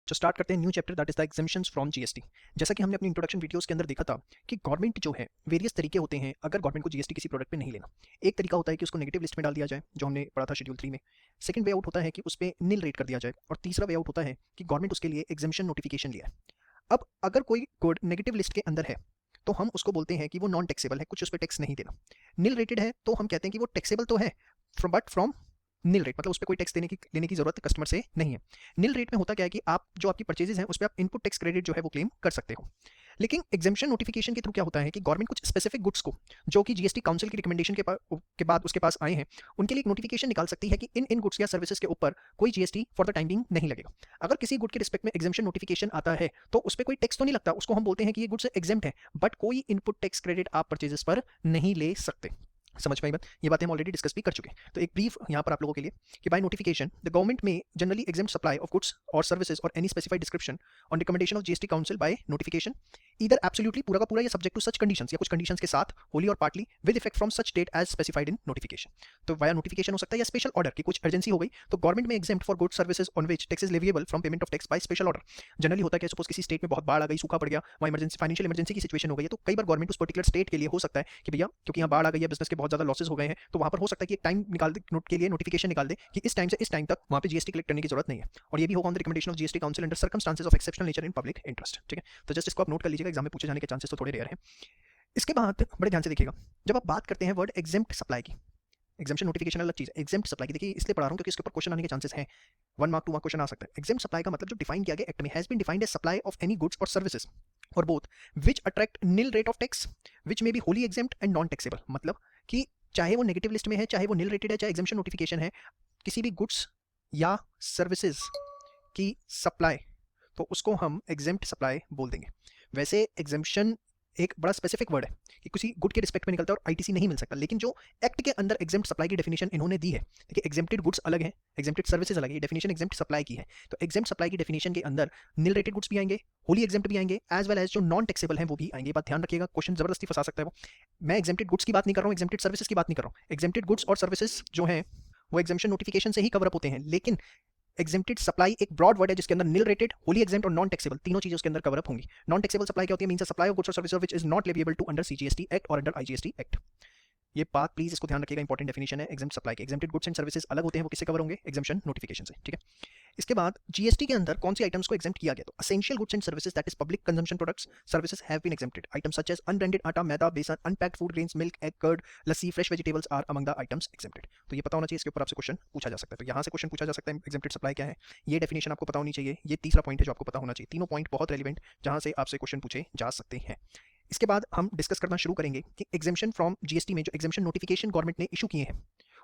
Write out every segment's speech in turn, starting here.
जो स्टार्ट करते हैं new chapter that is the exemptions from GST. जैसा कि हमने अपनी इंट्रोडक्शन वीडियोस के अंदर देखा था कि गवर्नमेंट जो है वेरियस तरीके होते हैं अगर गवर्नमेंट को जीएसटी किसी प्रोडक्ट पे नहीं लेना। एक तरीका होता है कि उसको नेगेटिव लिस्ट में डाल दिया जाए, जो हमने पढ़ा था शेड्यूल 3 में। सेकंड वे आउट होता है कि उस पर नील रेट कर दिया जाए, और तीसरा वे आउट होता है कि गवर्नमेंट उसके लिए एग्जेम्पशन नोटिफिकेशन लिया है। अब अगर कोई गुड नेगेटिव लिस्ट के अंदर है तो हम उसको बोलते हैं कि वो नॉन टैक्सेबल है, कुछ उस पर टैक्स नहीं देना। नील रेटेड है तो हम कहते हैं कि वो टैक्सेबल तो है बट फ्रॉम नील रेट, मतलब उस पर कोई टैक्स लेने की जरूरत कस्टमर से नहीं है। नील रेट में होता क्या है कि आप जो आपकी परचेजेस हैं उस पर आप इनपुट टैक्स क्रेडिट जो है वो क्लेम कर सकते हो। लेकिन एग्जेम्पशन नोटिफिकेशन के थ्रू क्या होता है कि गवर्नमेंट कुछ स्पेसिफिक गुड्स को जो कि जीएसटी काउंसिल की रिकमेंडेशन के बाद उसके पास आए हैं, उनके लिए एक नोटिफिकेशन निकाल सकती है कि इन गुड्स या सर्विसेज के ऊपर कोई GST for the time Bing नहीं लगेगा। अगर किसी गुड के रिस्पेक्ट में एग्जेम्पशन नोटिफिकेशन आता है तो उस पर कोई टैक्स तो नहीं लगता, उसको हम बोलते हैं कि ये गुड्स एग्जेम्प्ट है, बट कोई इनपुट टैक्स क्रेडिट आप परचेजेस पर नहीं ले सकते। समझ में आई बात? ये बातें हम ऑलरेडी डिस्कस भी कर चुके हैं। तो एक ब्रीफ यहाँ पर आप लोगों के लिए कि बाय नोटिफिकेशन द गवर्नमेंट में generally exempt supply of goods और सर्विसेज और any specified description on recommendation of GST council by notification either absolutely पूरा का पूरा या सब्जेक्ट टू सच कंडीशंस या कुछ कंडीशंस के साथ होली और partly with effect from such date as specified in notification. तो वाया नोटिफिकेशन हो सकता है या स्पेशल ऑर्डर की कुछ अर्जेंसी हो गई तो गवर्नमेंट में exempt for goods services on which tax is leviable from payment of tax by special order. Generally होता है कि सपोज किसी स्टेट में बहुत बाढ़ आ गई, सूखा पड़ गया, वहाँ इमरजेंसी फाइनेंशियल इमरजेंसी की सिचुएशन हो गई है, तो कई बार गवर्नमेंट उस पर्टिकुलर स्टेट के लिए हो सकता है कि भैया क्योंकि यहाँ बाढ़ आ गई है, बिजनेस के बहुत ज्यादा लॉसेज हो गए हैं, तो वहाँ पर हो सकता है कि एक टाइम निकाल दे नोट के लिए नोटिफिकेशन निकाल दे कि इस टाइम से इस टाइम तक वहाँ पे जीएसटी कलेक्ट करने की जरूरत नहीं है, और ये भी होगा on the recommendation of GST council under circumstances of exceptional nature in public interest. ठीक है, तो जस्ट इसको आप नोट कर लीजिएगा, एग्जाम में पूछे जाने के चांसेस तो थोड़े रेयर हैं। इसके बाद बड़े ध्यान से देखिएगा, जब आप बात करते हैं वर्ड एग्जेम्प्ट सप्लाई की, एग्जेम्पशन नोटिफिकेशन अलग चीज है, एग्जेम्प्ट सप्लाई की देखिए इसलिए पढ़ा रहा हूं क्योंकि इसके ऊपर क्वेश्चन आने के चांसेस हैं। 1 मार्क 2 मार्क क्वेश्चन आ सकता है। एग्जेम्प्ट सप्लाई का मतलब जो डिफाइन किया गया एक्ट में, has been defined as supply of any goods और सर्विसेज और both which attract nil rate of tax which may be wholly exempt and non taxable. मतलब कि चाहे वो नेगेटिव लिस्ट में है, चाहे वो नील रेटेड है, चाहे एग्जेम्पशन नोटिफिकेशन है, किसी भी गुड्स या सर्विसेज की सप्लाई तो उसको हम एग्जेम्प्ट सप्लाई बोल देंगे। वैसे एग्जेम्पशन एक बड़ा स्पेसिफिक वर्ड है कि किसी गुड के रिस्पेक्ट में निकलता है और आईटीसी नहीं मिल सकता, लेकिन जो एक्ट के अंदर एग्जेम्प्ट सप्लाई की डेफिनेशन इन्होंने दी है, देखिए एग्जेम्प्टेड गुड्स अलग है, एग्जेम्प्टेड सर्विसेज अलग है, डेफिनेशन एग्जेम्प्ट सप्लाई की है। तो एग्जेम्प्ट सप्लाई की डेफिनेशन के अंदर नील रेटेड गुड्स भी आएंगे, होली एग्जेम्प्ट भी आएंगे, एज वेल एज जो नॉन टैक्सेबल है वो भी आएंगे। बात ध्यान रखिएगा, क्वेश्चन जबरदस्ती फंसा सकता है वो। मैं एग्जेम्प्टेड गुड्स की बात नहीं कर रहा हूँ, एग्जेम्प्टेड सर्विसेज की बात नहीं कर रहा हूँ। एग्जेम्प्टेड गुड्स और सर्विसेज जो है वो एग्जेम्पशन नोटिफिकेशन से ही कवर अप होते हैं, लेकिन एग्जेम्प्टेड सप्लाई एक ब्रॉड वर्ड है जिसके अंदर नील रेटेड, होली एग्जेम्प्ट और नॉन टैक्सेबल तीनों चीजें उसके अंदर कवर अप होंगी। नॉन टैक्सेबल सप्लाई क्या होती है? मींस सप्लाई ऑफ गुड्स और services which is not leviable to under CGST act और अंडर आईजीएसटी एक्ट। ये बात प्लीज इसको ध्यान रखिएगा, इंपॉर्टेंट डेफिनेशन है एग्जेम्प्ट सप्लाई के। एग्जेम्प्टेड गुड्स एंड सर्विसेज अलग होते हैं, वो किससे कवर होंगे? एग्जेम्पशन नोटिफिकेशन से। ठीक है, इसके बाद जीएसटी के अंदर कौन सी आइटम्स को एग्जेम्प्ट किया गया? तो essential goods and services that is public consumption products services have been exempted. Items such as unbranded atta, maida, besan, unpacked food grains, milk, egg, curd, lassi, fresh vegetables are among the items exempted. तो ये पता होना चाहिए, इसके ऊपर आपसे क्वेश्चन पूछा जा सकता है। तो यहाँ से क्वेश्चन पूछा जा सकता है एग्जेम्प्टेड सप्लाई क्या है, ये डेफिनेशन आपको पता होनी चाहिए। ये तीसरा पॉइंट है जो आपको पता होना चाहिए। तीनों पॉइंट बहुत रेलिवेंट जहां से आपसे क्वेश्चन पूछे जा सकते हैं। इसके बाद हम डिस्कस करना शुरू करेंगे कि एग्जेम्पशन फ्रॉम जीएसटी में जो एग्जेम्पशन नोटिफिकेशन गवर्नमेंट ने इशू किए हैं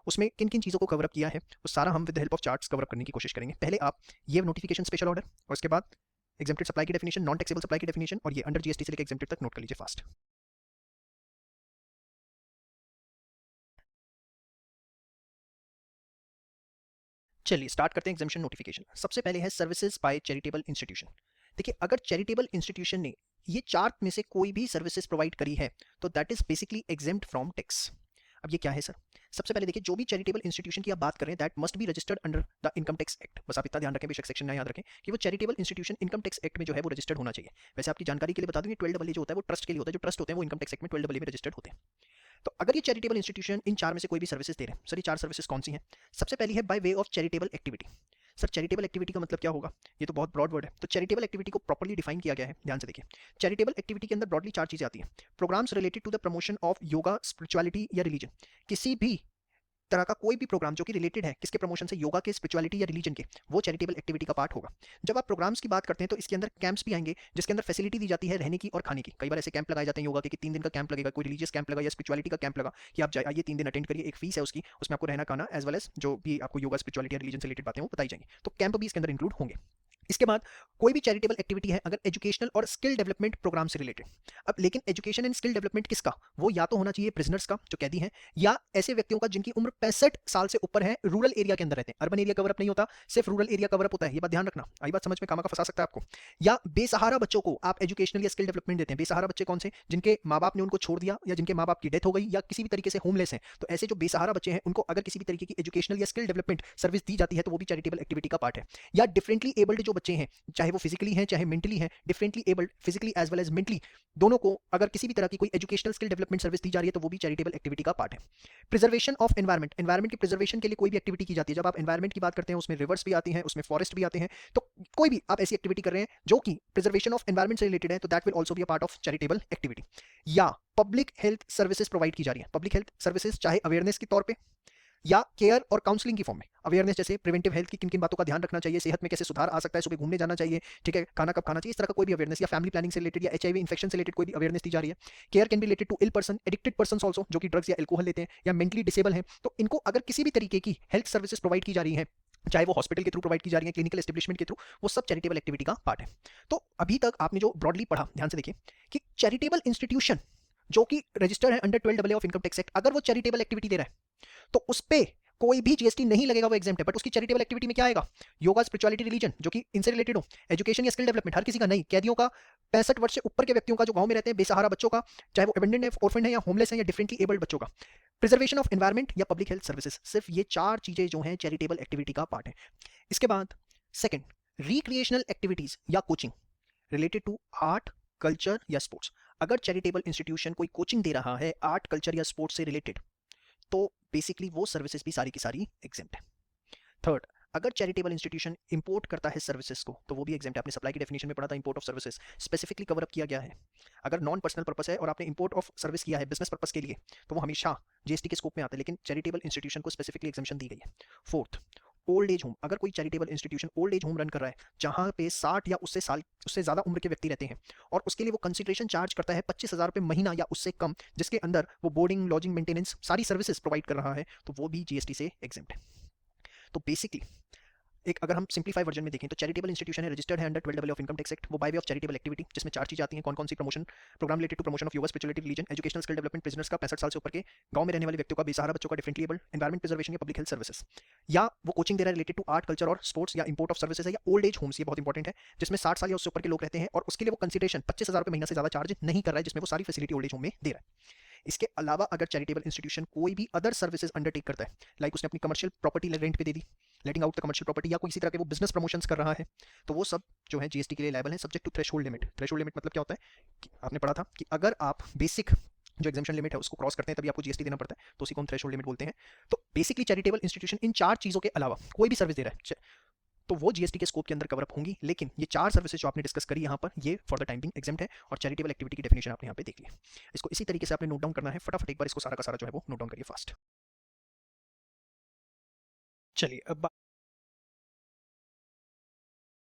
उसमें किन किन चीज़ों को कवर अप किया है, वो सारा हम with help of charts cover up करने की कोशिश करेंगे। पहले आप ये नोटिफिकेशन स्पेशल ऑर्डर और उसके बाद एग्जेम्प्टेड सप्लाई की डेफिनेशन, नॉन टैक्सेबल सप्लाई की डेफिनेशन और ये अंडर जीएसटी से लेकर एग्जेम्प्टेड तक नोट कर लीजिए फास्ट। चलिए स्टार्ट करते हैं एग्जेम्पशन नोटिफिकेशन। सबसे पहले है सर्विसेज बाय चैरिटेबल इंस्टीट्यूशन। देखिए अगर चैरिटेबल इंस्टीट्यूशन ने ये चार्ट में से कोई भी सर्विसेज प्रोवाइड करी है तो that is basically exempt from tax. अब ये क्या है सर? सबसे पहले देखिए जो भी चैरिटेबल इंस्टीट्यूशन की आप बात करें that must be registered under the income tax act. बस आप इतना ध्यान रखें, बेशक सेक्शन ना याद रखें कि वो charitable institution income tax act में जो है वो रजिस्टर्ड होना चाहिए। वैसे आपकी जानकारी के लिए बता दूं, 12 जो होता है वो ट्रस्ट के लिए होता है, जो ट्रस्ट होते हैं वो इनकम टैक्स एक्ट में 12 में रजिस्टर्ड होते हैं। तो अगर ये चैरिटेबल इंस्टीट्यूशन इन चार में से कोई भी सर्विसेज दे रहे हैं, सर ये चार सर्विसेज कौन सी हैं? सबसे पहली है by way of charitable activity. Sir charitable activity का मतलब क्या होगा? ये तो बहुत ब्रॉड वर्ड है, तो चैरिटेबल एक्टिविटी को प्रॉपर्ली डिफाइन किया गया है, ध्यान से देखिए। चैरिटेबल एक्टिविटी के अंदर ब्रॉडली चार चीजें आती हैं। Programs related to the promotion of yoga, spirituality या रिलीजन। किसी भी तरह का कोई भी प्रोग्राम जो कि रिलेटेड है किसके प्रमोशन से? योगा के, स्पिरिचुअलिटी या रिलीजन के, वो चैरिटेबल एक्टिविटी का पार्ट होगा। जब आप प्रोग्राम्स की बात करते हैं तो इसके अंदर कैंप्स भी आएंगे जिसके अंदर फैसिलिटी दी जाती है रहने की और खाने की। कई बार ऐसे कैंप लगाए जाते हैं योगा के कि 3 दिन का कैंप लगेगा, कोई रिलीजियस कैंप लगा या स्पिरिचुअलिटी का कैंप लगा कि आप आइए 3 दिन अटेंड करिए, एक फीस है उसकी, उसमें आपको रहना खाना एज वेल एज जो भी आपको योगा, स्पिरिचुअलिटी या रिलीजन से रिलेटेड बातें वो बताई जाएंगी। तो कैंप भी इसके अंदर इंक्लूड होंगे। इसके बाद कोई भी चैरिटेबल एक्टिविटी है अगर एजुकेशनल और स्किल डेवलपमेंट प्रोग्राम से रिलेटेड। अब लेकिन एजुकेशन एंड स्किल डेवलपमेंट किसका? वो या तो होना चाहिए प्रिजनर्स का जो कैदी हैं, या ऐसे व्यक्तियों का जिनकी उम्र 65 साल से ऊपर है, रूरल एरिया के अंदर रहते हैं। अर्बन एरिया कवर अप नहीं होता, सिर्फ रूरल एरिया कवर अप होता है, ये बात ध्यान रखना। आई बात समझ में? कामा का फंसा सकता है आपको। या बेसहारा बच्चों को आप एजुकेशनल या स्किल डेवलपमेंट देते हैं। बेसहारा बच्चे कौन से? जिनके माँ बाप ने उनको छोड़ दिया या जिनके माँ बाप की डेथ हो गई या किसी भी तरीके से होमलेस हैं, तो ऐसे जो बेसहारा बच्चे हैं उनको अगर किसी भी तरीके की एजुकेशनल या स्किल डेवलपमेंट सर्विस दी जाती है तो वो भी चैरिटेबल एक्टिविटी का पार्ट है। या डिफरेंटली एबल्ड जो जो बच्चे हैं, चाहे वो फिजिकली हैं चाहे मेंटली हैं, differently abled, physically as well as mentally, दोनों को अगर किसी भी तरह की कोई एजुकेशनल स्किल डेवलपमेंट सर्विस दी जा रही है तो वो भी चैरिटेबल एक्टिविटी का पार्ट है। प्रिजर्वेशन ऑफ एनवायरमेंट, एनवायरमेंट की प्रिजर्वेशन के लिए कोई भी एक्टिविटी की जाती है, जब आप एनवायरमेंट की बात करते हैं उसमें रिवर्स भी आती हैं, उसमें फॉरेस्ट भी आते हैं, तो कोई भी आप ऐसी एक्टिविटी कर रहे हैं जो कि प्रिजर्वेशन ऑफ एनवायरमेंट से रिलेटेड है तो that will also be a part of charitable activity. या पब्लिक हेल्थ सर्विसेज प्रोवाइड की जा रही है, पब्लिक हेल्थ सर्विसेज चाहे अवेयरनेस के तौर पे या केयर और काउंसलिंग की फॉर्म में। अवेयरनेस जैसे प्रिवेंटिव हेल्थ की किन किन बातों का ध्यान रखना चाहिए, सेहत में कैसे सुधार आ सकता है, सुबह घूमने जाना चाहिए, ठीक है, खाना कब खाना चाहिए, इस तरह का कोई भी अवेयरनेस, या फैमिली प्लानिंग से रिलेटेड या एचआईवी इन्फेक्शन से रिलेटेड कोई भी अवेयरनेस दी जा रही है। Care can be related to ill person, addicted person also, जो कि ड्रग्स या एल्कोहल लेते हैं या मेंटली डिसेबल हैं, तो इनको अगर किसी भी तरीके की हेल्थ सर्विसेज प्रोवाइड की जा रही है, चाहे वो हॉस्पिटल के थ्रू प्रोवाइड की जा रही है, क्लिनिकल एस्टेब्लिशमेंट के थ्रू, वो सब चैरिटेबल एक्टिविटी का पार्ट है। तो अभी तक आपने जो ब्रॉडली पढ़ा, ध्यान से देखिए कि चैरिटेबल इंस्टीट्यूशन जो कि रजिस्टर्ड है under 12 of income tax act, अगर वो चैरिटेबल एक्टिविटी दे रहा है तो उस पे कोई भी जीएसटी नहीं लगेगा, वो एग्जेम्प्ट है। बट उसकी चैरिटेबल एक्टिविटी में क्या आएगा? योगा, स्पिरिचुअलिटी, रिलीजन, जो कि इनसे रिलेटेड हो, एजुकेशन या स्किल डेवलपमेंट, हर किसी का नहीं, कैदियों का, 65 वर्ष से ऊपर के व्यक्तियों का, जो गांव में रहते हैं, बेसहारा बच्चों का, चाहे वो अबेंडेंड है, ऑर्फन है या होमलेस है या डिफरेंटली एबल्ड बच्चों का, प्रिजर्वेशन ऑफ एनवायरमेंट या पब्लिक हेल्थ सर्विसेज, सिर्फ ये 4 चीजें जो हैं चैरिटेबल एक्टिविटी का पार्ट है। इसके बाद सेकंड, रिक्रिएशनल एक्टिविटीज या coaching related to art, culture या स्पोर्ट्स। अगर चैरिटेबल इंस्टीट्यूशन कोई कोचिंग दे रहा है आर्ट, कल्चर या स्पोर्ट्स से रिलेटेड, तो बेसिकली वो सर्विसेज भी सारी की सारी एग्जेम्प्ट है। थर्ड, अगर चैरिटेबल इंस्टीट्यूशन इंपोर्ट करता है सर्विसेज को तो वो भी एग्जेम्प्ट है। आपने सप्लाई की डेफिनेशन में पढ़ा था, import of services specifically cover up किया गया है। अगर नॉन पर्सनल पर्पस है और आपने इंपोर्ट ऑफ सर्विस किया है बिजनेस पर्पस के लिए तो वो हमेशा जीएसटी के स्कोप में आता है, लेकिन चैरिटेबल इंस्टीट्यूशन को स्पेसिफिकली एग्जेम्पशन दी गई है। फोर्थ, ओल्ड एज होम, अगर कोई charitable institution old age home run कर रहा है जहां पे 60 या उससे ज्यादा उम्र के व्यक्ति रहते हैं और उसके लिए वो कंसिडरेशन चार्ज करता है 25,000 रुपये महीना या उससे कम, जिसके अंदर वो बोर्डिंग, लॉजिंग, मेंटेनेंस सारी सर्विसेज प्रोवाइड कर रहा है, तो वो भी जीएसटी से एग्जेम्प्ट है। तो बेसिकली एक अगर हम सिंप्लीफाई वर्जन में देखें तो चैरिटेबल इंस्टीट्यूशन है, रजिस्टर्ड है under 12 of income tax act, वो by way of charitable activity, जिसमें 4 चीजें आती हैं, कौन कौन सी? Promotion programme related to promotion of yoga, spirituality, religion, educational skill development, prisoners का 65 साल से ऊपर के गांव में रहने वाले व्यक्तियों का, बेसहारा बच्चों का, डिफरेंटली एबल्ड, एनवायरमेंट प्रिजर्वेशन या पब्लिक हेल्थ सर्विसेज, या वो कोचिंग दे रहा है रिलेटेड टू आर्ट, कल्चर और स्पोर्ट्स, या इंपोर्ट ऑफ सर्विसेज है, या ओल्ड एज होम्स, ये बहुत इंपॉर्टेंट है, जिसमें 60 साल या उससे ऊपर के लोग रहते हैं और उसके लिए वो कंसिडरेशन 25,000 रुपये महीना से ज्यादा चार्ज नहीं कर रहा है, जिसमें वो सारी फैसिलिटी ओल्ड एज होम में दे रहा है। इसके अलावा अगर चैरिटेबल इंस्टीट्यूशन कोई भी अदर सर्विसेज अंडरटेक करता है, लाइक उसने अपनी कमर्शियल प्रॉपर्टी रेंट पे दे दी, letting out the commercial property, या कोई इसी तरह के वो बिजनेस प्रमोशंस कर रहा है, तो वो सब जो है जीएसटी के लिए लायबल है, subject to threshold limit. Threshold limit मतलब क्या होता है कि आपने पढ़ा था कि अगर आप बेसिक जो एग्जेम्पशन लिमिट है उसको क्रॉस करते हैं तभी आपको जीएसटी देना पड़ता है, तो उसी को हम थ्रेशोल्ड लिमिट बोलते हैं। तो बेसिकली चैरिटेबल इंस्टीट्यूशन इन 4 चीजों के अलावा कोई भी सर्विस दे रहा है तो वो जीएसटी के स्कोप के अंदर कवर अप होंगी, लेकिन ये 4 सर्विसेज जो आपने डिस्कस करी यहाँ पर, ये for the time Bing exempt है, और चैरिटेबल एक्टिविटी की डेफिनेशन आपने यहाँ पे देख ली। इसको इसी तरीके से आपने नोट डाउन करना है, फटाफट एक बार इसको सारा का सारा जो है वो नोट डाउन करिए फास्ट। चलिए अब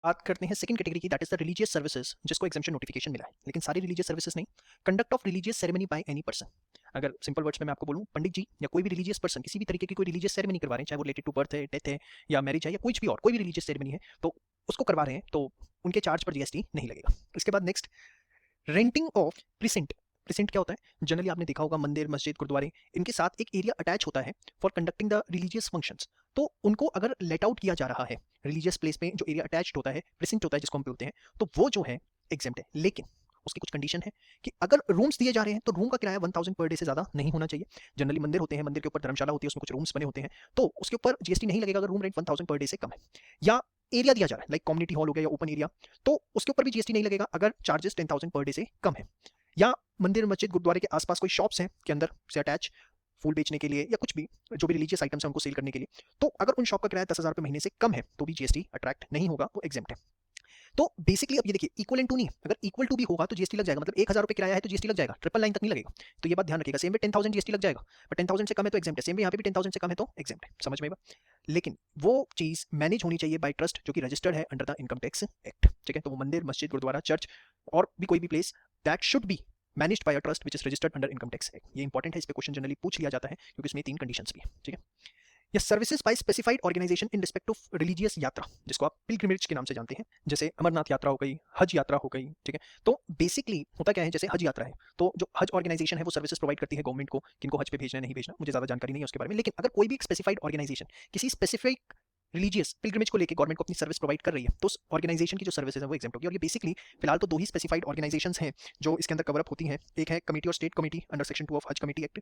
बात करते हैं सेकंड कैटेगरी की, that is the religious services, जिसको एग्जेम्पशन नोटिफिकेशन मिला है, लेकिन सारी रिलीजियस सर्विसेज नहीं। Conduct of religious ceremony bye any person, अगर सिंपल वर्ड्स में मैं आपको बोलूं, पंडित जी या कोई भी रिलीजियस पर्सन किसी भी तरीके की कोई रिलीजियस सेरेमनी करवा रहे हैं, चाहे वो रिलेटेड टू बर्थ है, डेथ है या मैरिज है या कुछ भी और कोई भी रिलीजियस सेरेमनी है, तो उसको करवा रहे हैं तो उनके चार्ज पर जीएसटी नहीं लगेगा। इसके बाद next, renting of present. Present क्या होता है? जनरली आपने देखा होगा मंदिर, मस्जिद, गुरुद्वारे, इनके साथ एक एरिया अटैच होता है for conducting the religious functions, तो उनको अगर लेट आउट किया जा रहा है रिलीजियस प्लेस में, जो एरिया अटैच्ड होता है, प्रिसेंट होता है जिसको हम बोलते हैं, तो वो जो है एग्जेम्प्ट है। लेकिन उसकी कुछ कंडीशन है कि अगर रूम्स दिए जा रहे हैं तो रूम का किराया 1000 पर डे से ज्यादा नहीं होना चाहिए। जनरली मंदिर होते हैं, मंदिर के ऊपर धर्मशाला होती है, उसमें कुछ रूम्स बने होते हैं, तो उसके ऊपर जीएसटी नहीं लगेगा अगर रूम रेंट 1000 पर डे से कम है। या एरिया दिया जा रहा है लाइक कम्युनिटी हॉल हो गया या ओपन एरिया, तो उसके ऊपर भी जीएसटी नहीं लगेगा अगर चार्जेस 10,000 पर डे से कम है। या मंदिर, मस्जिद, गुरुद्वारे के आसपास कोई शॉप्स हैं के अंदर से अटैच फूल बेचने के लिए या कुछ भी जो भी रिलीजियस आइटम्स हैं उनको सेल करने के लिए, तो अगर उन शॉप का किराया 10,000 रुपये महीने से कम है तो भी जीएसटी अट्रैक्ट नहीं होगा, वो एग्जेम्प्ट है। तो बेसिकली अब ये देखिए, इक्वल टू नहीं, अगर इक्वल टू भी होगा तो जीएसटी लग जाएगा, मतलब 1,000 रुपये किराया है तो जीएसटी लग जाएगा, ट्रिपल लाइन तक नहीं लगेगा। तो ये बात ध्यान रखिएगा, सेम वे 10,000 जीएसटी लग जाएगा, बट 10,000 से कम है तो एग्जेम्प्ट है, सेम वे यहाँ पे भी 10,000 से कम है तो एग्जेम्प्ट है, समझ में आएगा। लेकिन वो चीज मैनेज होनी चाहिए बाय ट्रस्ट जो कि रजिस्टर्ड है under the income tax act, ठीक है। तो वो मंदिर, मस्जिद, गुरुद्वारा, चर्च और भी कोई भी place, that should be managed by a trust which is registered under income tax act. ये इंपॉर्टेंट है, इस पे क्वेश्चन जनरली पूछ लिया जाता है क्योंकि इसमें 3 कंडीशंस भी है, ठीक है। या services by specified organization in respect of religious यात्रा, जिसको आप पिलग्रिमेज के नाम से जानते हैं, जैसे अमरनाथ यात्रा हो गई, हज यात्रा हो गई, ठीक है। तो बेसिकली होता क्या है, जैसे हज यात्रा है तो जो हज ऑर्गेनाइजेशन है वो सर्विसेज प्रोवाइड करती है गवर्नमेंट को, किनको हज पे भेजना है नहीं भेजना, मुझे ज़्यादा जानकारी नहीं है उसके बारे में, लेकिन अगर कोई भी एक स्पेसिफाइड ऑर्गेनाइजेशन किसी स्पेसिफिक रिलीजियस पिलग्रिमेज को लेके गवर्नमेंट को अपनी सर्विस प्रोवाइड कर रही है तो उस ऑर्गेनाइजेशन की जो सर्विसेज है वो एग्जेम्प्ट होगी। और ये बेसिकली फिलहाल तो दो ही स्पेसिफाइड ऑर्गेनाइजेशंस हैं जो इसके अंदर कवर अप होती हैं। एक है कमेटी और state committee under section 2 of हज कमेटी एक्ट,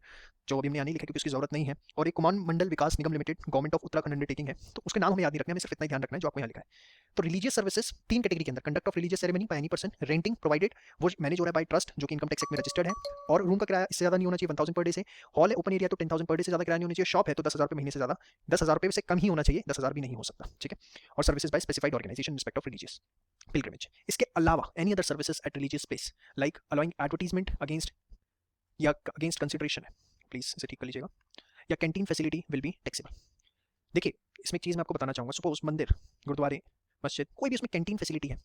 जो अभी हमने यहाँ नहीं लिखा क्योंकि उसकी जरूरत नहीं है। और एक Kumaon Mandal Vikas Nigam limited government of Uttarakhand undertaking है, तो उसके नाम हमें याद नहीं रखना है, हमें सिर्फ इतना ही ध्यान रखना है जो आपको यहाँ लिखा है। तो रिलीजियस सर्विसेज तीन कैटेगरी के अंदर, conduct of religious ceremony bye any person, renting provided वो मैनेज हो रहा है बाय ट्रस्ट जो कि इनकम टैक्स एक्ट में रजिस्टर्ड है, और रूम का किराया इससे ज्यादा नहीं होना चाहिए 1000 पर डे से, हॉल है ओपन एरिया तो 10000 पर डे से ज्यादा किराया नहीं होना चाहिए, शॉप है तो 10,000 रुपये महीने से ज्यादा 10,000 रुपये से कम ही होना चाहिए, 10,000 भी नहीं हो सकता, ठीक है। और services by specified organization respect of religious pilgrimage. इसके अलावा any other services at religious place like allowing advertisement against या अगेंस्ट कंसिडरेशन है, प्लीज इसे ठीक कर लीजिएगा, या canteen facility will be taxable. देखिए इसमें एक चीज़ मैं आपको बताना चाहूँगा, सपोज मंदिर, गुरुद्वारे, मस्जिद, कोई भी उसमें कैंटीन फैसिलिटी है,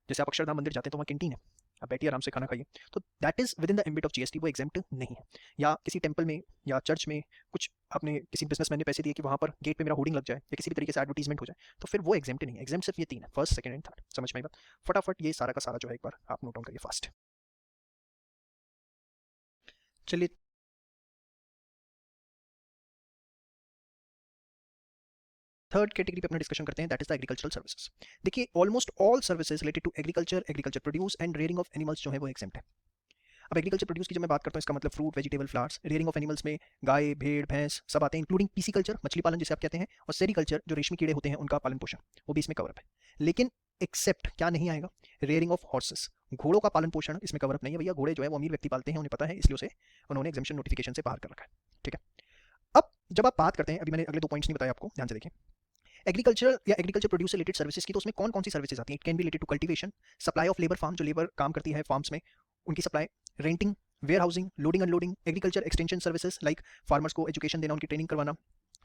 जैसे आप अक्षरधाम मंदिर जाते हैं तो वहाँ कैंटीन है, आप बैठिए आराम से खाना खाइए, तो that is with in the ambit of GST, वो एग्जेम्प्ट नहीं है। या किसी टेंपल में या चर्च में कुछ आपने किसी बिजनेसमैन ने पैसे दिए कि वहाँ पर गेट पे मेरा होर्डिंग लग जाए या किसी भी तरीके से एडवर्टीजमेंट हो जाए, तो फिर वो एग्जेम्प्ट नहीं है। एग्जेम्प्ट सिर्फ ये तीन है, फर्स्ट सेकंड एंड थर्ड। समझ में आई बात? फटाफट ये सारा का सारा जो है एक बार आप नोट डाउन करिए फास्ट। चलिए थर्ड कैटेगरी पे अपना डिस्कशन करते हैं, that is the agricultural services. देखिए almost all services related to agriculture, agriculture produce and rearing of animals जो है वो एग्जेम्प्ट है। अब एग्रीकल्चर प्रोड्यूस की जब मैं बात करता हूँ इसका मतलब fruit, vegetable, flowers, rearing of animals में गाय, भेड़, भैंस सब आते हैं, इंक्लूडिंग पीसी कल्चर मछली पालन जिसे आप कहते हैं, और सेरीकल्चर जो रेशमी कीड़े होते हैं उनका पालन पोषण, वो भी इसमें कवर अप है। लेकिन एक्सेप्ट क्या नहीं आएगा, रेयरिंग ऑफ हॉर्सेस, घोड़ों का पालन पोषण इसमें कवर अप नहीं है भैया। घोड़े जो है वो अमीर व्यक्ति पालते हैं, उन्हें पता है, इसलिए उसे उन्होंने एग्जेम्पशन नोटिफिकेशन से बाहर कर रखा है, ठीक है। अब जब आप बात करते हैं, अभी मैंने अगले दो पॉइंट्स नहीं बताया आपको, ध्यान से देखिए, एग्रीकल्चर या एग्रीकल्चर प्रोड्यूस से रिलेटेड सर्विसेज की, तो उसमें कौन कौन सी सर्विसेज आती हैं? It can be related to cultivation, supply of labour farm, जो लेबर काम करती है फार्म्स में उनकी supply, renting, warehousing, loading unloading, agriculture extension services like farmers को एजुकेशन देना, उनकी ट्रेनिंग करवाना,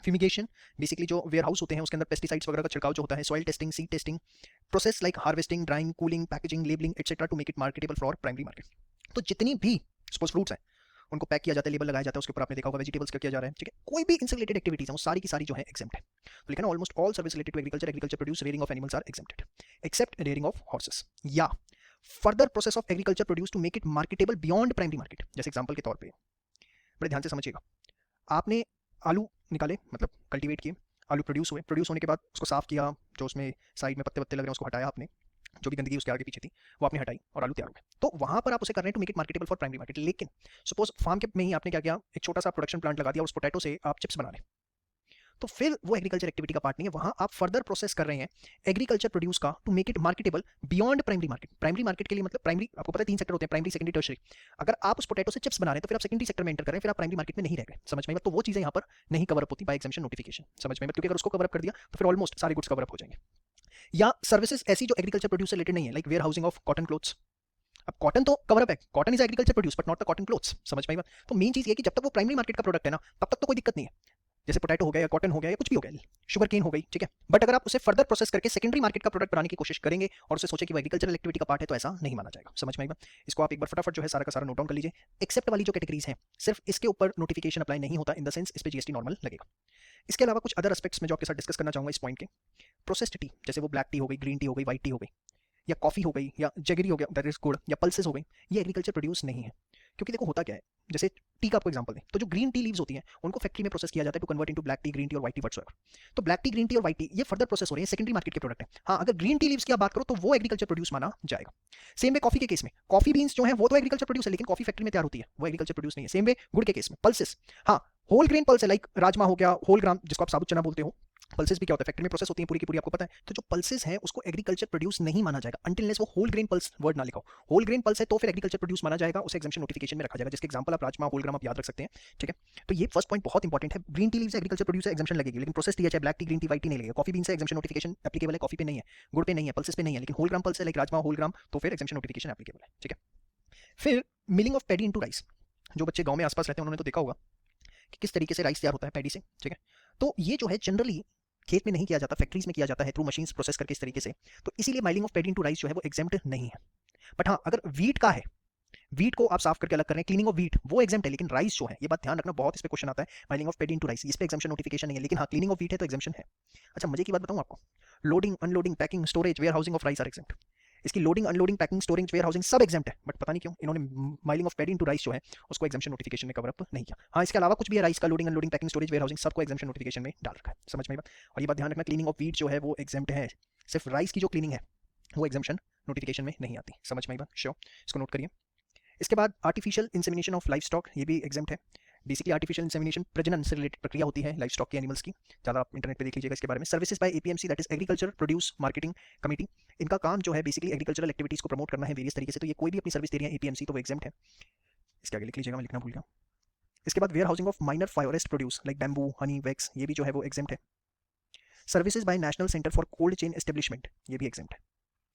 फ्यूमिगेशन बेसिकली जो वेयर हाउस होते हैं उसके अंदर पेस्टिसाइड्स वगैरह का छिड़काव जो होता है, soil testing, seed testing, process like harvesting, drying, cooling, packaging, labelling etcetera to make it marketable for primary market. तो जितनी भी सपोज फ्रूट्स हैं उनको पैक किया जाता है, लेबल लगाया जाता है, उसके ऊपर आपने देखा होगा वेजिटेबल्स का किया जा रहा है, ठीक है। कोई भी इनसे रिलेटेड एक्टिविटीज हैं वो सारी की सारी जो है एग्जेम्प्ट है। तो लिखा ना almost all service related to agriculture, agriculture produce, rearing of animals are exempted except rearing of horses या further process of agriculture produce to make it marketable beyond primary market. जैसे एग्जांपल के तौर पे बड़े ध्यान से समझिएगा, आपने आलू निकाले, मतलब कल्टीवेट किए, आलू प्रोड्यूस हुए, प्रोड्यूस होने के बाद उसको साफ किया, जो उसमें साइड में पत्ते पत्ते लग रहे हैं उसको हटाया आपने, जो भी गंदगी उसके आगे पीछे थी वो आपने हटाई और आलू तैयार हो गए। तो वहां पर आप उसे कर रहे हैं to make it marketable for primary market. लेकिन सपोज फार्म के में ही आपने क्या किया, एक छोटा सा प्रोडक्शन प्लांट लगा दिया और उस पोटैटो से आप चिप्स बना रहे हैं, तो फिर वो एग्रीकल्चर एक्टिविटी का पार्ट नहीं है, वहां आप फर्दर प्रोसेस कर रहे हैं एग्रीकल्चर प्रोड्यूस का to make it marketable beyond primary market. Primary market के लिए मतलब प्राइमरी आपको पता है 3 सेक्टर होते हैं, प्राइमरी, सेकेंडरी, टर्शियरी। अगर आप उस पोटैटो से चिप्स बना रहे हैं तो फिर आप सेकेंडरी सेक्टर में एंटर कर रहे हैं, फिर आप प्राइमरी मार्केट में नहीं रह गए। समझ में? तो वो चीजें यहाँ पर नहीं कवर अप होती बाय एग्जेम्पशन नोटिफिकेशन। समझ में? क्योंकि अगर उसको कवर अप कर दिया तो फिर ऑलमोस्ट सारे गुड्स कवर अप हो जाएंगे। या सर्विसेज ऐसी जो एग्रीकल्चर प्रोड्यूस से रिलेटेड नहीं है, like warehousing of cotton clothes. अब कॉटन तो कवर अप है, cotton is agriculture produce but not the cotton clothes. समझ में? तो मेन चीज ये कि जब तक वो प्राइमरी मार्केट का प्रोडक्ट है ना तब तक तो कोई दिक्कत नहीं है, जैसे पोटैटो हो गया या कॉटन हो गया या कुछ भी हो गया, शुगर केन हो गई, ठीक है। बट अगर आप उसे फर्दर प्रोसेस करके सेकेंडरी मार्केट का प्रोडक्ट बनाने की कोशिश करेंगे और उसे सोचे कि वो एग्रीकल्चरल एक्टिविटी का पार्ट है तो ऐसा नहीं माना जाएगा। समझ में आएगा? इसको आप एक बार फटाफट जो है सारा का सारा नोट डाउन कर लीजिए। एक्सेप्ट वाली जो कैटेगरीज हैं सिर्फ इसके ऊपर नोटिफिकेशन अप्लाई नहीं होता, इन द सेंस इस पे जीएसटी नॉर्मल लगेगा। इसके अलावा कुछ अदर एस्पेक्ट्स में जो आपके साथ डिस्कस करना चाहूंगा इस पॉइंट के, प्रोसेस्ड टी, जैसे वो ब्लैक टी हो गई, ग्रीन टी हो गई, व्हाइट टी हो गई, या कॉफी हो गई, या जगरी हो गया दैट इज गुड़, या पल्सेस हो गई, ये एग्रीकल्चर प्रोड्यूस नहीं है। क्योंकि देखो होता क्या है, जैसे टी का आपको एग्जांपल दें तो जो ग्रीन टी लीव्स होती हैं उनको फैक्ट्री में प्रोसेस किया जाता है to convert into black tea, green tea और व्हाइट टी व्हाटसोएवर। तो ब्लैक टी, ग्रीन टी और व्हाइट टी ये फर्दर प्रोसेस हो रहे हैं, सेकेंडरी मार्केट के प्रोडक्ट है। हाँ, अगर ग्रीन टी लीव्स की आप बात करो तो वो एग्रीकल्चर प्रोड्यूस माना जाएगा। सेम वे कॉफी के केस में कॉफी बीन्स जो है वो तो एग्रीकल्चर प्रोड्यूस है लेकिन कॉफी फैक्ट्री में तैयार होती है, वो एग्रीकल्चर प्रोड्यूस नहीं है। सेम वे गुड़ के केस में पल्सेस, हाँ होल ग्रेन पल्स है, लाइक राजमा हो गया, होल ग्राम जिसको आप साबुत चना बोलते हो, पल्सेस भी क्या होता है फैक्ट्री में प्रोसेस होती है पूरी की पूरी, आपको पता है। तो जो पल्सेस है उसको एग्रीकल्चर प्रोड्यूस नहीं माना जाएगा अंटिल अनलेस वो होल ग्रेन पल्स वर्ड ना लिखा हो। होल ग्रेन पल्स है तो फिर एग्रीकल्चर प्रोड्यूस माना जाएगा, उसे एग्जेम्पशन नोटिफिकेशन में रखा जाएगा, जिसके एग्जांपल आप राजमा, होल ग्राम आप याद रख सकते हैं, ठीक है। तो ये फर्स्ट पॉइंट बहुत इंपॉर्टेंट है। Green tea leaves agriculture produce है, एग्जेम्पशन लगेगी, लेकिन प्रोसेस टी है चाहे black tea, green T, white T नहीं लगेगा। कॉफी बीन से एग्जेम्पशन नोटिफिकेशन एप्लीकेबल है, कॉफी पे नहीं है, गुड़ पे नहीं है, पल्सेस पे नहीं है, लेकिन होल ग्राम पल्स है लाइक राजमा, होल ग्राम, तो फिर एग्जेम्पशन नोटिफिकेशन एप्लीकेबल है, ठीक है। फिर milling of paddy into rice, जो बच्चे गांव में आसपास रहते हैं उन्होंने तो देखा होगा कि किस तरीके से राइस तैयार होता है पैडी से, ठीक है। तो ये जो है जनरली खेत में नहीं किया जाता, फैक्ट्रीज में किया जाता है थ्रू मशीन्स प्रोसेस करके इस तरीके से, तो इसीलिए milling of paddy into rice जो है वो एग्जेम्प्ट नहीं है। बट हाँ अगर वीट का है, वीट को आप साफ करके अलग कर रहे हैं, क्लीनिंग ऑफ वीट वो एग्जेम्प्ट है, लेकिन राइस जो है ये बात ध्यान रखना, बहुत इस पे क्वेश्चन आता है, milling of paddy into rice इस पे एग्जेम्पशन नोटिफिकेशन नहीं है, लेकिन हाँ क्लीनिंग ऑफ वीट है तो एग्जेम्पशन है। अच्छा मजे की बात बताऊं आपको, loading, unloading, packing, storage, warehousing of rice are exempt. इसकी loading, unloading, packing, storing, warehousing सब एग्जाम्प्ट है, बट पता नहीं क्यों इन्होंने milling of paddy into rice जो है उसको एग्जाम्पशन नोटिफिकेशन में कवर अप नहीं किया। हाँ, इसके अलावा कुछ भी है, राइस का loading, unloading, packing, storage, warehousing सबको एग्जाम्पशन नोटिफिकेशन में डाल रखा है। समझ में बात? और ये बात ध्यान रखना, क्लीनिंग ऑफ वीट जो है वो एग्जाम्प्ट है, सिर्फ राइस की जो क्लीनिंग है वो एग्जाम्पशन नोटिफिकेशन में नहीं आती। समझ में बात? श्योर, इसको नोट करिए। इसके बाद artificial insemination of life stock, ये भी एग्जाम्प्ट है। बेसिकली आर्टिफिशियल इंसेमिनेशन प्रजनन से रिलेटेड प्रक्रिया होती है लाइफ स्टॉक के एनिमल्स की, ज़्यादा आप इंटरनेट पे देख लीजिएगा इसके बारे में। Services by APMC, that is agriculture produce marketing committee, इनका काम जो है बेसिकली एग्रीकल्चरल एक्टिविटीज को प्रमोट करना है वेरियस तरीके से, तो ये कोई भी अपनी सर्विस दे रही है एपीएमसी तो वो एग्जाम्प्ट है। इसके आगे लिख लीजिएगा, मैं लिखना भूल गया। इसके बाद warehousing of minor forest produce like bamboo, honey, wax, ये भी जो है वो एग्जाम्प्ट है। Services by national centre for cold chain establishment, ये भी एग्जाम्प्ट है।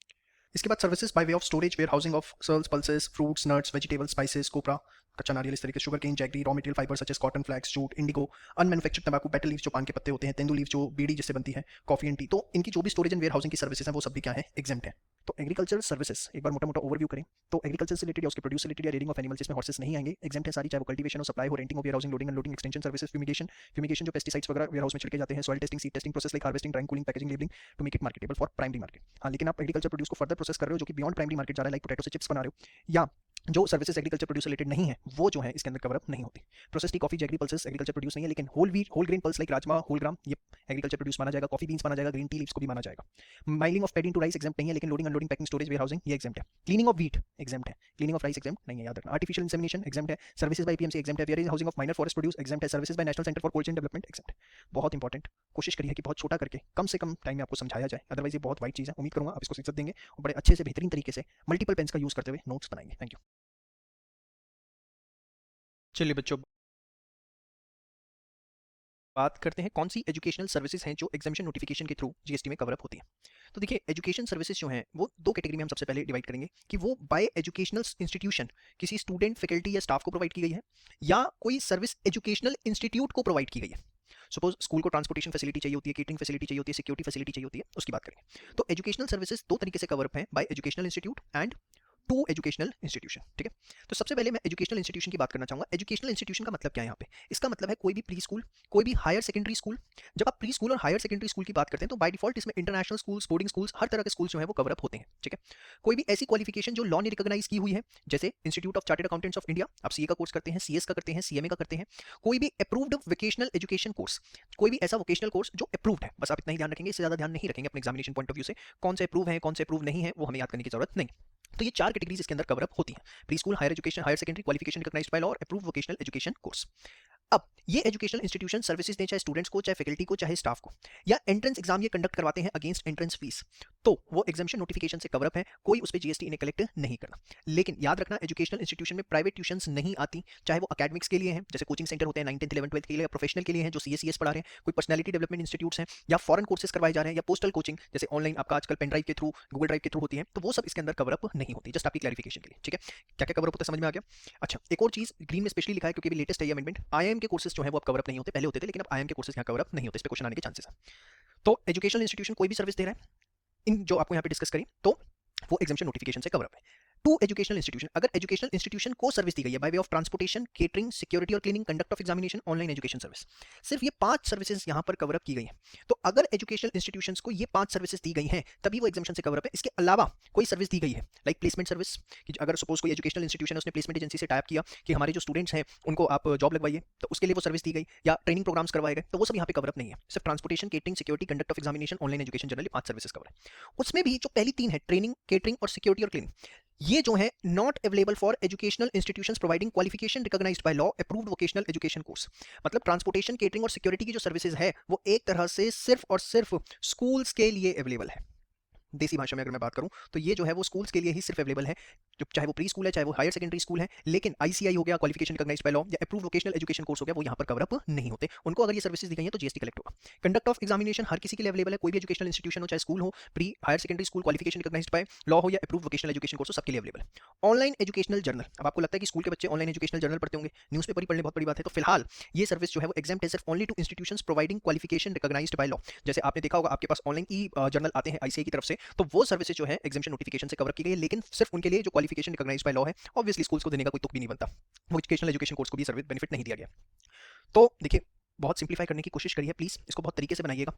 इसके बाद services by way of storage, warehousing of cereals, pulses, fruits, nuts, vegetables, spices, copra, कच्चा नारियल, इस तरीके, sugar cane, jaggery, raw material fibre such as cotton, flax, jute, indigo, unmanufactured तंबाकू, पेटल लीव्स जो पान के पत्ते होते हैं, तेंदू लीव्स जो बीड़ी जिससे बनती है, कॉफी एंड टी, तो इनकी जो भी स्टोरेज एंड वेयर हाउसिंग की सर्विसेज हैं वो सब भी क्या है, एग्जाम्प्ट है। तो एग्रीकल्चर सर्विसेज एक बार मोटा मोटा ओवरव्यू करें तो एग्रीकल्चर से रिलेटेड या उसके प्रोड्यूस से रिलेटेड या रेडिंग ऑफ एनिमल्स जिसमें हॉर्सेस नहीं आएंगे, एग्जाम्प्ट है सारी, चाहे वो कल्टीवेशन हो, सप्लाई हो, रेंटिंग हो, warehousing, loading, unloading, extension services, fumigation जो पेस्टिसाइड्स वगैरह वेयर हाउस में छिड़के जाते हैं, soil testing, seed testing process like harvesting, drying, cooling, packaging, labelling to make it marketable for primary market. हाँ, लेकिन आप एग्रीकल्चर प्रोड्यूस को फर्दर प्रोसेस कर रहे हो जो कि बियॉन्ड प्राइमरी मार्केट जा रहा है, लाइक पोटैटो से चिप्स बना रहे हो, या जो सर्विसेज एग्रीकल्चर प्रोड्यूस रिलेटेड नहीं है वो जो है इसके अंदर कवर अप नहीं होती। Process tea, coffee, jaggery, pulses agriculture produce नहीं है, लेकिन whole wheat, whole grain pulse like rajma, whole gram, ये एग्रीकल्चर प्रोड्यूस माना जाएगा। कॉफी बीन्स माना जाएगा, ग्रीन टी लीव्स को भी माना जाएगा। Milling of paddy into rice exempt नहीं है, लेकिन loading, unloading, packing, storage, warehousing ये एग्जाम्प्ट है। क्लीनिंग ऑफ व्हीट एग्जाम्प्ट है, क्लीनिंग ऑफ राइस एग्जाम्प्ट नहीं है, याद रखना। आर्टिफिशियल इंसेमिनेशन एग्जाम्प्ट है, सर्विसेज बाय पीएमसी एग्जाम्प्ट है, warehousing of minor forest produce exempt है, services by national centre for cold chain development exempt है। बहुत इंपॉर्टेंट, कोशिश करिए कि बहुत छोटा करके कम से कम टाइम में आपको समझाया जाए, अदरवाइज ये बहुत वाइड चीज़ है। उम्मीद करूंगा आप इसको इज्जत देंगे और बड़े अच्छे से बेहतरीन तरीके से मल्टीपल पेन्स का यूज करते हुए नोट्स बनाएंगे। Thank you. चलिए बच्चों, बात करते हैं कौन सी एजुकेशनल सर्विसेज हैं जो एग्जामिनेशन नोटिफिकेशन के थ्रू जीएसटी में कवर अप होती हैं। तो देखिए, एजुकेशन सर्विसेज जो हैं वो दो कैटेगरी में हम सबसे पहले डिवाइड करेंगे कि वो बाय एजुकेशनल इंस्टीट्यूशन किसी स्टूडेंट, फैकल्टी या स्टाफ को प्रोवाइड की गई है, या कोई सर्विस एजुकेशनल इंस्टीट्यूट को प्रोवाइड की गई है। सपोज स्कूल को ट्रांसपोर्टेशन फैसिलिटी चाहिए होती है, केटरिंग फैसिलिटी चाहिए होती है, सिक्योरिटी फैसिलिटी चाहिए होती है, उसकी बात करेंगे। तो एजुकेशनल सर्विसेज दो तरीके से कवर अप हैं, by educational institute and to educational institution. ठीक है, तो सबसे पहले मैं एजुकेशनल इंस्टीट्यूशन की बात करना चाहूंगा। एजुकेशनल इंस्टीट्यूशन का मतलब क्या है यहाँ पे? इसका मतलब है कोई भी प्री स्कूल, कोई भी हायर सेकेंडरी स्कूल। जब आप प्री स्कूल और हायर सेकेंडरी स्कूल की बात करते हैं तो बाय डिफॉल्ट इसमें इंटरनेशनल स्कूल्स, बोर्डिंग स्कूल्स, हर तरह के स्कूल्स जो है वो कवर अप होते हैं। ठीक है, कोई भी ऐसी क्वालिफिकेशन जो लॉ ने रिकॉग्नाइज की हुई है, जैसे institute of chartered accountants of India, आप सीए का कोर्स करते हैं, सीएस का करते हैं, सीएमए का करते हैं, कोई भी अप्रूव्ड वोकेशनल एजुकेशन कोर्स, कोई भी ऐसा वोकेशनल कोर्स जो अप्रूव्ड है, बस आप इतना ही ध्यान रखेंगे, इससे ज्यादा ध्यान नहीं रखेंगे अपने एग्जामिनेशन पॉइंट ऑफ व्यू से, कौन से अप्रूव है, कौन से अप्रूव नहीं है, वो हमें याद करने की जरूरत नहीं। तो ये चार कैटेगरीज इसके अंदर कवर अप होती हैं: pre school, higher education, higher secondary, qualification recognised by law और अप्रूव्ड वोकेशनल एजुकेशन कोर्स। अब ये एजुकेशनल इंस्टीट्यूशन सर्विसेज दें चाहे स्टूडेंट्स को, चाहे फैकल्टी को, चाहे स्टाफ को, या एंट्रेंस एग्जाम ये कंडक्ट करवाते हैं अगेंस्ट एंट्रेंस फीस, तो वो एग्जामिनेशन नोटिफिकेशन से कवर अप है, कोई उस पर जीएसटी इन्हें कलेक्ट नहीं करना। लेकिन याद रखना, एजुकेशनल इंस्टीट्यूशन में प्राइवेट ट्यूशंस नहीं आती, चाहे वो अकेडमिक्स के लिए हैं, जैसे कोचिंग सेंटर होते हैं 9th 10th 11th 12th के लिए, या प्रोफेशनल के लिए हैं जो सीएस पढ़ा रहे हैं, कोई पर्सनैलिटी डेवलपमेंट इंस्टीट्यूट्स हैं, या फॉरेन कोर्सेज करवाए जा रहे हैं, या पोस्टल कोचिंग जैसे ऑनलाइन आपका आजकल पेन ड्राइव के थ्रू, गूगल ड्राइव के थ्रू होती है, तो वो सब इसके अंदर कवर अप नहीं होती। जस्ट आपकी क्लैरिफिकेशन के लिए, ठीक है, क्या क्या कवर अप होता है समझ में आ गया। अच्छा, एक और चीज ग्रीन में स्पेशली लिखा है क्योंकि लेटेस्ट है ये अमेंडमेंट, आईआईएम के कोर्सेज जो है वो अब कवर अप नहीं होते, पहले होते थे, लेकिन अब आईआईएम के कोर्सेज यहाँ कवर अप नहीं होते, इस पे क्वेश्चन आने के चांसेस है। तो एजुकेशनल इंस्टीट्यूशन कोई भी सर्विस दे रहा है, इन जो आपको यहाँ पे डिस्कस करी, तो वो एग्जामिनेशन नोटिफिकेशन से कवर अप है। टू एजुकेशनल इंस्टीट्यूशन, अगर एजुकेशनल इंस्टीट्यूशन को सर्विस दी गई है by way of transportation, catering, security और cleaning, conduct of examination, online education service, सिर्फ ये 5 सर्विसेज यहां पर कवर अप की गई हैं। तो अगर एजुकेशनल इंस्टीट्यूशंस को ये 5 सर्विसेज दी गई हैं तभी वो एग्जामिनेशन से कवर अप है। इसके अलावा कोई सर्विस दी गई है लाइक प्लेसमेंट सर्विस, कि अगर सपोज कोई एजुकेशनल इंस्टीट्यूशन है उसने प्लेसमेंट एजेंसी से टाइप किया कि हमारे जो स्टूडेंट्स हैं उनको आप जॉब लगवाइए, तो उसके लिए वो सर्विस दी गई, या ट्रेनिंग प्रोग्राम्स करवाए गए, तो वो सब यहाँ पे कवर अप नहीं है। सिर्फ transportation, catering, security, conduct of examination, online education, generally 5 services cover है। उसमें भी जो पहली 3 है, ट्रेनिंग, केटरिंग और सिक्योरिटी और क्लीनिंग, ये जो है not available for educational institutions providing qualification recognised by law, approved vocational education course. मतलब ट्रांसपोर्टेशन, केटरिंग और सिक्योरिटी की जो सर्विसेज है वो एक तरह से सिर्फ और सिर्फ स्कूल्स के लिए अवेलेबल है। देसी भाषा में अगर मैं बात करूं तो ये जो है वो स्कूल्स के लिए ही सिर्फ अवेलेबल है, जो चाहे वो प्री स्कूल है, चाहे वो हायर सेकेंडरी स्कूल है, लेकिन आईसीआई हो गया, क्वालिफिकेशन रिकॉग्नाइज्ड बाय लॉ, या अप्रूव्ड वोकेशनल एजुकेशन कोर्स हो गया, वो यहाँ पर कवर अप नहीं होते। उनको अगर ये सर्विसेज दी गई हैं तो जीएसटी कलेक्ट होगा। कंडक्ट ऑफ एग्जामिनेशन हर किसी के लिए अवेलेबल है, कोई भी एजुकेशनल इंस्टीट्यूशन हो, चाहे स्कूल हो, pre higher secondary school, qualification recognised by law हो, या अप्रूव्ड वोकेशनल एजुकेशन कोर्स हो, सबके लिए अवेलेबल है। ऑनलाइन एजुकेशनल जर्नल, अब आपको लगता है कि स्कूल के बच्चे ऑनलाइन एजुकेशनल जर्नल पढ़ते होंगे, न्यूज़पेपर ही पढ़ने बहुत बड़ी बात है, तो फिलहाल ये सर्विस जो है वो एग्जाम्प्ट है सिर्फ only to institutions providing qualification recognised by law. जैसे आपने देखा होगा आपके पास ऑनलाइन ई जर्नल आते हैं आईसीआई की तरफ से, तो वो सर्विसेज जो है एग्जामिनेशन नोटिफिकेशन से कवर की गई है, लेकिन सिर्फ उनके लिए जो क्वालिफिकेशन रिकॉग्नाइज्ड बाय लॉ है। ऑब्वियसली स्कूल्स को देने का कोई तुक भी नहीं बनता, वो एजुकेशनल एजुकेशन कोर्स को भी सर्विस बेनिफिट नहीं दिया गया। तो देखिए, बहुत सिंप्लीफाई करने की कोशिश करिए प्लीज, इसको बहुत तरीके से बनाइएगा।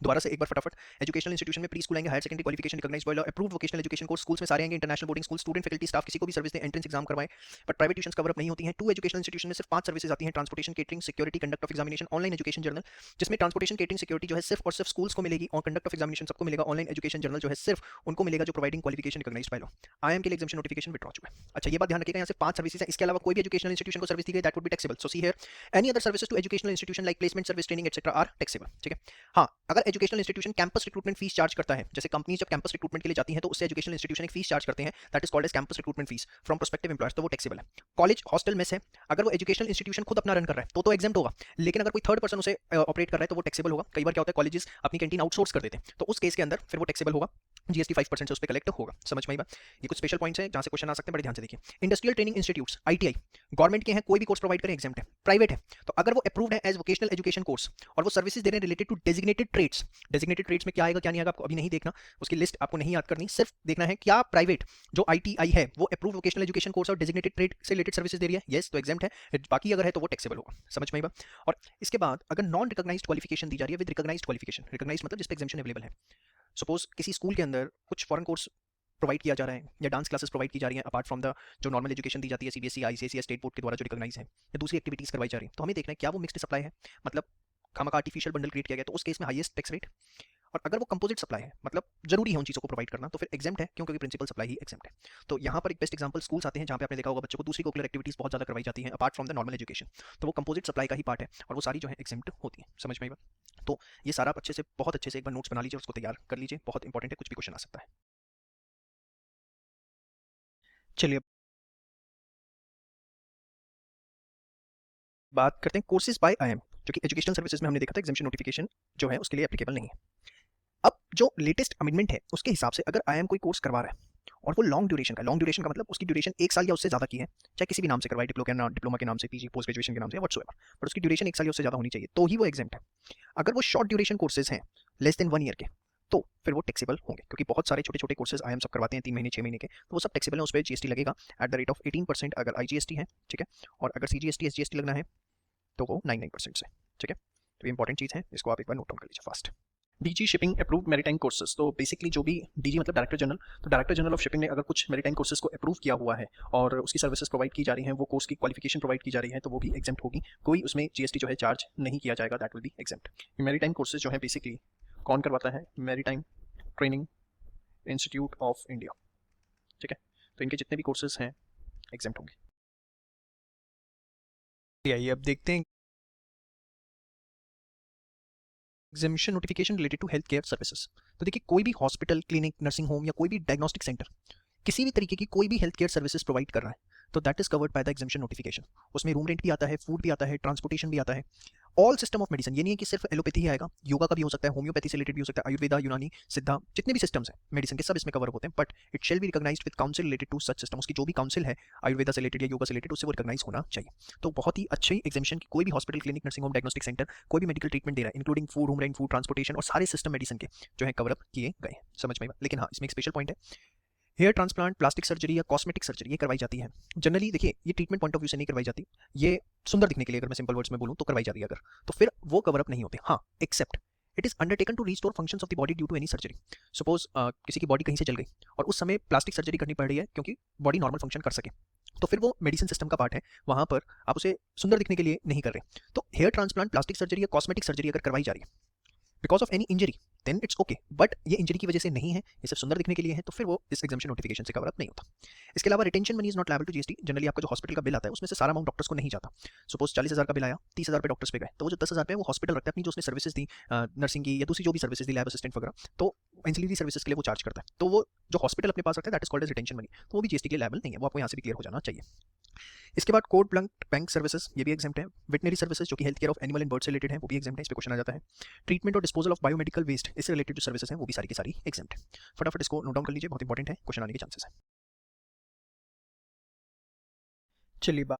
दोबारा से एक बार फटाफट, एजुकेशनल इंस्टीट्यूशन में प्री स्कूल आएंगे, higher secondary qualification recognised by law, approved vocational education course, schools में सारे आएंगे, international boarding school, student faculty staff किसी को भी सर्विस दे, एंट्रेंस एग्जाम करवाए, but private tuitions cover up नहीं होती हैं। 2 एजुकेशनल इंस्टीट्यूशन में सिर्फ 5 सर्विसेज आती हैं, transportation, catering, security, conduct of examination, online education journal, जिसमें ट्रांसपोर्टेशन, केटरिंग, सिक्योरिटी जो है सिर्फ और सिर्फ स्कूल्स को मिलेगी, और कंडक्ट ऑफ एग्जामिनेशन सबको मिलेगा। ऑनलाइन एजुकेशन जर्नल जो है सिर्फ उनको मिलेगा जो providing qualification recognised by law. IIM के लिए एग्जामिनेशन नोटिफिकेशन विड्रॉ चुका है। अच्छा, ये बात ध्यान रखिएगा, यहाँ से 5 सर्विसेज हैं, इसके अलावा कोई भी एजुकेशनल इंस्टीट्यूशन को सर्विस दी गई that would be taxable. So see here any other services to educational institution like placement service, training etcetera are taxable. ठीक है, हाँ, अगर educational institution campus recruitment fees charge करता है, जैसे कंपनी जब कैंपस रिक्रूटमेंट के लिए जाती है तो उससे एजुकेशनल इंस्टीट्यूशन एक फीस चार्ज करते हैं, that is called as campus recruitment fees from prospective employers, तो वो टैक्सेबल है। कॉलेज हॉस्टल मेस है, अगर वो एजुकेशनल इंस्टीट्यूशन खुद अपना रन कर रहा है तो एग्जेम्प्ट होगा, लेकिन अगर कोई थर्ड पर्सन उसे ऑपरेट कर रहा है तो वो टैक्सेबल होगा। कई बार क्या होता है, कॉलेजेस अपनी कैंटीन आउटसोर्स कर देते हैं, तो उस केस के अंदर फिर वो टैक्सेबल होगा, जीएसटी 5% से उस पर कलेक्ट होगा। समझ में आई बात? ये कुछ स्पेशल पॉइंट्स हैं जहां से क्वेश्चन आ सकते हैं, बड़े ध्यान से देखिए। Industrial training institutes, ITI, government के हैं, कोई भी कोर्स प्रोवाइड करें एग्जेम्प्ट है। प्राइवेट है तो अगर वो अप्रूव्ड है एज वोकेशनल एजुकेशन कोर्स और वो सर्विसेज दे रहे हैं related to designated trades, designated trades में क्या आएगा क्या नहीं आएगा आपको अभी नहीं देखना, उसकी लिस्ट आपको नहीं याद करनी, सिर्फ देखना है क्या प्राइवेट जो आईटीआई है वो अप्रूव्ड वोकेशनल एजुकेशन कोर्स और डेजिग्नेटेड ट्रेड से रिलेटेड सर्विसेज दे रही है, यस तो एग्जेम्प्ट है, बाकी अगर है तो वो टैक्सेबल होगा। समझ में आई बात? और इसके बाद अगर नॉन रिकॉग्नाइज्ड क्वालिफिकेशन दी जा रही है विद रिकॉग्नाइज्ड क्वालिफिकेशन, रिकॉग्नाइज्ड मतलब जिस पे एग्जेम्पशन अवेलेबल है। सपोज किसी स्कूल के अंदर कुछ फॉरेन कोर्स प्रोवाइड किया जा रहा है या डांस क्लासेस प्रोवाइड की जा रही हैं अपार्ट फ्रॉम द जो नॉर्मल एजुकेशन दी जाती है सीबीएसई, आईसीएसई, स्टेट बोर्ड के द्वारा जो रिकॉग्नाइज है, या दूसरी एक्टिविटीज करवाई जा रही है, तो हमें देखना है क्या वो मिक्स्ड सप्लाई है, मतलब खामखा आर्टिफिशियल बंडल क्रिएट किया गया, तो उस केस में हाईएस्ट टैक्स रेट। और अगर वो कंपोजिट सप्लाई है, मतलब जरूरी है उन चीज़ों को प्रोवाइड करना, तो फिर एग्जेम्प्ट है, क्योंकि प्रिंसिपल सप्लाई ही एग्जेम्प्ट है। तो यहाँ पर एक बेस्ट एग्जांपल स्कूल्स आते हैं जहाँ पे आपने देखा होगा बच्चों को दूसरी कोकुलर एक्टिविटीज बहुत ज़्यादा करवाई जाती हैं apart from the normal education, तो वो कंपोजिट सप्लाई का ही पार्ट है और वो सारी जो है एग्जेम्प्ट होती है। समझ में आई बात? तो ये सारा अच्छे से बहुत अच्छे से एक बार नोट्स बना लीजिए, उसको तैयार कर लीजिए, बहुत इंपॉर्टेंट है, कुछ भी क्वेश्चन आ सकता है। चलिए बात करते हैं कोर्सेज बाय आईएम, जो कि एजुकेशनल सर्विसेज में हमने देखा था एग्जामिनेशन नोटिफिकेशन जो है उसके लिए एप्लीकेबल नहीं है। अब जो लेटेस्ट अमेंडमेंट है उसके हिसाब से अगर आईएम कोई कोर्स करवा रहा है और वो लॉन्ग ड्यूरेशन का मतलब उसकी ड्यूरेशन 1 साल या उससे ज़्यादा की है, चाहे किसी भी नाम से करवाए, डिप्लोमा के नाम से, पीजी, पोस्ट ग्रेजुएशन के नाम से, व्हाटसोएवर, पर उसकी ड्यूरेशन 1 साल या उससे ज़्यादा होनी चाहिए, तो ही वो एग्जेम्प्ट है। अगर वो शॉर्ट ड्यूरेशन कोर्सेज हैं लेस देन 1 ईयर के, तो फिर वो टैक्सेबल होंगे, क्योंकि बहुत सारे छोटे छोटे कोर्सेज आईएम सब करवाते हैं 3 महीने 6 महीने के, तो वो सब टैक्सेबल है, उस पर जीएसटी लगेगा एट द रेट ऑफ 18% अगर आईजीएसटी है, ठीक है, और अगर सीजीएसटी एसजीएसटी लगना है तो वो 99% से, ठीक है। तो ये इंपॉर्टेंट चीज़ है, इसको आप एक बार नोट डाउन कर लीजिए fast. DG shipping approved maritime courses, तो बेसिकली जो भी डीजी मतलब डायरेक्टर जनरल, तो डायरेक्टर जनरल ऑफ शिपिंग ने अगर कुछ मैरीटाइम कोर्सेज को अप्रूव किया हुआ है और उसकी सर्विसेज प्रोवाइड की जा रही हैं, वो कोर्स की क्वालिफिकेशन प्रोवाइड की जा रही है, तो वो भी एग्जेम्प्ट होगी, कोई उसमें जीएसटी जो है चार्ज नहीं किया जाएगा, that will be exempt. Maritime courses जो है बेसिकली कौन करवाता है? Maritime training institute of India, ठीक है, तो इनके जितने भी कोर्सेज हैं एग्जेम्प्ट होंगे। आइए अब देखते हैं exemption notification related to health care services. तो देखिए कोई भी हॉस्पिटल, क्लिनिक, नर्सिंग होम या कोई भी डायग्नोस्टिक सेंटर किसी भी तरीके की कोई भी हेल्थ केयर सर्विसेज प्रोवाइड कर रहा है तो that is covered by the examination notification. उसमें रूम रेंट भी आता है, फूड भी आता है, ट्रांसपोर्टेशन भी आता है, ऑल सिस्टम ऑफ मेडिसिन, ये नहीं है कि सिर्फ एलोपैथी ही आएगा, योगा का भी हो सकता है, होम्योपैथी से रिलेटेड भी हो सकता है, आयुर्वेदा, यूनानी, सिद्धा, जितने भी सिस्टम्स हैं मेडिसिन के सब इसमें कवर होते हैं, but it shall be recognised with council related to such system. उसकी जो भी काउंसिल है आयुर्वेदा से रिलेटेड या योगा से रिलेटेड उससे वो रिकॉग्नाइज होना चाहिए। तो बहुत ही अच्छी एग्जामिनेशन की कोई भी hospital, clinic, nursing home, diagnostic centre कोई भी मेडिकल ट्रीटमेंट दे रहा है including food, home rent, food, transportation और सारे सिस्टम मेडिसिन के जो है कवर अप किए गए हैं। समझ में? लेकिन हाँ इसमें एक स्पेशल पॉइंट है, हेयर ट्रांसप्लांट, प्लास्टिक सर्जरी या कॉस्मेटिक सर्जरी ये करवाई जाती है। जनरली देखिए ये ट्रीटमेंट पॉइंट ऑफ व्यू से नहीं करवाई जाती, ये सुंदर दिखने के लिए अगर मैं सिंपल वर्ड्स में बोलूँ तो करवाई जाती है अगर, तो फिर वो कवर अप नहीं होते। हाँ except it is undertaken to restore functions of the body due to any surgery. Suppose किसी की बॉडी कहीं से जल गई और उस समय प्लास्टिक सर्जरी करनी पड़ रही है क्योंकि बॉडी नॉर्मल फंक्शन कर सके, तो फिर वो मेडिसिन सिस्टम का पार्ट है, वहाँ पर आप उसे सुंदर दिखने के लिए नहीं कर रहे। तो हेयर ट्रांसप्लांट, प्लास्टिक सर्जरी या कॉस्मेटिक सर्जरी अगर करवाई जा रही है because of any injury then it's okay, but ये इंजरी की वजह से नहीं है, ये सिर्फ सुंदर दिखने के लिए है, तो फिर वो इस एग्जामिनेशन नोटिफिकेशन से कवर अप नहीं होता। इसके अलावा retention money is not liable to GST. Generally आपका जो हॉस्पिटल का बिल आता है उसमें से सारा अमाउंट डॉक्टर्स को नहीं जाता। सपोज 40,000 का बिल आया, 30,000 पे डॉक्टर्स पे गए, तो वो जो 10,000 पे वो हॉस्पिटल रखता है अपनी जो उसने सर्विसेज दी, नर्सिंग की या दूसरी जो भी सर्विसेज दी, लैब असिस्टेंट वगैरह, तो एंसिलरी सर्विसेज के लिए वो चार्ज करता है, तो वो जो हॉस्पिटल अपने पास रखता है that is called as retention money, तो वो भी जीएसटी के लायबल नहीं है, वो आपको यहाँ से भी क्लियर हो जाना चाहिए। इसके बाद कोड ब्लंक बैंक सर्विसेज ये भी एग्जेम्प्ट है। वेटनरी सर्विसेज जो कि health care of animal and bird से रिलेटेड है वो भी एग्जेम्प्ट है, इस पे क्वेश्चन आ जाता है। ट्रीटमेंट और डिस्पोजल ऑफ बायोमेडिकल वेस्ट इससे रिलेटेड जो सर्विसेज हैं वो भी सारी की सारी एग्जेम्प्ट है। फटाफट इसको नोट डाउन कर लीजिए, बहुत इंपॉर्टेंट है, क्वेश्चन आने के चांसेस है। चलिए बात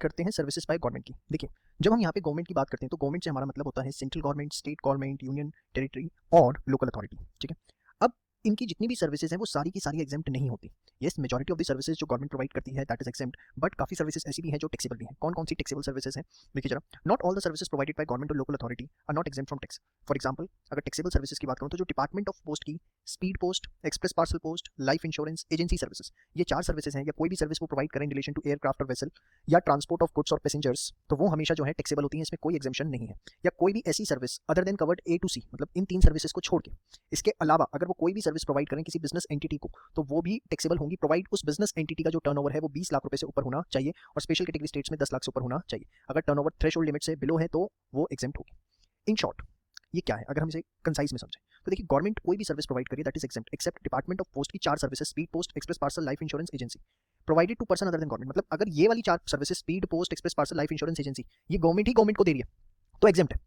करते हैं सर्विसेज बाय गवर्नमेंट की। देखिए जब हम यहाँ पे गवर्नमेंट की बात करते हैं तो गवर्नमेंट से हमारा मतलब होता है central government, state government, union territory और लोकल अथॉरिटी, ठीक है। अब इनकी जितनी भी सर्विसेज हैं वो सारी की सारी एग्जेम्प्ट नहीं होती। Yes, majority of the services जो गवर्नमेंट प्रोवाइड करती है दैट इज एग्जेम्प्ट, बट काफी सर्विसेज ऐसी भी हैं जो टैक्सेबल भी हैं। कौन कौन सी टैक्सेबल सर्विसेज हैं देखिए जरा। Not all the services provided by government और local authority are not exempt from tax. For example, अगर टैक्सेबल सर्विसेज की बात करूं तो जो डिपार्टमेंट ऑफ पोस्ट की speed post, express parcel post, life insurance, agency services, ये 4 सर्विसेज हैं, या कोई भी सर्विस वो प्रोवाइड करें इन रिलेशन टू एयरक्राफ्ट और वेसल या ट्रांसपोर्ट ऑफ गुड्स और पैसेंजर्स, तो वो हमेशा जो है टैक्सेबल होती है, इसमें कोई एग्जेम्पशन नहीं है। या कोई भी ऐसी service other than covered A to C, मतलब इन 3 सर्विसेज को छोड़ के, इसके अलावा अगर वो कोई भी सर्विस प्रोवाइड करें किसी बिजनेस एंटिटी को, तो वो भी टैक्सेबल होंगी, प्रोवाइड उस बिजनेस एंटिटी का जो टर्नओवर है वो 20 लाख रुपए से ऊपर होना चाहिए, और स्पेशल कैटेगरी स्टेट्स में 10 लाख से ऊपर होना चाहिए। अगर टर्नओवर थ्रेशोल्ड लिमिट से बिलो है तो वो एग्जेम्प्ट होगी। इन शॉर्ट ये क्या है, अगर हम इसे कंसाइज में समझें तो देखिए, गवर्नमेंट कोई भी सर्विस प्रोवाइड करिए that is exempt except department of post की 4 services, speed post, express parcel, life insurance, agency, provided to person other than government. मतलब अगर ये वाली 4 services, speed post, express parcel, life insurance, agency, ये government ही government को दे रही है तो एग्जेम्प्ट है।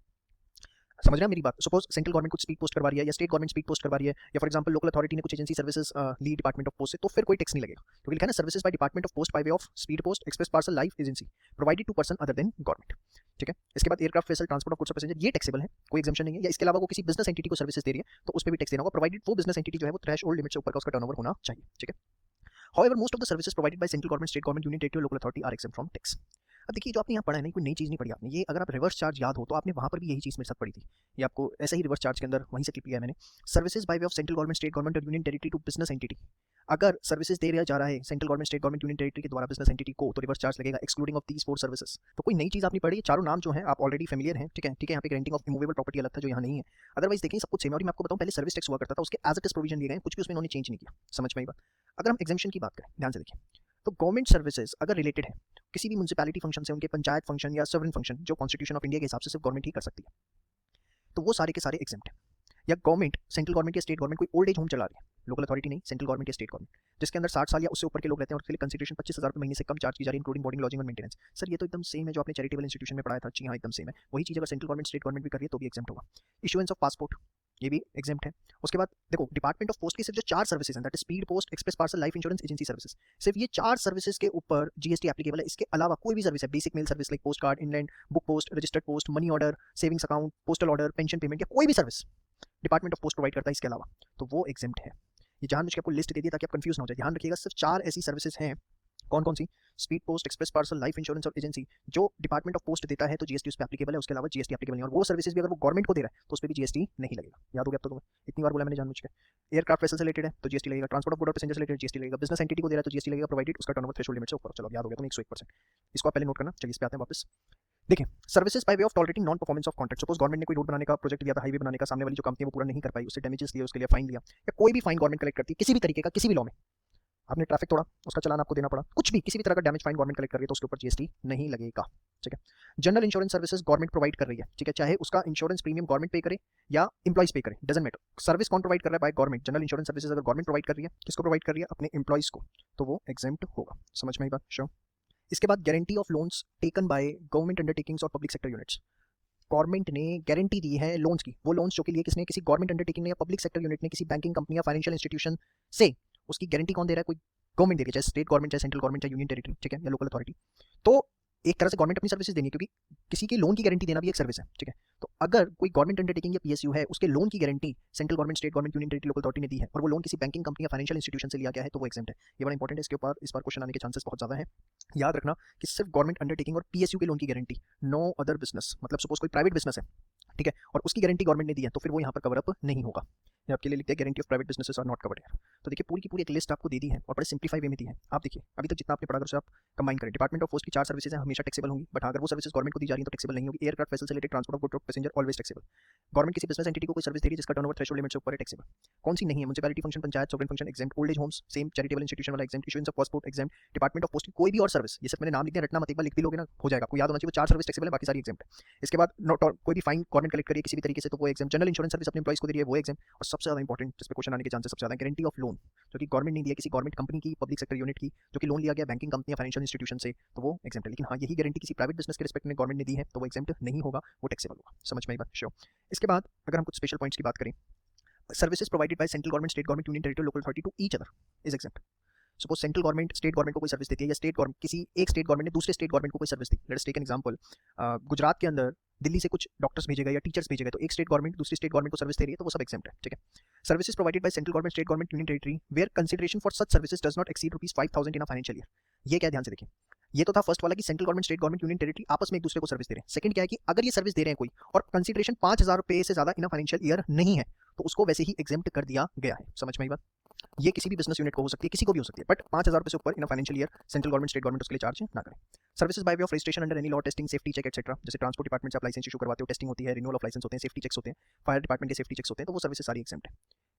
समझ रहे हैं मेरी बात। सपोज सेंट्रल गवर्नमेंट कुछ स्पीड पोस्ट करवा रही है, या स्टेट गवर्नमेंट स्पीड पोस्ट करवा रही है, या फॉर एग्जांपल लोकल अथॉरिटी ने कुछ एजेंसी सर्विसेज ली डिपार्टमेंट ऑफ पोस्ट से, तो फिर कोई टैक्स नहीं लगेगा, क्योंकि लिखा है ना services by department of post by way of speed post, express parcel, life, agency, provided to person other than government. ठीक है, इसके बाद aircraft, vessel, transport of goods और पैसेंजर, ये टैक्सेबल है, कोई एग्जेम्पशन नहीं है। या इसके अलावा वो किसी बिजनेस एंटिटी को सर्विसेज दे रही है तो उस पर भी टैक्स देना होगा, प्रोवाइडेड वो बिजनेस एंटिटी जो है वो थ्रेशोल्ड लिमिट से ऊपर का उसका टर्नओवर होना चाहिए। ठीक है, however most of the services provided by central government, state government, union territory और local authority are exempt from tax. अब देखिए, जो आपने यहाँ पढ़ा है ना, कोई नई चीज़ नहीं पढ़ी आपने, ये अगर आप रिवर्स चार्ज याद हो तो आपने वहाँ पर भी यही चीज़ मेरे साथ पढ़ी थी। ये आपको ऐसा ही रिवर्स चार्ज के अंदर वहीं से क्लिप लिया है मैंने। Services by way of central government, state government और union territory to business entity, अगर सर्विसेज दे दिया जा रहा है central government, state government, union territory के द्वारा बिजनेस एंटिटी को, तो रिवर्स चार्ज लगेगा एक्सक्लूडिंग ऑफ दीज 4 सर्विसेज। तो कोई नई चीज़ आपने पढ़ी है, चारों नाम जो है आप ऑलरेडी फेमिलियर हैं। ठीक है, यहाँ पे ग्रांटिंग ऑफ इमूवेबल प्रॉपर्टी अलग था जो यहाँ नहीं है, अदरवाइज देखिए सब कुछ सेम है। और मैं आपको बताऊँ, पहले सर्विस टैक्स हुआ करता था, उसके एज इट इज प्रोविजन लिए गए, कुछ भी उसमें इन्होंने चेंज नहीं किया। समझ में आई बात। अगर हम एग्जेम्पशन की बात करें, ध्यान से देखिए, तो गवर्नमेंट सर्विसेज अगर रिलेटेड है किसी भी म्युनिसिपैलिटी फंक्शन से, उनके पंचायत फंक्शन या सॉवरेन फंक्शन जो कॉन्स्टिट्यूशन ऑफ इंडिया के हिसाब से सिर्फ गवर्नमेंट ही कर सकती है, तो वो सारे के सारे एग्जेम्प्ट है। या गवर्नमेंट, सेंट्रल गवर्नमेंट या स्टेट गवर्नमेंट कोई ओल्ड एज होम चला रही है, लोकल अथॉरिटी नहीं, सेंट्रल गवर्नमेंट या स्टेट गवर्नमेंट, जिसके अंदर 60 साल या उससे ऊपर के लोग रहते हैं और उसके लिए कंसिडरेशन 25,000 रुपये महीने से कम चार्ज की जा रही है, इंक्लूडिंग बोर्डिंग, लॉजिंग और मेंटेनेंस। सर ये तो एकदम सेम है जो आपने चैरिटेबल इंस्टीट्यूशन में पढ़ाया था। जी हाँ, एकदम सेम है। वही चीज़ अगर सेंट्रल गवर्नमेंट, स्टेट गवर्नमेंट भी कर रही है तो भी एग्जेम्प्ट होगा। इशुएंस ऑफ पासपोर्ट, ये भी एग्जेम्प्ट है। उसके बाद देखो, डिपार्टमेंट ऑफ पोस्ट की सिर्फ जो 4 सर्विसेज हैं that is speed post, express parcel, life insurance, agency services, सिर्फ ये 4 सर्विसेज के ऊपर जीएसटी एप्लीकेबल है। इसके अलावा कोई भी सर्विस है, basic mail service like post card, inland book post, registered post, money order, savings account, postal order, pension payment, या कोई भी service department of post provide करता है इसके अलावा, तो वो एग्जेम्प्ट है। ये जानबूझ के आपको लिस्ट दे दिया ताकि आप कंफ्यूज ना हो जाए। ध्यान रखिएगा, सिर्फ 4 ऐसी सर्विसेज हैं। कौन कौन सी? Speed post, express parcel, life insurance और एजेंसी, जो डिपार्टमेंट ऑफ पोस्ट देता है तो जीएसटी उस पर एप्लीकेबल है, उसके अलावा जीएसटी एप्लीकेबल नहीं। और वो सर्विसेज भी अगर वो गवर्नमेंट को दे रहा है तो उस पर भी जीएसटी नहीं लगेगा। याद हो गया अब तो तुम्हें, इतनी बार बोला मैंने जानबूझ के। एयरक्राफ्ट वेसल से रिलेटेड है तो जीएसटी लगेगा, ट्रांसपोर्ट ऑफ गुड और पैसेंजर से रिलेटेड जीएसटी लगेगा, बिजनेस एंटिटी को दे रहा है तो जीएसटी लगेगा, प्रोवाइडेड उसका टर्नओवर थ्रेशोल्ड लिमिट से ऊपर। चलो याद हो गया तुम्हें 101%। इसको आप पहले नोट करना। चलिए इस पे आते हैं वापस। देखिए, services by way of tolerating non performance of contract. Suppose government ने कोई रोड बनाने का प्रोजेक्ट दिया था, हाईवे बनाने का, सामने वाली जो कंपनी वो पूरा नहीं कर पाई, उससे डैमेजेस लिए, उसके लिए फाइन लिया, या कोई भी फाइन गवर्नमेंट कलेक्ट करती है किसी भी तरीके का, किसी भी लॉ में, आपने ट्रैफिक तोड़ा, उसका चालान आपको देना पड़ा, कुछ भी किसी भी तरह का डैमेज फाइन गवर्नमेंट कलेक्ट कर रही है तो उसके ऊपर जीएसटी नहीं लगेगा। ठीक है, general insurance services government provide कर रही है। ठीक है, चाहे उसका इंश्योरेंस प्रीमियम गवर्नमेंट पे करे या इंप्लॉइज पे करे, डजंट मैटर, सर्विस कौन प्रोवाइड कर रहा है? By government. General insurance services अगर गवर्नमेंट प्रोवाइड कर रही है, किसको प्रोवाइड कर रही है? अपने इंप्लॉइज को, तो वो एग्जेम्प्ट होगा। समझ में आई बात? श्योर। इसके बाद guarantee of loans taken by government undertakings और पब्लिक सेक्टर यूनिट्स। गवर्नमेंट ने गारंटी दी है लोन्स की, वो लोन्स जो के लिए किसने? किसी गवर्नमेंट अंडरटेकिंग ने या पब्लिक सेक्टर यूनिट ने, किसी बैंकिंग कंपनी या फाइनेंशियल इंस्टीट्यूशन से, उसकी गारंटी कौन दे रहा है? कोई गवर्नमेंट दे रही है, चाहे स्टेट गवर्नमेंट, चाहे सेंट्रल गवर्नमेंट, चाहे यूनियन टेरिटरी, ठीक है, या लोकल अथॉरिटी। तो एक तरह से गवर्नमेंट अपनी सर्विसेज देनी है, क्योंकि किसी के लोन की गारंटी देना भी एक सर्विस है। ठीक है, तो अगर कोई गवर्नमेंट अंडरटेकिंग या पीएसयू है, उसके लोन की guarantee central government, state government, union territory, local authority ने दी है, और वो लोन किसी बैंकिंग कंपनी या फाइनेंशियल इंस्टीट्यूशन से लिया गया है, तो वो एग्जेम्प्ट है। ये बड़ा इंपॉर्टेंट है, इसके ऊपर इस बार क्वेश्चन आने के चांसेस बहुत ज्यादा है। याद रखना कि सिर्फ गवर्नमेंट अंडरटेकिंग और पीएसयू के लोन की गारंटी, नो अदर बिजनेस। मतलब सपोज कोई प्राइवेट बिजनेस है, ठीक है, और उसकी गारंटी गवर्नमेंट ने दी है, तो फिर वो यहाँ पर कवर अप नहीं होगा। ये आपके लिए लिखते हैं guarantee of private businesses are not covered here. तो देखिए, पूरी की पूरी एक लिस्ट आपको दे दी है और बड़े सिंप्लीफाई वे में दी है। आप देखिए, अभी तक जितना आपने पढ़ा, उसे आप कंबाइन करें। डिपार्टमेंट ऑफ पोस्ट की 4 सर्विसेज हैं, हमेशा टैक्सेबल होंगी, बट अगर वो सर्विस गवर्नमेंट को दी जा रही है तो टैक्सेबल नहीं होगी। एयरक्राफ्ट वेसल से रिलेटेड, ट्रांसपोर्ट ऑफ गुड और पैसेंजर, ऑलवेज टैक्सेबल। गवर्नमेंट किसी बिजनेस एंटिटी को कोई सर्विस दे रही है जिसका टर्नओवर थ्रेशोल्ड लिमिट से ऊपर है, टैक्सेबल। कौन सी नहीं है? Municipality function, panchayat, sovereign function exempt, old age homes same, charitable institution वाला exempt, issuance of passport exempt, department of post की कोई भी और सर्विस, ये सब मैंने नाम लिख दिया, रटना मत, एक बार लिख भी लोगे ना हो जाएगा, आपको याद होना चाहिए। वो 4 सर्विस टैक्सेबल है, बाकी सारी एग्जेम्प्ट है। इसके बाद कोई भी फाइन गवर्नमेंट कलेक्ट करिए किसी भी तरीके से, तो वो एग्जेम्प्ट। जनरल इंश्योरेंस सर्विस अपने एम्प्लॉइज को दे रही है, वो एग्जेम्प्ट। और सबसे ज्यादा इंपॉर्टेंट, जिस पे क्वेश्चन आने के चांसेस सबसे ज्यादा, गारंटी ऑफ लोन, जो कि गवर्नमेंट नहीं दिया, किसी गवर्नमेंट कंपनी की, पब्लिक सेक्टर यूनिट की, जो कि लोन लिया गया बैंकिंग कंपनी या फाइनेंशियल इंस्टीट्यूशन से, तो वो एग्जेम्प्ट है। लेकिन हाँ, यही गारंटी किसी प्राइवेट बिजनेस के रिस्पेक्ट में गवर्नमेंट ने दी है, तो वो एग्जेम्प्ट नहीं होगा, वो टैक्सेबल होगा। समझ में आई बात? श्योर। इसके बाद अगर हम कुछ स्पेशल पॉइंट्स की बात करें, services provided by central government, state government, union territory, local authority to each other is exempt. Suppose central government state government को कोई सर्विस देती है, या स्टेट गवर्नमेंट किसी एक स्टेट गवर्नमेंट ने दूसरे स्टेट गवर्नमेंट को कोई सर्विस दी। Let us take an example, Gujarat के अंदर दिल्ली से कुछ डॉक्टर्स भेजे गए या टीचर्स भेजे गए, तो एक स्टेट गवर्नमेंट दूसरी स्टेट गवर्नमेंट को सर्विस दे रही है, तो वो सब एग्जेम्प्ट है। ठीक है, services provided by central government, state government, union territory where consideration for such services does not exceed ₹5,000 in a financial year. ये क्या है ध्यान से देखिए, ये तो था फर्स्ट वाला कि central government, state government, union territory आपस में एक दूसरे को सर्विस दे रहे हैं। सेकंड क्या है कि अगर ये सर्विस दे रहे हैं कोई और कंसिडरेशन ₹5,000 से ज्यादा इन अ फाइनेंशियल ईयर नहीं है तो उसको वैसे ही एग्जेम्प्ट कर दिया गया है। समझ में आई बात? ये किसी भी बिजनेस यूनिट को हो सकती है, किसी को भी हो सकती है, बट ₹5,000 से ऊपर in a financial year central government, state government उसके लिए चार्ज ना करें। Services by way of registration under any law, testing, safety check etcetera, जैसे ट्रांसपोर्ट डिपार्टमेंट से आप लाइसेंस इशू करवाते हो, टेस्टिंग होती है, रिन्यूअल ऑफ लाइसेंस होते हैं, सेफ्टी चेक्स होते हैं, फायर डिपार्टमेंट के सेफ्टी चेक्स होते हैं, तो वो सर्विसेज सारी एग्जेम्प्ट है।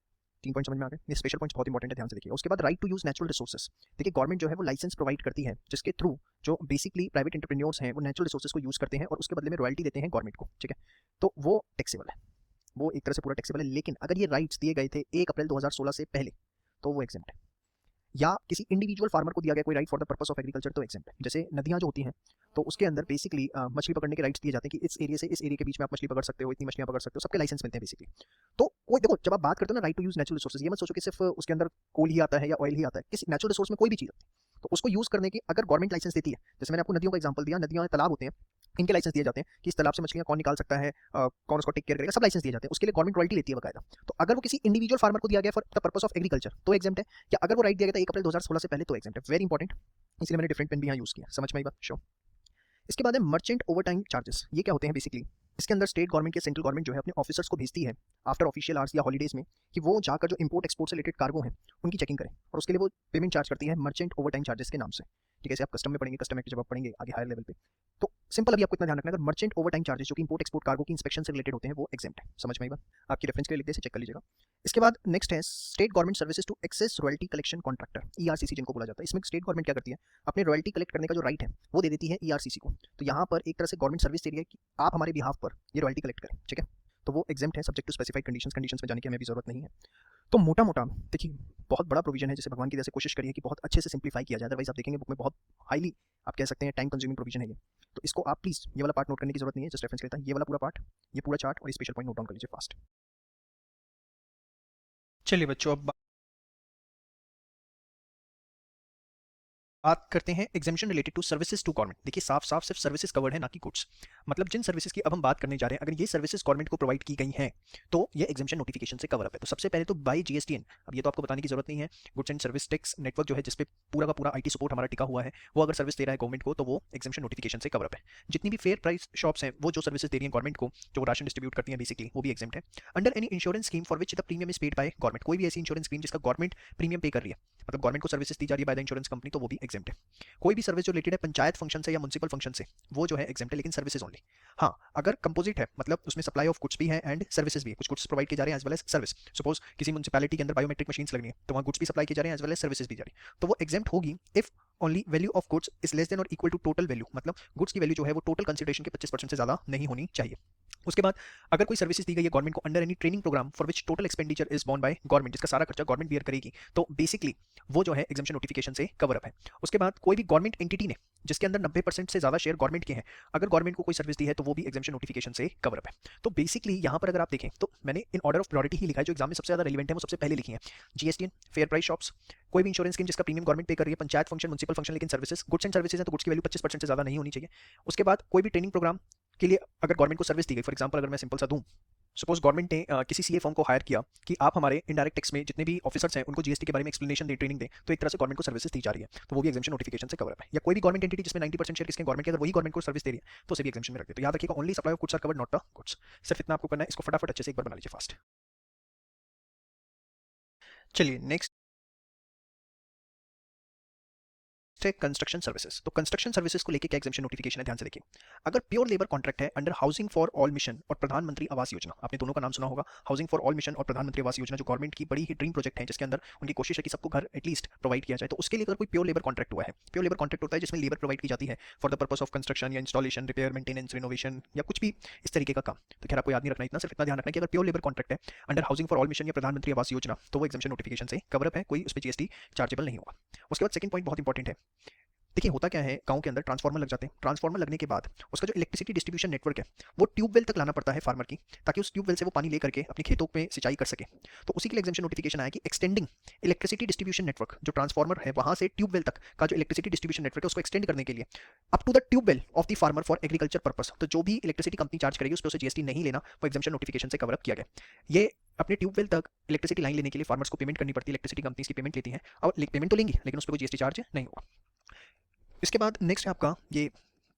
3 पॉइंट समझ में आ गए? ये स्पेशल पॉइंट्स बहुत इंपॉर्टेंट है, ध्यान से देखिए। उसके बाद right to use natural resources. देखिए गवर्नमेंट जो है वो लाइसेंस प्रोवाइड करती है जिसके थ्रू जो बेसिकली प्राइवेट एंटरप्रेन्योर्स हैं वो नेचुरल रिसोर्सेज को यूज करते हैं और उसके बदले में रॉयल्टी देते हैं गवर्नमेंट को, ठीक है? तो वो टैक्सेबल है, वो एक तरह से पूरा टैक्सेबल है। लेकिन अगर ये राइट्स दिए गए थे 1 अप्रैल 2016 से पहले तो वो एग्जेम्प्ट है, या किसी इंडिविजुअल फार्मर को दिया गया कोई right for the purpose of agriculture तो एग्जेम्प्ट है। जैसे नदियां जो होती हैं तो उसके अंदर बेसिकली मछली पकड़ने के राइट्स दिए जाते हैं कि इस एरिया से इस एरिया के बीच में आप मछली पकड़ सकते हो, इतनी मछलियां पकड़ सकते हो, सबके लाइसेंस मिलते हैं बेसिकली। तो कोई देखो, जब आप बात करते हो ना right to use natural resources, ये मत सोचो कि सिर्फ उसके अंदर कोल ही आता है या ऑयल ही आता है, किसी नेचुरल रिसोर्स में कोई भी चीज आती है तो उसको यूज करने की अगर गवर्नमेंट लाइसेंस देती है, जैसे मैंने आपको नदियों का एग्जांपल दिया, नदियां तालाब होते हैं, इनके लाइसेंस दिए जाते हैं कि इस तालाब से मछलियां कौन निकाल सकता है, कौन उसको टेक केयर करेगा, सब लाइसेंस दिए जाते हैं, उसके लिए गवर्नमेंट रॉयल्टी लेती है बकायदा। तो अगर वो किसी इंडिविजुअल फार्मर को दिया गया for the purpose of agriculture तो एग्जेम्प्ट है, या अगर वो राइट दिया गया था 1 अप्रैल 2016 से पहले तो एग्जेम्प्ट है। वेरी इंपॉर्टेंट, इसलिए मैंने डिफरेंट पेन भी यहाँ यूज किया। समझ में आई बात? शो। इसके बाद है मर्चेंट ओवर टाइम चार्जेस। ये क्या होते हैं बेसिकली? इसके अंदर स्टेट गवर्नमेंट या सेंट्रल गवर्नमेंट जो है अपने ऑफिसर्स को भेजती है आफ्टर ऑफिशियल आवर्स या हॉलीडेज में कि वो जाकर जो इंपोर्ट एक्सपोर्ट से रिलेटेड कार्गो है उनकी चेकिंग करें, और उसके लिए वो पेमेंट चार्ज करती है मर्चेंट ओवर टाइम चार्जेस के नाम से। ठीक है, इसे आप कस्टम में पढ़ेंगे, कस्टम एक्ट जब आप पढ़ेंगे आगे हायर लेवल पे तो सिंपल अभी आपको इतना ध्यान रखना है, अगर मर्चेंट ओवर टाइम चार्जेस जो कि इंपोर्ट एक्सपोर्ट कार्गो की इंस्पेक्शन से रिलेटेड होते हैं वो एग्जेम्प्ट है। समझ में आई बात? आपकी रेफरेंस के लिए लिख दे, चेक कर लीजिएगा। इसके बाद नेक्स्ट है state government services to access royalty collection contractor, ERCC जिनको बोला जाता है। इसमें स्टेट गवर्नमेंट क्या करती है, अपने रॉयल्टी कलेक्ट करने का जो राइट है वो दे देती है ईआरसीसी को। तो यहाँ पर एक तरह से गवर्नमेंट सर्विस दे रही है कि आप हमारे बिहाफ पर ये रॉयल्टी कलेक्ट करें, ठीक है? तो वो एग्जेम्प्ट है subject to specified conditions. Conditions में जाने की हमें भी जरूरत नहीं है। तो मोटा मोटा देखिए बहुत बड़ा प्रोविजन है, जिसे भगवान की तरह से कोशिश करिए कि बहुत अच्छे से सिंप्लीफाई किया जाए, अदरवाइज आप देखेंगे बुक में बहुत हाईली आप कह सकते हैं टाइम कंज्यूमिंग प्रोविजन है ये। तो इसको आप प्लीज ये वाला पार्ट नोट करने की जरूरत नहीं है, जस्ट रेफरेंस लेता है ये वाला पूरा पार्ट, ये पूरा चार्ट और स्पेशल पॉइंट नोट डाउन कर लीजिए फास्ट। चलिए बच्चों, अब बात करते हैं exemption related to services to government. देखिए साफ साफ सिर्फ सर्विसेज कवर्ड है, ना कि गुड्स। मतलब जिन सर्विसेज की अब हम बात करने जा रहे हैं, अगर ये सर्विसेज गवर्नमेंट को प्रोवाइड की गई हैं तो ये एग्जेम्पशन नोटिफिकेशन से कवर अप है। तो सबसे पहले तो बाय जीएसटीएन, अब ये तो आपको बताने की जरूरत नहीं है, goods and service tax network जो है जिसपे पूरा का पूरा आईटी सपोर्ट हमारा टिका हुआ है, वो अगर सर्विस दे रहा है गवर्नमेंट को तो वो एग्जेम्पशन नोटिफिकेशन से कवर अप है। जितनी भी फेयर प्राइस शॉप्स हैं वो जो सर्विसेज दे रही हैं गवर्नमेंट को, जो राशन डिस्ट्रीब्यूट करती हैं बेसिकली, वो भी एग्जेम्प्ट है। Under any insurance scheme for which the premium is paid by government, कोई भी ऐसी इंश्योरेंस स्कीम जिसका गवर्नमेंट प्रीमियम पे कर रही है, मतलब गवर्नमेंट को सर्विसेज दी जा रही है बाय द इंश्योरेंस कंपनी, तो वो भी एग्जेम्प्ट है। कोई भी सर्विस जो रिलेटेड है पंचायत फंक्शन से या म्युनिसिपल फंक्शन से, वो जो है एग्जेम्प्ट है, लेकिन सर्विसेज ओनली। हाँ, अगर कंपोजिट है मतलब उसमें सप्लाई ऑफ गुड्स भी है एंड सर्विसेज भी है, कुछ गुड्स प्रोवाइड किए जा रहे हैं as well as service. Suppose किसी म्युनिसिपैलिटी के अंदर बायोमेट्रिक मशीन्स लगनी है तो वहाँ गुड्स भी सप्लाई किए जा रहे हैं एज वेल एज सर्विसेज भी जा रही है, तो वो एग्जेम्प्ट होगी if only value of goods is less than और इक्वल टू टोटल वैल्यू, मतलब गुड्स की वैल्यू जो है वो टोटल कंसिडरेशन के 25% से ज्यादा नहीं होनी चाहिए। उसके बाद अगर कोई सर्विसेज दी गई है गवर्नमेंट को under any training programme for which total expenditure is borne by government, जिसका सारा खर्चा गवर्नमेंट बियर करेगी, तो बेसिकली वो जो है एग्जेम्पशन नोटिफिकेशन से कवर अप है। उसके बाद कोई भी गवर्नमेंट एंटिटी ने जिसके अंदर 90% से ज्यादा शेयर गवर्नमेंट के हैं, अगर गवर्नमेंट को कोई सर्विस दी है तो वो भी एग्जेम्पशन नोटिफिकेशन से कवर अप है। तो बेसिकली यहाँ पर अगर आप देखें तो मैंने इन ऑर्डर ऑफ प्रायोरिटी ही लिखा है, जो एग्जाम में सबसे ज्यादा रेलिवेंट है वो सबसे पहले लिखी है। जीएसटीएन, फेयर प्राइस शॉप्स, कोई भी इंश्योरेंस स्कीम जिसका प्रीमियम गवर्नमेंट पे कर रही है, पंचायत फंक्शन, म्युनिसिपल फंक्शन लेकिन सर्विसेज, गुड्स एंड सर्विसेज है तो गुड्स की वैल्यू 25% से ज्यादा नहीं होनी चाहिए। उसके बाद कोई भी ट्रेनिंग प्रोग्राम के लिए अगर गवर्नमेंट को सर्विस दी गई, फॉर एग्जांपल अगर मैं सिंपल सा दूं, सपोज गवर्नमेंट ने किसी सीए फर्म को हायर किया कि आप हमारे इनडायरेक्ट टैक्स में जितने भी ऑफिसर्स हैं उनको जीएसटी के बारे में एक्सप्लेनेशन दे, ट्रेनिंग दे, तो एक तरह से गवर्नमेंट को सर्विसेज दी जा रही है, तो वो भी एग्जेम्पशन नोटिफिकेशन से कवर अप है। या कोई भी गवर्नमेंट एंटिटी जिसमें 90% शेयर किसके गवर्नमेंट के, अगर वही गवर्नमेंट को सर्विस दे रही है तो उसे भी एग्जेम्पशन में रख दे। तो याद रखिएगा only supply of goods are covered, not the goods. सिर्फ इतना आपको करना है, इसको फटाफट अच्छे से एक बार बना लीजिए फास्ट। चलिए नेक्स्ट कंस्ट्रक्शन सर्विसेज। तो कंस्ट्रक्शन सर्विसेज को लेके क्या एग्जेम्पशन नोटिफिकेशन है, ध्यान से देखिए। अगर प्योर लेबर कॉन्ट्रैक्ट है under housing for all mission और प्रधानमंत्री आवास योजना, आपने दोनों का नाम सुना होगा, हाउसिंग फॉर ऑल मिशन और प्रधानमंत्री आवास योजना, जो गवर्नमेंट की बड़ी ही ड्रीम प्रोजेक्ट है, जिसके अंदर उनकी कोशिश है कि सबको घर एटलीस्ट प्रोवाइड किया जाए। तो उसके लिए अगर कोई प्योर लेबर कॉन्ट्रैक्ट हुआ है, प्योर लेबर कॉन्ट्रैक्ट होता है जिसमें लेबर प्रोवाइड की जाती है for the purpose of construction या इंस्टॉलेशन, रिपेयर, मेंटेनेंस, रिनोवेशन या कुछ भी इस तरीके का काम। तो खैर आपको याद नहीं रखना इतना, सिर्फ इतना ध्यान रखना कि अगर प्योर लेबर कॉन्ट्रैक्ट है under housing for all mission या प्रधानमंत्री आवास योजना तो वो एग्जेम्पशन नोटिफिकेशन से कवर अप है, कोई उस पर जीएसटी चार्जेबल नहीं होगा। उसके बाद सेकंड पॉइंट बहुत इंपॉर्टेंट है, देखिए होता क्या है, गाँव के अंदर ट्रांसफार्मर लग जाते हैं। ट्रांसफार्मर लगने के बाद उसका जो इलेक्ट्रिसिटी डिस्ट्रीब्यूशन नेटवर्क है वो ट्यूबवेल तक लाना पड़ता है फार्मर की, ताकि उस ट्यूबवेल से वो पानी लेकर के अपने खेतों में सिंचाई कर सके। तो उसी के लिए एग्जेम्पशन नोटिफिकेशन आया कि एक्सटेंडिंग इलेक्ट्रिसिटी डिस्ट्रीब्यूशन नेटवर्क, जो ट्रांसफार्मर है वहां से ट्यूबवेल तक का जो इलेक्ट्रिसिटी डिस्ट्रीब्यूशन नेटवर्क है उसको एक्सटेंड करने के लिए up to the tubewell of the farmer for agriculture purpose. तो जो भी इलेक्ट्रिसिटी कंपनी चार्ज करेगी उस पर उसे जीएसटी नहीं लेना, वो एग्जेम्पशन नोटिफिकेशन से कवर अप किया गया। ये अपने ट्यूबवेल तक इलेक्ट्रिसिटी लाइन लेने के लिए फार्मर्स को पेमेंट करनी पड़ती है, इलेक्ट्रिसिटी कंपनीज की पेमेंट लेती हैं और पेमेंट तो लेंगी लेकिन उस पर कोई जीएसटी चार्ज नहीं होगा। इसके बाद नेक्स्ट है आपका ये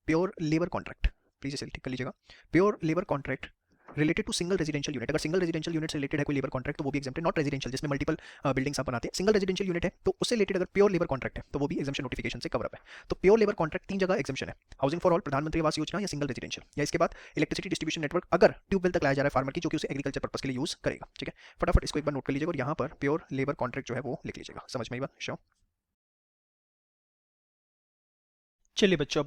प्योर लेबर कॉन्ट्रैक्ट। प्लीज इसे ठीक कर लीजिएगा। Pure labour contract related to single residential unit. अगर सिंगल रेजिडेंशियल यूनिट से रिलेटेड है कोई लेबर कॉन्ट्रैक्ट तो वो भी एग्जेम्प्ट है। नॉट रेजिडेंशियल जिसमें मल्टीपल बिल्डिंग्स आप बनाते हैं, सिंगल रेजिडेंशियल यूनिट है तो उससे रिलेटेड अगर प्योर लेबर कॉन्ट्रैक्ट है तो वो भी एग्जेम्पशन नोटिफिकेशन से कवर अप है। तो प्योर लेबर कॉन्ट्रैक्ट 3 जगह एग्जेम्पशन है, हाउसिंग फॉर ऑल, प्रधानमंत्री आवास योजना या सिंगल रेजिडेंशियल, या इसके बाद इलेक्ट्रिसिटी डिस्ट्रीब्यूशन नेटवर्क अगर ट्यूबवेल तक लाया जा रहा है फार्मर की, जो कि उसे एग्रीकल्चर पर्पस के लिए यूज करेगा। ठीक है, फटाफट इसको एक बार नोट कर लीजिएगा और यहाँ पर प्योर लेबर कॉन्ट्रैक्ट जो है वो लिख लीजिएगा। समझ में आई बात? श्योर। चलिए बच्चों,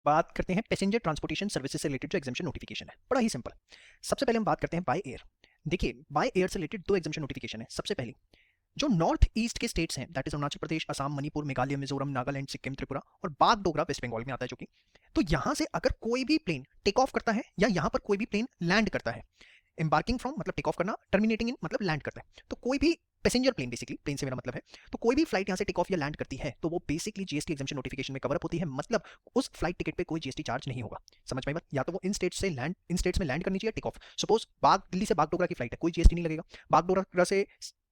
बात करते हैं पैसेंजर ट्रांसपोर्टेशन सर्विसेज से रिलेटेड जो एग्जेम्पशन नोटिफिकेशन है। बड़ा ही सिंपल। सबसे पहले हम बात करते हैं बाय एयर। देखिए बाय एयर से रिलेटेड 2 एग्जेम्पशन नोटिफिकेशन है। सबसे पहली जो नॉर्थ ईस्ट के स्टेट्स हैं, दैट इज अरुणाचल प्रदेश, असम, मणिपुर, मेघालय, मिजोरम, नागालैंड, सिक्किम, त्रिपुरा और बाग डोगरा वेस्ट बंगाल में आता है जो कि, तो यहां से अगर कोई भी प्लेन टेक ऑफ करता है या यहां पर कोई भी प्लेन लैंड करता है, एम्बार्किंग फ्रॉम मतलब टेक ऑफ करना, टर्मिनेटिंग इन मतलब लैंड करता है, तो कोई भी पैसेंजर प्लेन, बेसिकली प्लेन से मेरा मतलब है, तो कोई भी फ्लाइट यहाँ से टेक ऑफ या लैंड करती है तो वो बेसिकली जीएसटी एग्जेम्पशन नोटिफिकेशन में कवर अप होती है। मतलब उस फ्लाइट टिकट पे कोई जीएसटी चार्ज नहीं होगा। समझ में आई बात? या तो वो इन स्टेट्स में लैंड करनी चाहिए, टेक ऑफ। सपोज दिल्ली से बागडोगरा की फ्लाइट है, कोई जीएसटी नहीं लगेगा। बागडोगरा से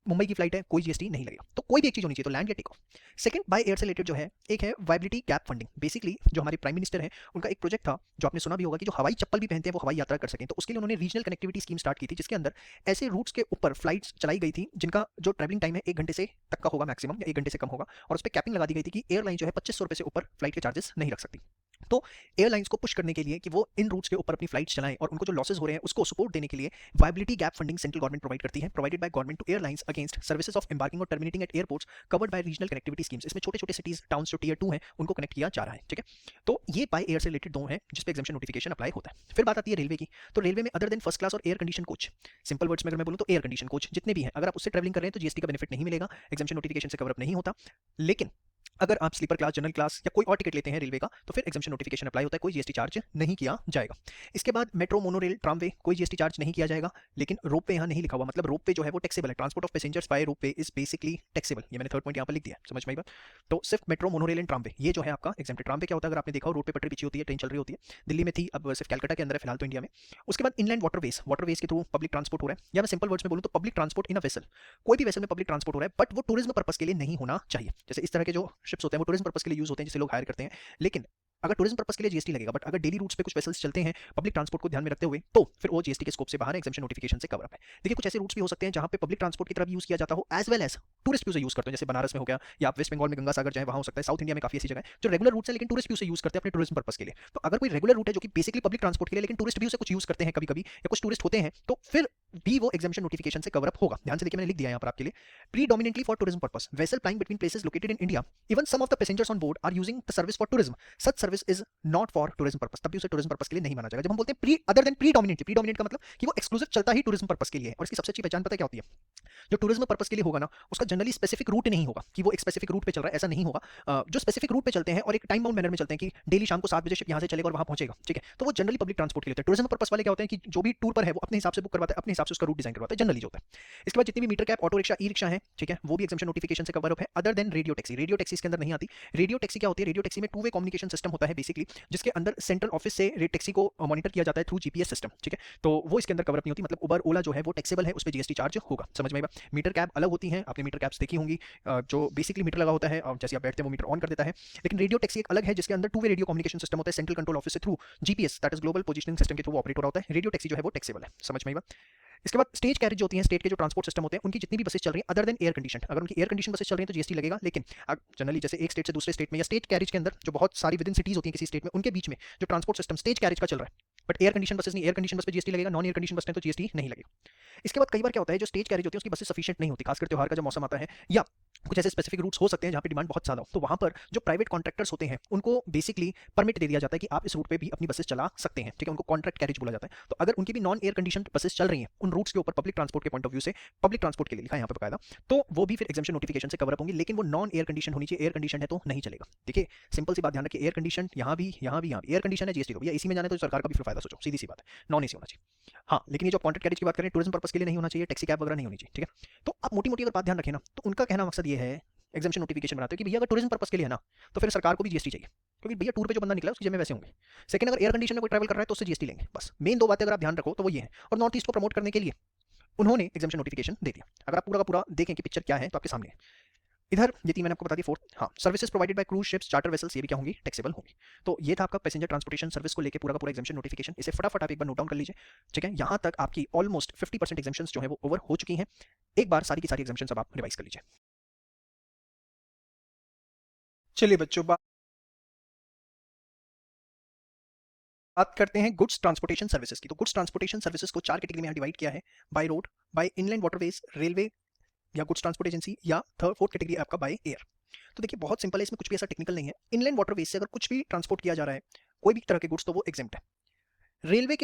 मुंबई की फ्लाइट है, कोई जीएसटी नहीं लगेगा। तो कोई भी एक चीज होनी चाहिए, तो लैंड या take off. Second by air से रिलेटेड जो है, एक है वायबिलिटी गैप फंडिंग। बेसिकली जो हमारे प्राइम मिनिस्टर है उनका एक प्रोजेक्ट था जो आपने सुना भी होगा कि जो हवाई चप्पल भी पहनते हैं वो हवाई यात्रा कर सकें। तो उसके लिए उन्होंने रीजनल कनेक्टिविटी स्कीम स्टार्ट की थी, जिसके अंदर ऐसे रूट्स के ऊपर फ्लाइट्स चलाई गई थी जिनका जो ट्रैवलिंग टाइम है 1 घंटे से तक का होगा मैक्सिमम, या 1 घंटे से कम होगा, और उस पर कैपिंग लगा दी गई थी कि एयरलाइन जो है 2500 रुपये से ऊपर फ्लाइट के चार्जेस नहीं रख सकती। तो एयरलाइंस को पुश करने के लिए कि वो इन रूट्स के ऊपर अपनी फ्लाइट्स चलाएं और उनको जो लॉसेस हो रहे हैं उसको सपोर्ट देने के लिए viability gap funding central government provide करती है, provided by government to airlines against services of embarking और terminating at airports covered by regional connectivity schemes. इसमें छोटे छोटे सिटीज टाउन्स जो टियर 2 हैं उनको कनेक्ट किया जा रहा है। ठीक है, तो ये बाय एयर से रिलेटेड 2 हैं जिस पे एग्जेम्पशन नोटिफिकेशन अप्लाई होता है। फिर बात आती है रेलवे की। तो रेलवे में अदर देन फर्स्ट क्लास और air condition coach, simple words में अगर मैं बोलूं तो एयर कंडीशन कोच जितने भी हैं, अगर आप उससे ट्रैवलिंग कर रहे हैं तो जीएसटी का बेनिफिट नहीं मिलेगा, एग्जेम्पशन नोटिफिकेशन से कवर अप नहीं होता। लेकिन अगर आप स्लीपर क्लास, जनरल क्लास या कोई और टिकट लेते हैं रेलवे का तो फिर एग्जेम्पशन नोटिफिकेशन अप्लाई होता है, कोई जीएसटी चार्ज नहीं किया जाएगा। इसके बाद मेट्रो, मोनोरेल, ट्रामवे, कोई जीएसटी चार्ज नहीं किया जाएगा। लेकिन रोप पे यहाँ नहीं लिखा हुआ, मतलब रोप पे जो है वो टैक्सेबल है। ट्रांसपोर्ट ऑफ पैसेंजर्स बाय रोप पे इज बेसिकली टैक्सेबल, ये मैंने थर्ड पॉइंट यहाँ पर लिख दिया। समझ में आई बात? तो सिर्फ मेट्रो, मोनोरेल एंड ट्रामवे ये जो है आपका एग्जेम्प्टेड। ट्रामवे क्या होता है, अगर आपने देखा हो रोड पे पटरी बिछी होती है, ट्रेन चल रही होती है, दिल्ली में थी, अब सिर्फ कैलकाटा के अंदर है फिलहाल तो इंडिया में। उसके बाद इनलैंड वाटरवेज के थ्रू पब्लिक ट्रांसपोर्ट हो रहा है, या मैं सिंपल वर्ड्स में बोलूँ तो public transport in a vessel. कोई भी वेसल में पब्लिक ट्रांसपोर्ट हो रहा है बट वो टूरिज्म पर्पस के लिए नहीं होना चाहिए। जैसे इस तरह के जो शिप्स होते हैं वो टूरिज्म पर्पस के लिए यूज होते हैं, जिसे लोग हायर करते हैं। लेकिन अगर टूरिज्म पर्पस के लिए जीएसटी लगेगा, बट अगर डेली रूट्स पे कुछ वेसल्स चलते हैं पब्लिक ट्रांसपोर्ट को ध्यान में रखते हुए, तो फिर वो जीएसटी के स्कोप से बाहर है, एग्जेम्पशन नोटिफिकेशन से कवर अप है। देखिए कुछ ऐसे रूट्स भी हो सकते हैं जहां पे पब्लिक ट्रांसपोर्ट की तरफ यूज किया जाता हो as well as tourist view से यूज करते हैं, जैसे बनारस में हो गया, या आप वेस्ट बंगाल में गंगा सागर जाए वहां हो सकता है। साउथ इंडिया में काफी ऐसी जगह है जो रेगुलर रूट्स है लेकिन टूरिस्ट व्यू से यूज करते हैं अपने टूरिज्म पर्पस के लिए। तो अगर कोई रेगुलर रूट है जो कि बेसिकली पब्लिक ट्रांसपोर्ट के लिए लेकिन टूरिस्ट व्यू से कुछ यूज करते हैं कभी कभी, या कुछ टूरिस्ट होते हैं, तो फिर भी वो एग्जेम्पशन नोटिफिकेशन से कवर अप होगा। ध्यान से देखिए मैंने लिख दिया यहाँ पर आपके लिए, predominantly for tourism purpose, vessel plying between places located in India, even some of the passengers on board are using the service for tourism, such service is not for tourism purpose, तब भी उसे tourism purpose के लिए नहीं माना जाएगा। जब हम बोलते हैं pre other than predominantly, predominate का मतलब कि वो एक्सक्लूसिव चलता ही टूरिज्म पर्पस के लिए है। और इसकी सबसे अच्छी पहचान पता है क्या होती है, जो टूरिज्म पर्पस के लिए होगा ना उसका जनरली स्पेसिफिक रूट नहीं होगा कि वो एक स्पेसिफिक रूट पे चल रहा है, ऐसा नहीं होगा। जो स्पेसिफिक रूट पे चलते हैं और एक टाइम बाउंड मैनर में चलते हैं कि डेली शाम को 7 बजे शिप यहाँ से चलेगा और वहाँ पहुंचेगा, ठीक है, तो वो जनरली पब्लिक ट्रांसपोर्ट के लिए होते हैं। टूरिज्म पर्पस वाले क्या होते हैं कि जो भी टूर पर है वो अपने हिसाब से बुक करवाता है, अपने हिसाब से उसका रूट डिजाइन करवाता है, जनरली जो होता है। इसके बाद जितनी भी meter cab, auto rickshaw, e rickshaw है, ठीक है, वो भी एग्जेम्पशन नोटिफिकेशन से कवर अप है। Other than radio taxi, radio taxi इसके अंदर नहीं आती। रेडियो टैक्सी क्या होती है, रेडियो टैक्सी में 2 वे कम्युनिकेशन सिस्टम होता है बेसिकली, जिसके अंदर सेंट्रल ऑफिस से रेड टैक्सी को मॉनिटर किया जाता है थ्रू जीपीएस सिस्टम, ठीक है, तो वो इसके अंदर कवर अप नहीं होती। मतलब उबर, ओला जो है वो टैक्सेबल है, उस पर जीएसटी चार्ज होगा। समझ में आएगा? मीटर कैप अलग होती हैं, आपने मीटर कैप्स देखी होंगी, जो बेसिकली मीटर लगा होता है और जैसे आप बैठते हैं वो मीटर ऑन कर देता है। लेकिन रेडियो टैक्सी एक अलग है जिसके अंदर 2 वे रेडियो कम्युनिकेशन सिस्टम होता है, सेंट्रल कंट्रोल ऑफिस से through GPS, that is global positioning system के थ्रू ऑपरेट हो रहा होता है। रेडियो टैक्सी जो है वो टैक्सेबल है। समझ में आएगा? इसके बाद स्टेज कैरेज जो होती हैं, स्टेट के जो ट्रांसपोर्ट सिस्टम होते हैं, उनकी जितनी भी बसेस चल रही हैं अदर देन एयर कंडीशन, अगर उनकी एयर कंडीशन बसेस चल रही हैं तो जीएसटी लगेगा। लेकिन जनरली जैसे एक स्टेट से दूसरे स्टेट में या स्टेट कैरेज के अंदर जो बहुत सारी विद इन सिटीज होती हैं किसी स्टेट में, उनके बीच में जो ट्रांसपोर्ट सिस्टम स्टेज कैरेज का चल रहा है बट एयर कंडीशन बसेस नहीं, एयर कंडीशन बस पे जीएसटी लगेगा, नॉन एयर कंडीशन बस पे तो जीएसटी नहीं लगेगा। इसके बाद कई बार क्या होता है, जो स्टेज कैरेज होती है उसकी बसेस सफिशिएंट नहीं होती, खासकर त्योहार का जब मौसम आता है, या कुछ ऐसे स्पेसिफिक रूट्स हो सकते हैं जहाँ पे डिमांड बहुत ज़्यादा हो, तो वहाँ पर जो प्राइवेट कॉन्ट्रैक्टर्स होते हैं उनको बेसिकली परमिट दे दिया जाता है कि आप इस रूट पे भी अपनी बसेस चला सकते हैं, ठीक है, उनको कॉन्ट्रैक्ट कैरेज बोला जाता है। तो अगर उनकी भी नॉन एयर कंडीशन बसेस चल रही हैं उन रूट्स के ऊपर पब्लिक ट्रांसपोर्ट के पॉइंट ऑफ व्यू से, पब्लिक ट्रांसपोर्ट के लिए लिखा है यहाँ पे बकायदा, तो वो भी फिर एग्जेम्पशन नोटिफिकेशन से कवर अप होंगी, लेकिन वो नॉन एयर कंडीशन होनी चाहिए, एयर कंडीशन है तो नहीं चलेगा। देखिए सिंपल सी बात ध्यान रखिए, एयर कंडीशन यहाँ भी, यहाँ भी, यहाँ भी एयर कंडीशन है, जीएसटी को भैया एसी में जाना है तो सरकार का भी फिर फायदा सोचो, सीधी सी बात है, नॉन एसी होना चाहिए। हाँ, लेकिन ये जो कॉन्ट्रैक्ट कैरेज की बात करें, टूरिज्म पर्पस के लिए नहीं होना चाहिए, टैक्सी कैब वगैरह नहीं होनी चाहिए, ठीक है। तो आप मोटी मोटी अगर बात ध्यान रखें ना, तो उनका कहना मकसद ये है, एग्जामिशन नोटिफिकेशन बनाते हो कि भैया अगर टूरिज्म पर्पस के लिए है ना, तो फिर सरकार को भी जीएसटी चाहिए, क्योंकि भैया टूर पे जो बंदा निकला उसकी जेब में वैसे होंगे। सेकंड, अगर एयर कंडीशन में कोई ट्रैवल कर रहा है तो उससे जीएसटी लेंगे, बस मेन दो बातें अगर आप ध्यान रखो तो वो ये है। और नॉर्थ ईस्ट को प्रमोट करने के लिए उन्होंने एग्जामिशन नोटिफिकेशन दे दिया। अगर आप पूरा का पूरा देखें कि पिक्चर क्या है तो आपके सामने है। इधर ये तीन मैंने आपको बता दी। फोर्थ, हाँ, services provided bye cruise ships, charter vessels, ये भी क्या होंगी, टैक्सेबल होंगी। तो ये था आपका पैसेंजर ट्रांसपोर्टेशन सर्विस को लेकर पूरा का पूरा एग्जामिशन नोटिफिकेशन। इसे फटाफट आप एक बार नोट डाउन कर लीजिए, ठीक है। यहाँ तक आपकी ऑलमोस्ट 50% एग्जामिशंस जो है वो ओवर हो चुकी हैं। एक बार सारी की सारी एग्जामिशंस अब आप रिवाइज कर लीजिए। चलिए बच्चों, बात करते हैं गुड्स ट्रांसपोर्टेशन सर्विसेज की। तो गुड्स ट्रांसपोर्टेशन सर्विसेज को चार कैटेगरी में डिवाइड किया है, by road, by inland waterways, railway या गुड्स ट्रांसपोर्ट एजेंसी, या थर्ड फोर्थ कैटेगरी आपका बाय एयर। तो देखिए बहुत सिंपल है, इसमें कुछ भी ऐसा टेक्निकल नहीं है। इनलैंड वाटरवेज से अगर कुछ भी ट्रांसपोर्ट किया जा रहा है, कोई भी तरह के गुड्स, तो वो एग्जेम्प्ट है। रेलवे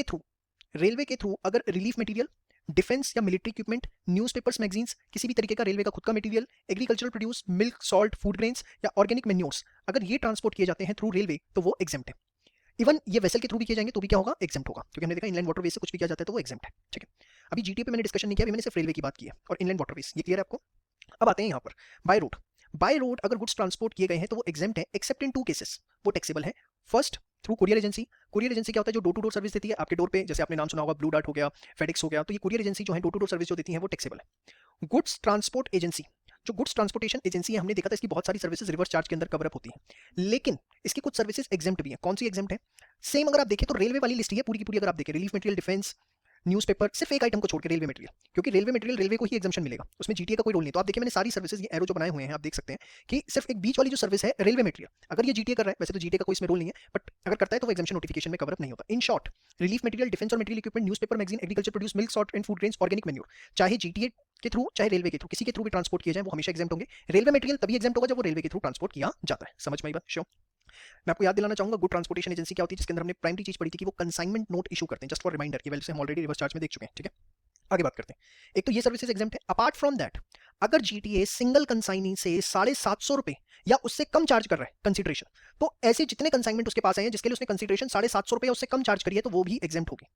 के थ्रू अगर रिलीफ मटेरियल, डिफेंस या मिलिट्री इक्विपमेंट, न्यूज़पेपर्स, मैगजीन्स, किसी भी तरीके का रेलवे का खुद का material, agricultural produce, milk, salt, food grains या ऑर्गेनिक मेन्योर्स, अगर ये ट्रांसपोर्ट किए जाते हैं थ्रू रेलवे तो वो एग्जेम्प्ट है। इवन ये वेसल के थ्रू भी किए जाएंगे तो भी क्या होगा, एग्जेम्प्ट होगा, क्योंकि हमने देखा इनलैंड वाटरवेज से कुछ भी किया जाता है तो वो एग्जेम्प्ट है, ठीक है। अभी जीटीए पे मैंने डिस्कशन नहीं किया, अभी मैंने सिर्फ रेलवे की बात की है और इनलैंड वाटरवेज, ये क्लियर है आपको। अब आते हैं यहाँ पर बाय रोड। बाय रोड अगर गुड्स ट्रांसपोर्ट किए गए हैं तो वो एग्जेम्प्ट है, एक्सेप्ट इन टू केसेस, वो टैक्सेबल है। First, through courier agency. Courier agency क्या होता है, जो डोर टू डोर सर्विस देती है आपके डोर पे, जैसे आपने नाम सुना होगा ब्लू डार्ट हो गया, फेडेक्स हो गया, तो ये कुरियर एजेंसी जो है डोर टू डोर सर्विस जो देती है वो टैक्सेबल है। गुड्स ट्रांसपोर्ट एजेंसी, जो गुड्स ट्रांसपोर्टेशन एजेंसी है, हमने देखा था इसकी बहुत सारी सर्विसेज रिवर्स चार्ज के अंदर कवर अप होती हैं, लेकिन इसकी कुछ सर्विसेज एग्जेम्प्ट भी हैं। कौन सी एग्जेम्प्ट है? सेम अगर आप देखें तो रेलवे वाली लिस्ट ही है पूरी की पूरी। अगर आप देखें रिलीफ मटेरियल, डिफेंस, न्यूज़पेपर, सिर्फ एक आइटम को छोड़ के रेलवे मटेरियल, क्योंकि रेलवे मटेरियल रेलवे को ही एग्जाम्पशन मिलेगा, उसमें जीटीए का कोई रोल नहीं। तो आप देखिए मैंने सारी सर्विसेज ये एरो जो बनाए हुए हैं आप देख सकते हैं कि सिर्फ एक बीच वाली जो सर्विस है रेलवे मटेरियल, अगर ये जीटीए कर रहा है, वैसे तो जीटीए का कोई इसमें रोल नहीं है, बट अगर करता है तो वो एग्जाम्पशन नोटिफिकेशन में कवर अप नहीं होता। In short, relief material, defence और material equipment, newspaper, magazine, agriculture produce, milk, salt and food grains, organic manure, चाहे जीटीए के थ्रू चाहे रेलवे के थ्रू, किसी के थ्रू भी ट्रांसपोर्ट किए जाए वो हमेशा एग्जाम्प्ट होंगे। रेलवे मटेरियल तभी एग्जाम्प्ट होगा जब वो रेलवे के थ्रू ट्रांसपोर्ट किया जाता है। समझ में आई बात? श्योर। मैं आपको याद दिलाना चाहूंगा गुड ट्रांसपोर्टेशन एजेंसी क्या होती है, जिसके अंदर हमने प्राइमरी चीज पढ़ी थी कि वो कंसाइनमेंट नोट इशू करते हैं। जस्ट फॉर रिमाइंडर, की वैल्यू से हम ऑलरेडी रिवर्स चार्ज में देख चुके हैं, ठीक है। आगे बात करते हैं। एक तो ये सर्विसेज एग्जाम्प्ट है। अपार्ट फ्रॉम दैट, अगर जीटीए सिंगल कंसाइनी से 750 रुपए या उससे कम चार्ज कर रहा है कंसिडरेशन, तो ऐसे जितने कंसाइनमेंट उसके पास आए हैं जिसके लिए उसने कंसिडरेशन 750 रुपए या उससे कम चार्ज करी है तो वो भी एग्जाम्प्ट होगी।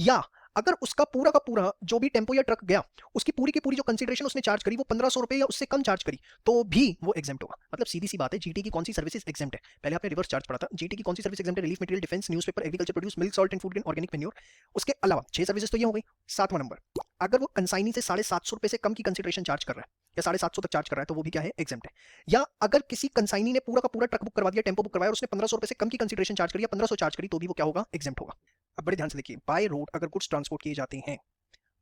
या अगर उसका पूरा का पूरा जो भी टेम्पो या ट्रक गया, उसकी पूरी की पूरी जो कंसिडरेशन उसने चार्ज करी वो 1500 रुपए या उससे कम चार्ज करी, तो भी वो एग्जाम्प्ट होगा। मतलब सीधी सी बात है, जीटी की कौन सी सर्विसेज एग्जाम्प्ट है? पहले आपने रिवर्स चार्ज पढ़ा था, जीटी की कौन सी सर्विस एग्जाम्प्ट है? Relief material, defence, newspaper, agriculture produce, milk, salt and food grain, organic manure. उसके अलावा 6 सर्विसेज तो ये हो गई। 7वां नंबर, अगर वो कंसाइनी से 750 रुपए से कम की कंसिडरेशन चार्ज कर रहा है या 750 तक चार्ज कर रहा है तो वो भी क्या है, एग्जाम्प्ट है। या अगर किसी कंसाइनी ने पूरा का पूरा ट्रक बुक करवा दिया, टेम्पो बुक करवाया और उसने 1500 रुपए से कम की कंसिडरेशन चार्ज करी या 1500 चार्ज करी, तो भी वो क्या होगा, एग्जाम्प्ट होगा। अब बड़े ध्यान से देखिए, बाय रोड अगर गुड्स ट्रांसपोर्ट किए जाते हैं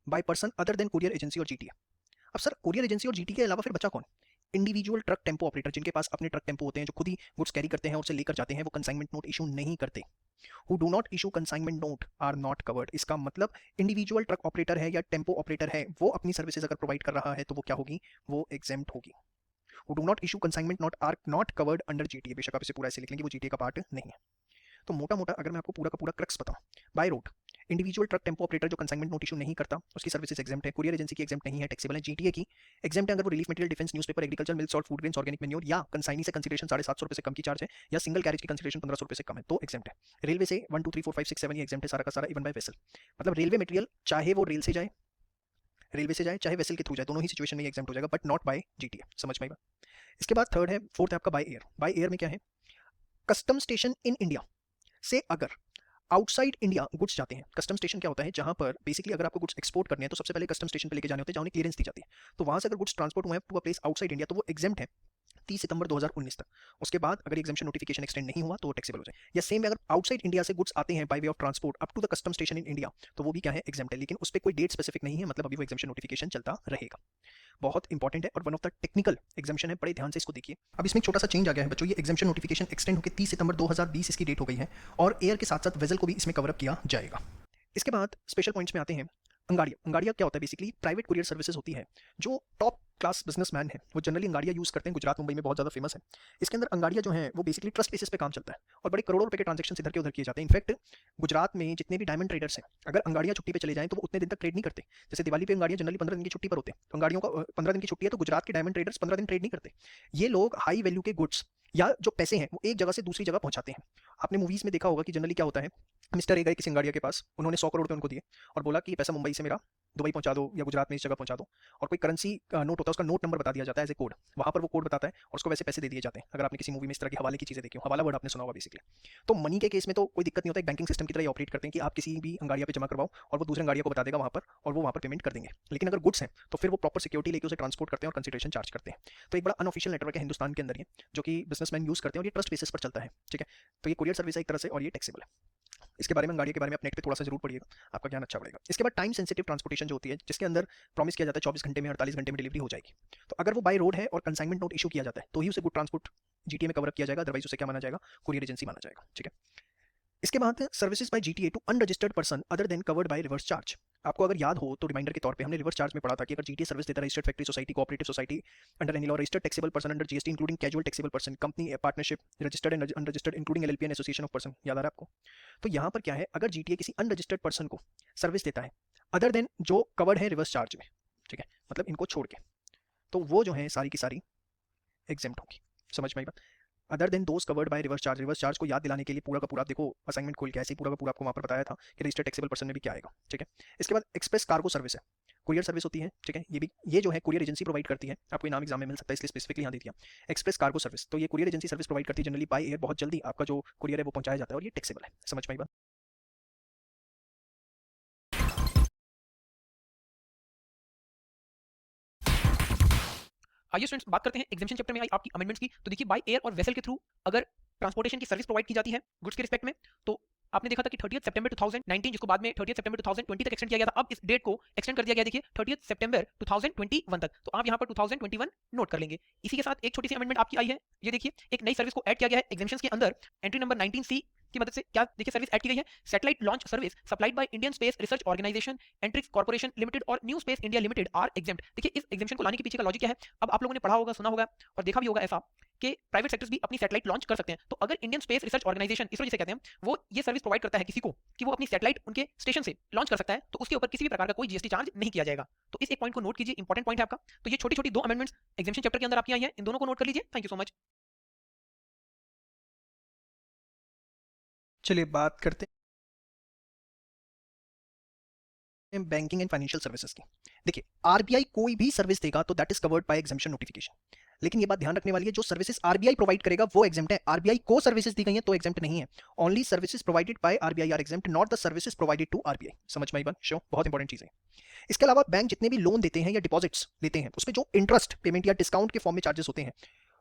by person other then courier agency और जीटीए। अब सर कुरियर एजेंसी और जीटी के अलावा फिर बचा कौन? इंडिविजुअल ट्रक टेम्पो ऑपरेटर, जिनके पास अपने ट्रक टेम्पो होते हैं, जो खुद ही गुड्स कैरी करते हैं और उसे लेकर जाते हैं, वो कंसाइनमेंट नोट इशू नहीं करते। Who do not issue consignment note are not covered. इसका मतलब इंडिविजुअल ट्रक ऑपरेटर है या टेम्पो ऑपरेटर है, वो अपनी सर्विसेज अगर प्रोवाइड कर रहा है तो वो क्या होगी, वो एग्जेम्प्ट होगी। Who do not issue consignment note are not covered under GTA. बेशक आप इसे पूरा ऐसे लिख लेंगे, वो जीटीए का पार्ट नहीं है। तो मोटा मोटा अगर मैं आपको पूरा का पूरा क्रक्स बताऊं, by road individual truck tempo operator जो कंसाइनमेंट नोट इशू नहीं करता, उसकी सर्विसेज एग्जाम्प्ट है। कुरियर एजेंसी की एग्जाम्प्ट नहीं है, टैक्सेबल है। जीटीए की एग्जाम्प्ट है अगर वो relief material, defence, newspaper, agriculture, milk, salt, food grains, organic manure या कंसाइनी से कंसिडरेशन 750 रुपए से कम की चार्ज है या सिंगल कैरेज की कंसिडरेशन 1500 रुपए से कम है, तो एग्जाम्प्ट है। रेलवे से 1 2 3 4 5 6 7 ये एग्जाम्प्ट है सारा का सारा, इवन बाय वेसल। मतलब रेलवे मटेरियल चाहे वो रेल से जाए, चाहे वेसल के थ्रू जाए, दोनों ही सिचुएशन में एग्जाम्प्ट हो जाएगा, बट नॉट बाय जीटीए। समझ में आएगा? इसके बाद थर्ड है, फोर्थ है आपका बाय एयर। बाय एयर में क्या है, कस्टम स्टेशन इन इंडिया से अगर आउटसाइड इंडिया गुड्स जाते हैं। कस्टम स्टेशन क्या होता है, जहां पर बेसिकली अगर आपको गुड्स एक्सपोर्ट करने हैं तो सबसे पहले कस्टम स्टेशन पे लेके जाने होते हैं, जहां उन्हें क्लियरेंस दी जाती है। तो वहां से अगर गुड्स ट्रांसपोर्ट हुए to a place outside India तो वो एग्जेम्प्ट है 30 सितंबर 2019 तक। उसके बाद अगर एग्जामिशन नोटिफिकेशन एक्सटेंड नहीं हुआ तो वो टैक्सेबल हो जाए। या सेम अगर आउटसाइड इंडिया से गुड्स आते हैं by way of transport up to the custom station in India, तो वो भी क्या है, एग्जाम्प्ट है, लेकिन उस पर कोई डेट स्पेसिफिक नहीं है, मतलब अभी वो एग्जामिशन नोटिफिकेशन चलता रहेगा। बहुत इंपॉर्टेंट है और one of the technical exemption है, बड़े ध्यान से इसको देखिए। अब इसमें एक छोटा सा चेंज आ गया है बच्चों, ये एग्जामिशन नोटिफिकेशन एक्सटेंड होकर 30 सितंबर 2020 इसकी डेट हो गई है और एयर के साथ साथ वेजल को भी इसमें कवर अप किया जाएगा। इसके बाद स्पेशल पॉइंट्स में आते हैं। अंगाड़िया, अंगाड़िया क्या होता है, बेसिकली प्राइवेट कुरियर सर्विसेज होती है। जो टॉप क्लास बिजनेसमैन है वो जनरली अंगाड़िया यूज़ करते हैं, गुजरात मुंबई में बहुत ज़्यादा फेमस है। इसके अंदर अंगाड़िया जो है वो बेसिकली ट्रस्ट बेसिस पे काम चलता है और बड़े करोड़ों रुपए के ट्रांजेक्शन इधर के उधर किए जाते हैं। इनफैक्ट गुजरात में जितने भी डायमंड ट्रेडर्स हैं, अगर अंगाड़िया छुट्टी पे चले जाएं तो वो उतने दिन तक ट्रेड नहीं करते। जैसे दिवाली पे अंगाड़िया जनरली 15 दिन की छुट्टी पर होते हैं, तो अंगाड़ियों का 15 दिन की छुट्टी है, तो गुजरात के डायमंड ट्रेडर्स 15 दिन ट्रेड नहीं करते। ये लोग हाई वैल्यू के गुड्स या जो पैसे हैं वो एक जगह से दूसरी जगह पहुंचाते हैं। आपने मूवीज में देखा होगा कि जनरली क्या होता है, मिस्टर ए गए किसी अंगाड़िया के पास, उन्होंने 100 करोड़ रुपए उनको दिए और बोला कि पैसा मुंबई से मेरा दुबई पहुंचा दो या गुजरात में इस जगह पहुंचा दो, और कोई करेंसी नोट होता है, उसका नोट नंबर बता दिया जाता है एज ए कोड, वहां पर वो कोड बताता है और उसको वैसे पैसे दे दिए जाते हैं। अगर आपने किसी मूवी में इस तरह की हवाले की चीजें देखी हो, हवाला वर्ड आपने सुना होगा बेसिकली। तो मनी के केस में तो कोई दिक्कत नहीं होता, एक बैंकिंग सिस्टम की तरह ऑपरेट करते हैं कि आप किसी भी अंगाड़िया पे जमा करवाओ और वो दूसरे अंगाड़िया को बता देगा वहां पर और वो वहां पर पेमेंट कर देंगे। लेकिन अगर गुड्स हैं तो फिर वो प्रॉपर सिक्योरिटी लेके उसे ट्रांसपोर्ट करते हैं और कंसिडरेशन चार्ज करते हैं। तो एक बड़ा अनऑफिशियल नेटवर्क है हिंदुस्तान के अंदर ये, जो कि बिजनेसमैन यूज करते हैं और ये ट्रस्ट बेसिस पर चलता है। ठीक है, तो ये कुरियर सर्विस है एक तरह से और ये टैक्सेबल है। इसके बारे में, गाड़ी के बारे में आप नेट पे थोड़ा सा जरूर पढ़िएगा, आपका ज्ञान अच्छा बढ़ेगा। इसके बाद टाइम सेंसिटिव ट्रांसपोर्टेशन जो होती है, जिसके अंदर प्रॉमिस किया जाता है 24 घंटे में, 48 घंटे में डिलीवरी हो जाएगी। तो अगर वो बाय रोड है और कंसाइनमेंट नोट इशू किया जाता है तो ही उसे गुड ट्रांसपोर्ट जीटीए में कवर किया जाएगा, अदरवाइज उसे क्या माना जाएगा, कुरियर एजेंसी माना जाएगा। ठीक है, इसके बाद services by GTA to unregistered person other than covered by reverse charge. आपको अगर याद हो तो रिमाइंडर के तौर पे हमने रिवर्स चार्ज में पढ़ा था कि अगर जीटीए सर्विस देता है registered factory society, cooperative society under any law, registered taxable person under GST including casual taxable person, company partnership, registered and unregistered including LLP and association of person, याद आ रहा है आपको। तो यहाँ पर क्या है, अगर जीटीए किसी अनरजिस्टर्ड पर्सन को सर्विस देता है अदर देन जो कवर्ड है रिवर्स चार्ज में, ठीक है, मतलब इनको छोड़ के, तो वो जो है सारी की सारी एग्जेम्प्ट होगी। समझ में आई बात। Other than those covered by reverse charge, reverse charge को याद दिलाने के लिए पूरा का पूरा देखो असाइनमेंट खोल के ऐसे ही पूरा का पूरा आपको वहाँ पर बताया था कि रजिस्टर्ड टैक्सेबल पर्सन में भी क्या आएगा। ठीक है, इसके बाद एक्सप्रेस कार्गो सर्विस है, कुरियर सर्विस होती है। ठीक है, ये जो है कुरियर एजेंसी प्रोवाइड करती है, आपको नाम एग्जाम में मिल सकता है इसलिए स्पेसिफिकली यहाँ दे दिया। एक्सप्रेस कार्गो सर्विस, तो ये कुरियर एजेंसी सर्विस प्रोवाइड करती है जनरली बाय एयर, बहुत जल्दी आपका जो कुरियर है वो पहुंचाया जाता है और ये टैक्सेबल है। समझ में आई बात। आइए स्टूडेंट्स बात करते हैं एग्जामिशन चैप्टर में आई आपकी अमेंडमेंट्स की। तो देखिए बाय एयर और वेसल के थ्रू अगर ट्रांसपोर्टेशन की सर्विस प्रोवाइड की जाती है गुड्स के रिस्पेक्ट में, तो आपने देखा था कि 30 सितंबर 2019 जिसको बाद में 30 सितंबर 2020 तक एक्सटेंड किया गया था, अब इस डेट को एक्सटेंड कर दिया गया, देखिए 30 सितंबर 2021 तक। तो आप यहाँ पर 2021 नोट कर लेंगे। इसी के साथ एक छोटी सी अमेंडमेंट आपकी आई है, ये देखिए एक नई सर्विस को ऐड किया गया है एग्जामिशंस के अंदर। एंट्री नंबर 19C की मदद से क्या देखिए सर्विस ऐड की गई है, satellite launch service supplied by Indian space research Organisation, Antrix Corporation Limited और New Space India Limited are exempt. देखिए इस एग्जामिशन को लाने के पीछे का लॉजिक क्या है, अब आप लोगों ने पढ़ा होगा, सुना होगा और देखा भी होगा ऐसा कि प्राइवेट सेक्टर्स भी अपनी सैटेलाइट लॉन्च कर सकते हैं। तो अगर Indian space research organisation, ISRO जिसे कहते हैं, वो ये सर्विस प्रोवाइड करता है किसी को कि वो अपनी सैटेलाइट उनके स्टेशन से लॉन्च कर सकता है, तो उसके ऊपर किसी भी प्रकार का कोई जीएसटी चार्ज नहीं किया जाएगा। तो इस एक पॉइंट को नोट कीजिए, इंपॉर्टेंट पॉइंट है आपका। तो ये छोटी छोटी दो अमेंडमेंट्स एग्जामिशन चैप्टर के अंदर आपकी आई हैं, इन दोनों को नोट कर लीजिए। Thank you so much. चलिए बात करते हैं बैंकिंग एंड फाइनेंशियल सर्विसेज की। देखिए आरबीआई कोई भी सर्विस देगा तो that is covered by exemption notification, लेकिन ये बात ध्यान रखने वाली है जो सर्विसेज आरबीआई प्रोवाइड करेगा वो एग्जाम्प्ट है। आरबीआई को सर्विसेज दी गई हैं तो एग्जाम्प्ट नहीं है। Only services provided by RBI are exempt, not the services provided to RBI. समझ में आई बात? श्योर, बहुत इंपॉर्टेंट चीज है। इसके अलावा बैंक जितने भी लोन देते हैं या डिपॉजिट्स लेते हैं उसमें जो इंटरेस्ट पेमेंट या डिस्काउंट के फॉर्म में चार्जेस होते हैं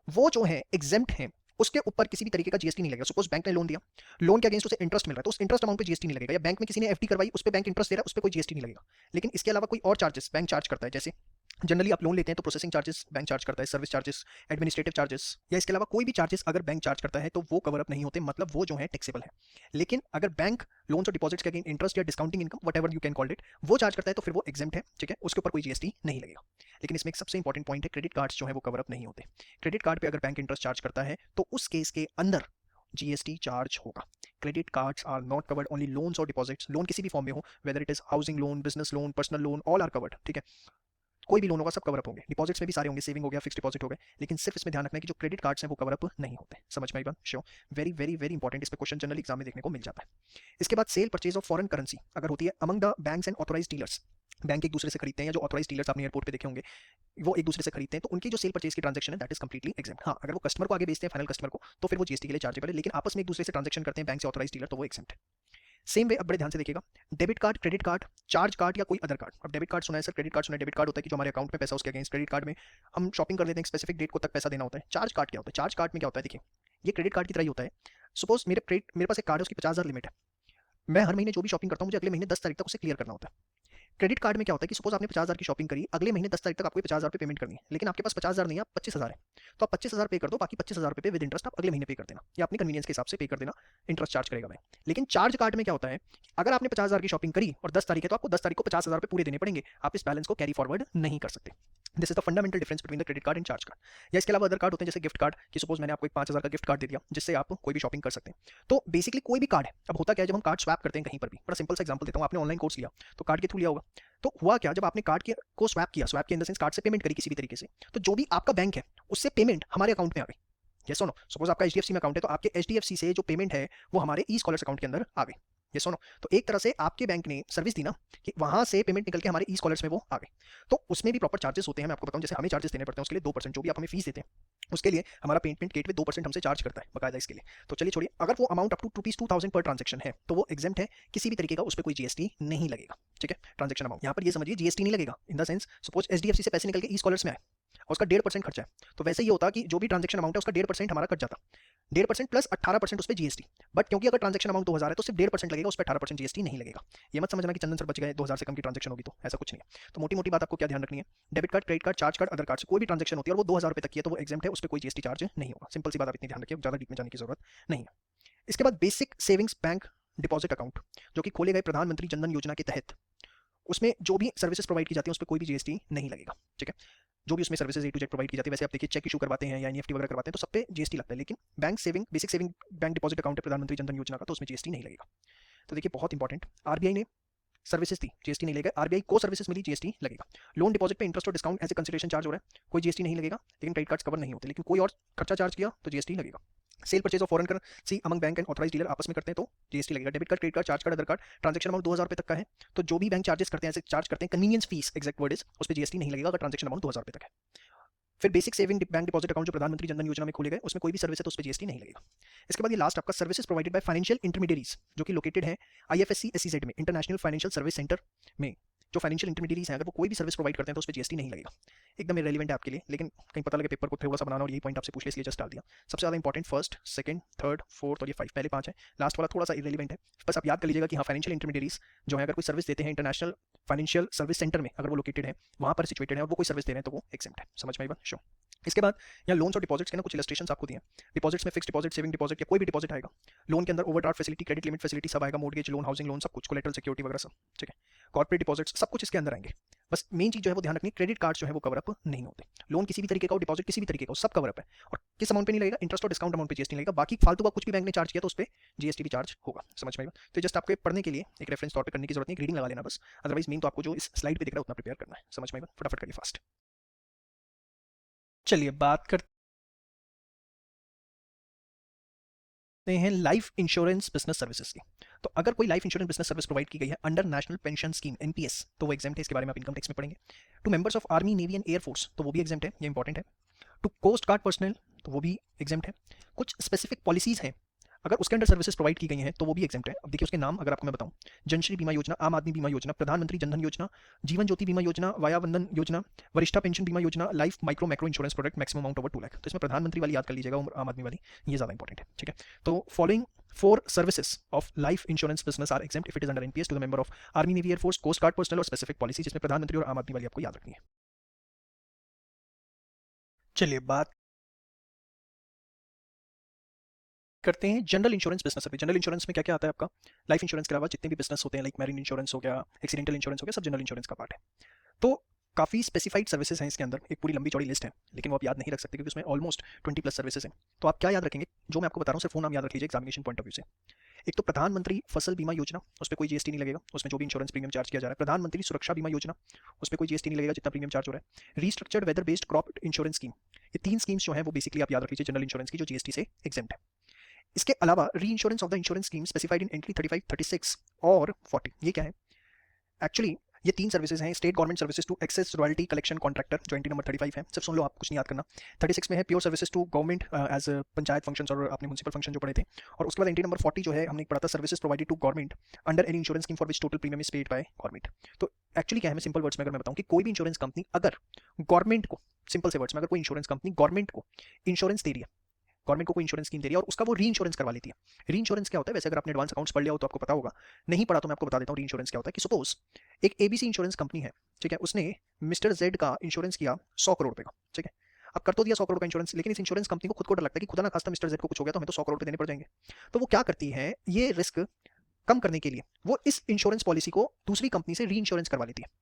वो जो है एग्जाम्प्ट है, उसके ऊपर किसी भी तरीके का जीएसटी नहीं लगेगा। सपोज बैंक ने लोन दिया, लोन के अगेंस्ट उसे इंटरेस्ट मिल रहा है तो उस इंटरेस्ट अमाउंट पे जीएसटी नहीं लगेगा, या बैंक में किसी ने एफडी करवाई उस पे बैंक इंटरेस्ट दे रहा है उस पे कोई जीएसटी नहीं लगेगा। लेकिन इसके अलावा कोई और चार्जेस बैंक चार्ज करता है, जैसे जनरली आप लोन लेते हैं तो प्रोसेसिंग चार्जेस बैंक चार्ज करता है, सर्विस चार्जेस, एडमिनिस्ट्रेटिव चार्जेस, या इसके अलावा कोई भी चार्जेस अगर बैंक चार्ज करता है तो वो कवर अप नहीं होते, मतलब वो जो है टैक्सेबल है। लेकिन अगर बैंक लोन्स और डिपॉजिट्स के अगेंस्ट इंटरेस्ट या discounting income whatever you can call it वो चार्ज करता है तो फिर वो एग्जाम्प्ट है। ठीक है, उसके ऊपर कोई जीएसटी नहीं लगेगा। लेकिन इसमें एक सबसे इंपॉर्टेंट पॉइंट है, क्रेडिट कार्ड्स जो है वो कवर अप नहीं होते। क्रेडिट कार्ड पे अगर बैंक इंटरेस्ट चार्ज करता है तो उस केस के अंदर जीएसटी चार्ज होगा। Credit cards are not covered, only loans और डिपॉजिट्स, लोन किसी भी फॉर्म में हो, whether it is housing loan, business loan, personal loan, all are covered. ठीक है, कोई भी लोन होगा सब कवर अप होंगे, डिपॉजिट्स में भी सारे होंगे, सेविंग हो गया, फिक्स डिपॉजिट हो गए, लेकिन सिर्फ इसमें ध्यान रखना है कि जो क्रेडिट कार्ड्स हैं वो कवर अप नहीं होते। समझ में आई बात? Sure, very very very important, इस पे क्वेश्चन जनरली एग्जाम में देखने को मिल जाता है। इसके बाद sale purchase of foreign currency अगर होती है among the banks and authorised dealers, bank एक दूसरे से खरीदते हैं या जो ऑथोराइज डीलर्स आपने एयरपोर्ट पे देखे होंगे वो एक दूसरे से खरीदते हैं, तो उनकी जो सेल परचेज की ट्रांजैक्शन है दैट इज कंप्लीटली एग्जाम्प्ट। हाँ, अगर वो कस्टमर को आगे बेचते हैं फाइनल कस्टमर को तो फिर वो जीएसटी के लिए चार्जेबल है, लेकिन आपस में एक दूसरे से ट्रांजैक्शन करते हैं बैंक से ऑथोराइज डीलर तो वो एग्जाम्प्ट है। सेम वे अब बड़े ध्यान से देखिएगा, debit card, credit card, charge card या कोई अदर कार्ड। अब डेबिट कार्ड सुना है सर, क्रेडिट कार्ड सुना है। डेबिट कार्ड होता है कि जो हमारे अकाउंट में पैसा उसके अगेंस्ट, क्रेडिट कार्ड में हम शॉपिंग कर लेते हैं, एक स्पेसिफिक डेट को तक पैसा देना होता है। चार्ज कार्ड क्या होता है? चार्ज कार्ड में क्या होता है, देखिए ये क्रेडिट कार्ड की तरह ही होता है। सपोज मेरे पास एक कार्ड है, उसकी 50,000 लिमिट है। मैं हर महीने जो भी शॉपिंग करता हूँ मुझे अगले महीने 10 तारीख तक उसे क्लियर करना होता है। क्रेडिट कार्ड में क्या होता है कि सपोज आपने 50,000 की शॉपिंग करी, अगले महीने 10 तारीख तक आपको 50,000 पेमेंट करनी है, लेकिन आपके पास 50,000 नहीं है, 25,000 है, तो आप 25,000 पे कर दो, बाकी 25,000 रुपये विद इंटरेस्ट आप अगले महीने पे कर देना, या अपनी कन्वीनियंस के हिसाब से पे कर देना, इंटरेस्ट चार्ज करेगा बैंक। लेकिन चार्ज कार्ड में क्या होता है, अगर आपने 50,000 की शॉपिंग करी और 10 तारीख है, तो आपको 10 तारीख को 50,000 रुपये पूरे देने पड़ेंगे, आप इस बैलेंस को कैरी फॉरवर्ड नहीं कर सकते। This is the fundamental difference between the credit card and charge card. या इसके अलावा अदर कार्ड होते हैं जैसे गिफ्ट कार्ड, कि सपोज मैंने आपको एक 5,000 का गिफ्ट कार्ड दे दिया जिससे आप कोई भी शॉपिंग कर सकते हैं। तो बेसिकली कोई भी कार्ड है, अब होता क्या है जब हम कार्ड स्वैप करते हैं कहीं पर भी, बड़ा सिंपल सा एग्जांपल देता हूँ, आपने ऑनलाइन कोर्स लिया तो कार्ड के थ्रू लिया होगा, तो हुआ क्या, जब आपने कार्ड को स्वैप किया, स्वैप के इन द सेंस कार्ड से पेमेंट करी किसी भी तरीके से, तो जो भी आपका बैंक है उससे पेमेंट हमारे अकाउंट में आ गई। यस और नो? सपोज आपका एचडीएफसी में अकाउंट है, तो आपके एचडीएफसी से जो पेमेंट है वो हमारे ई स्कॉलर्स अकाउंट के अंदर आ गई। यस और नो? तो एक तरह से आपके बैंक ने सर्विस दी ना, कि वहां से पेमेंट निकल के हमारे ई स्कॉलर्स में वो आ गई। तो उसमें भी प्रॉपर चार्जेस होते हैं, मैं आपको बताऊं, जैसे हमें चार्जेस देने पड़ते हैं उसके लिए 2%, जो भी आप हमें फीस देते हैं उसके लिए हमारा पेमेंट गेटवे 2% हमसे चार्ज करता है बकायदा इसके लिए। तो चलिए छोड़िए, अगर वो amount up to ₹2,000 per transaction है तो वो एग्जेम्प्ट है, किसी भी तरीके का उस पर कोई जीएसटी नहीं लगेगा। ठीक है, ट्रांजेक्शन अमाउंट यहाँ पर ये समझिए जीएसटी नहीं लगेगा, in the sense suppose HDFC से पैसे निकल के ई स्कॉलर्स में आए और उसका 1.5% खर्चा है, तो वैसे ही होता कि जो भी ट्रांजेक्शन अमाउंट है उसका 1.5% हमारा कट जाता, 1.5% प्लस 18% उस पर जीएसटी। बट क्योंकि अगर ट्रांजेक्शन अमाउंट 2,000 है तो सिर्फ 1.5% लगेगा, उस पर 18% जीएसटी नहीं लगेगा। ये मत समझना कि चंदन सर बच गए, 2,000 से कम की ट्रांजेक्शन होगी तो, ऐसा कुछ नहीं है। तो मोटी मोटी बात आपको क्या ध्यान रखनी है, debit card, credit card, charge card, other card से कोई भी ट्रांजेक्शन होती है और वो 2,000 रुपये तक की है तो वो एग्जेम्प्ट है, उस पर कोई जीएसटी चार्ज नहीं होगा। सिंपल सी बात, आप इतनी ध्यान रखिए, ज़्यादा डीप में जाने की जरूरत नहीं है। इसके बाद basic savings bank deposit account, जो कि खोले गए प्रधानमंत्री जनधन योजना के तहत, उसमें जो भी सर्विसेज प्रोवाइड की जाती है उस पर कोई भी जीएसटी नहीं लगेगा। ठीक है, जो भी उसमें services A to Z provide की जाती है, वैसे आप देखिए चेक इशू करवाते हैं या एनईएफटी वगैरह करवाते हैं तो सब पे जीएसटी लगता है, लेकिन bank saving, basic saving bank deposit account है प्रधानमंत्री जनधन योजना का, तो उसमें जीएसटी नहीं लगेगा। तो देखिए बहुत इंपॉर्टेंट, आरबीआई ने सर्विसेज दी, जीएसटी नहीं लगेगा, आरबीआई को सर्विसेज मिली, जीएसटी लगेगा। लोन डिपॉजिट पे इंटरेस्ट और discount as a consideration charge हो रहा है, कोई जीएसटी नहीं लगेगा, लेकिन क्रेडिट कार्ड्स कवर नहीं होते, लेकिन कोई और खर्चा चार्ज किया तो जीएसटी लगेगा। Cell purchase of foreign currency among bank and authorised dealer आपस में करते हैं तो जीएसटी लगेगा। Debit card, credit card, charge card, other card, transaction amount 2,000 रुपये तक का है तो जो भी बैंक चार्जेस करते हैं, ऐसे चार्ज करते हैं, convenience fees exact word is, उस पर जीएसटी नहीं लगेगा अगर ट्रांजेक्शन अमाउंट 2,000 रुपये तक है। फिर basic saving bank deposit account जो प्रधानमंत्री जनधन योजना में खोले गए, उसमें कोई भी सर्विस है तो उस पर जीएसटी नहीं लगेगा। इसके बाद ये लास्ट आपका services provided by financial intermediaries, जो कि लोकेटेड है आईएफएससी एसईजेड में, इंटरनेशनल फाइनेंशियल सर्विस सेंटर में। जो फाइनेंशियल इंटरमीडियरीज हैं अगर वो कोई भी सर्विस प्रोवाइड करते हैं तो उस पर जीएसटी नहीं लगेगा। एकदम इरेलीवेंट है आपके लिए, लेकिन कहीं पता लगे पेपर को थोड़ा सा बनाना और यही पॉइंट आपसे पूछ ले इसलिए जस्ट डाल दिया। सबसे ज़्यादा important first, second, third, fourth और ये 5 पहले 5 है, लास्ट वाला थोड़ा सा इरेलीवेंट है। बस आप याद कर लीजिएगा कि हाँ फाइनेंशियल इंटरमीडियरीज जो है अगर कोई सर्विस देते हैं इंटरनेशनल फाइनेंशियल सर्विस सेंटर में, अगर वो लोकेटेड है, वहाँ पर सिचुएटेड है और वो कोई सर्विस दे रहे हैं तो वो एग्जेम्प्ट है। समझ में आई बात? श्योर। इसके बाद यहाँ लोन्स और डिपॉजिट्स के ना कुछ इलस्ट्रेशंस आपको दिए हैं। डिपॉजिट्स में फिक्स डिपॉजिट, सेविंग डिपॉजिट या कोई भी डिपॉजिट आएगा। लोन के अंदर overdraft facility, credit limit facility सब आएगा, मोर्गेज लोन, हाउसिंग लोन, सब कुछ, कोलेटरल सिक्योरिटी वगैरह सब। ठीक है, कॉर्पोरेट डिपॉजिट्स सब कुछ इसके अंदर आएंगे। बस मेन चीज जो है वो ध्यान रखनी, क्रेडिट कार्ड जो है वो कवर अप नहीं होते। लोन किसी भी तरीके का हो, डिपॉजिट किसी भी तरीके का हो, सब कवर अप है। और किस अमाउंट पे नहीं लगेगा, इंटरेस्ट और डिस्काउंट अमाउंट पे जीएसटी लगेगा, बाकी फालतू का कुछ भी बैंक ने चार्ज किया तो उस पर जीएसटी भी चार्ज होगा। समझ में आएगा? तो जस्ट आपके पढ़ने के लिए एक रेफरेंस तौर पे करने की जरूरत नहीं, रीडिंग लगा लेना बस, अदरवाइज मेन तो आपको जो इस स्लाइड पे दिख रहा है उतना प्रिपेयर करना है। समझ में आएगा? फटाफट करिए फास्ट। चलिए बात करते हैं लाइफ इंश्योरेंस बिजनेस सर्विसेज की। तो अगर कोई life insurance business service provide की गई है under national pension scheme NPS तो वो एग्जेम्प्ट है, इसके बारे में आप इनकम टैक्स में पढ़ेंगे। To members of army, navy and airforce तो वो भी एग्जेम्प्ट है, ये इंपॉर्टेंट है। टू कोस्ट गार्ड पर्सनल तो वो भी एग्जेम्प्ट है। कुछ स्पेसिफिक पॉलिसीज हैं अगर उसके अंडर सर्विसेज प्रोवाइड की गई हैं तो वो भी एग्जेम्प्ट है। अब देखिए उसके नाम अगर आपको मैं बताऊं, जनश्री बीमा योजना, आम आदमी बीमा योजना, प्रधानमंत्री जनधन योजना, जीवन ज्योति बीमा योजना, वाया वंदन योजना, वरिष्ठा पेंशन बीमा योजना, life micro macro insurance product maximum amount over 2 lakh. तो इसमें प्रधानमंत्री वाली याद कर लीजिएगा और आम आदमी वाली, ये ज़्यादा इंपॉर्टेंट है। ठीक है, तो following 4 services of life insurance business are exempt if it is under NPS to the member of army, navy, airforce, coast guard personnel और स्पेसिफिक पॉलिसी, जिसमें प्रधानमंत्री और आम आदमी वाली आपको याद रखनी है। चलिए बात करते हैं general insurance business service. General insurance में क्या क्या आता है आपका, लाइफ इंश्योरेंस के अलावा जितने भी बिजनेस होते हैं, लाइक मैरिन इंश्योरेंस हो गया, एक्सीडेंटल इंश्योरेंस हो गया, सब जनरल इंश्योरेंस का पार्ट है। तो काफ़ी स्पेसिफाइड सर्विसेज हैं इसके अंदर, एक पूरी लंबी चौड़ी लिस्ट है, लेकिन वो आप याद नहीं रख सकते क्योंकि उसमें ऑलमोस्ट 20+ सर्विसेज हैं। तो आप क्या याद रखेंगे, जो मैं आपको बता रहा हूँ सिर्फ वो नाम याद रख लीजिए एग्जामिनेशन पॉइंट ऑफ व्यू से। एक तो प्रधानमंत्री फसल बीमा योजना, उस पर कोई जीएसटी नहीं लगेगा, उसमें जो भी इंश्योरेंस प्रीमियम चार्ज किया जा रहा है। प्रधानमंत्री सुरक्षा बीमा योजना, उस पर कोई जीएसटी नहीं लगेगा जितना प्रीमियम चार्ज हो रहा है। Restructured weather based crop insurance scheme, ये 3 स्कीम्स जो है वो बेसिकली आप याद रख लीजिए जनरल इंश्योरेंस की, जो जीएसटी से एग्जेम्प्ट है। इसके अलावा री insurance of the insurance scheme specified in entry 35, 36 और 40। ये क्या है, एक्चुअली ये 3 सर्विसेज हैं, state government services to access royalty collection contractor, जो एंट्री नंबर 35 है। सिर्फ सुन लो, आप कुछ नहीं याद करना। 36 में है pure services to government as panchayat functions और आपने म्युनिसिपल फंक्शन जो पढ़े थे। और उसके बाद एंट्री नंबर 40 जो है हमने पढ़ा था, services provided to government under any insurance scheme for which total premium is paid by government. तो एक्चुअली क्या है, मैं सिंपल वर्ड्स में अगर मैं बताऊं कि कोई भी इंश्योरेंस कंपनी अगर गवर्नमेंट को, सिंपल से वर्ड्स में, अगर कोई इंश्योरेंस कंपनी गवर्नमेंट को इंश्योरेंस दे रही है, गवर्नमेंट को कोई इंश्योरेंस स्कीम दे रही है और उसका वो री इंश्योरेंस करवा लेती है। री इंश्योरेंस क्या होता है, वैसे अगर आपने एडवांस अकाउंट्स पढ़ लिया हो तो आपको पता होगा, नहीं पढ़ा तो मैं आपको बता देता हूँ री इंश्योरेंस क्या होता है। कि सपोज एक एबीसी इंश्योरेंस कंपनी है, ठीक है, उसने मिस्टर जेड का इंश्योरेंस किया 100 करोड़ रुपए का, ठीक है। अब कर तो दिया 100 करोड़ का इंश्योरेंस, लेकिन इस इंश्योरेंस कंपनी को खुद को डर लगता है कि खुदा ना खास्ता मिस्टर जेड को कुछ हो गया तो हमें तो 100 करोड़ रुपए देने पड़ जाएंगे। तो वो क्या करती है, ये रिस्क कम करने के लिए वो इस इंश्योरेंस पॉलिसी को दूसरी कंपनी से री इंश्योरेंस करवा लेती है।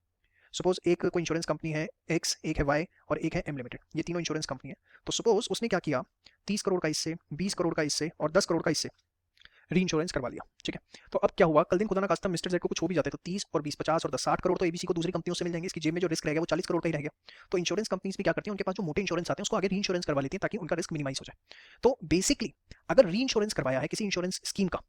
सपोज एक कोई इंश्योरेंस कंपनी है एक्स, एक है वाई और एक है एम लिमिटेड, ये तीनों इंश्योरेंस कंपनी है। तो सपोज उसने क्या किया, 30 करोड़ का इससे, 20 करोड़ का इससे और 10 करोड़ का इससे री इंश्योरेंस करवा लिया, ठीक है। तो अब क्या हुआ, कल दिन खुदा ना खास्ता मिस्टर जेड को कुछ हो भी जाता है तो 30 और 20 50 और 10 60 करोड़ तो एबीसी को दूसरी कंपनियों से मिल जाएंगे। इसकी जेब में जो रिस्क रहेगा वो 40 करोड़ का ही रहेगा। तो इंश्योरेंस कंपनीज भी क्या करती हैं, उनके पास जो मोटे इंश्योरेंस आते हैं उसको आगे री इंश्योरेंस करवा लेती हैं ताकि उनका रिस्क मिनिमाइज हो जाए। तो बेसिकली अगर री इंश्योरेंस करवाया है किसी इंश्योरेंस स्कीम का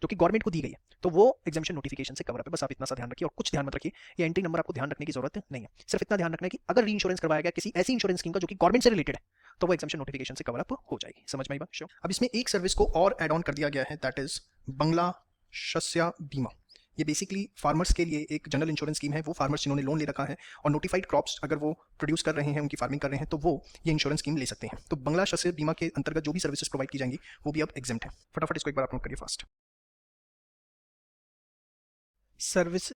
जो कि गवर्नमेंट को दी गई है, तो वो एग्जामिशन नोटिफिकेशन से कवर अप है। बस आप इतना सा ध्यान रखिए और कुछ ध्यान मत रखिए, ये एंट्री नंबर आपको ध्यान रखने की जरूरत नहीं है। सिर्फ इतना ध्यान रखना है कि अगर री इंश्योरेंस करवाया गया किसी ऐसी इंश्योरेंस स्कीम का जो कि गवर्नमेंट से रिलेटेड है, तो वो एग्जामिशन नोटिफिकेशन से कवर अप हो जाएगी। समझ में आई बात? श्योर। अब इसमें एक सर्विस को और एड ऑन कर दिया गया है, दैट इज बंगला शस्य बीमा। ये बेसिकली फार्मर्स के लिए एक जनरल इंश्योरेंस स्कीम है। वो फार्मर्स जिन्होंने लोन ले रखा है और नोटिफाइड क्रॉप्स अगर वो प्रोड्यूस कर रहे हैं, उनकी फार्मिंग कर रहे हैं, तो वो ये इंश्योरेंस स्कीम ले सकते हैं। तो बंगला शस्य बीमा के अंतर्गत जो भी सर्विसेज प्रोवाइड की जाएंगी वो भी अब एग्जेम्प्ट है। फटाफट इसको एक बार आप नोट करिए fast. Service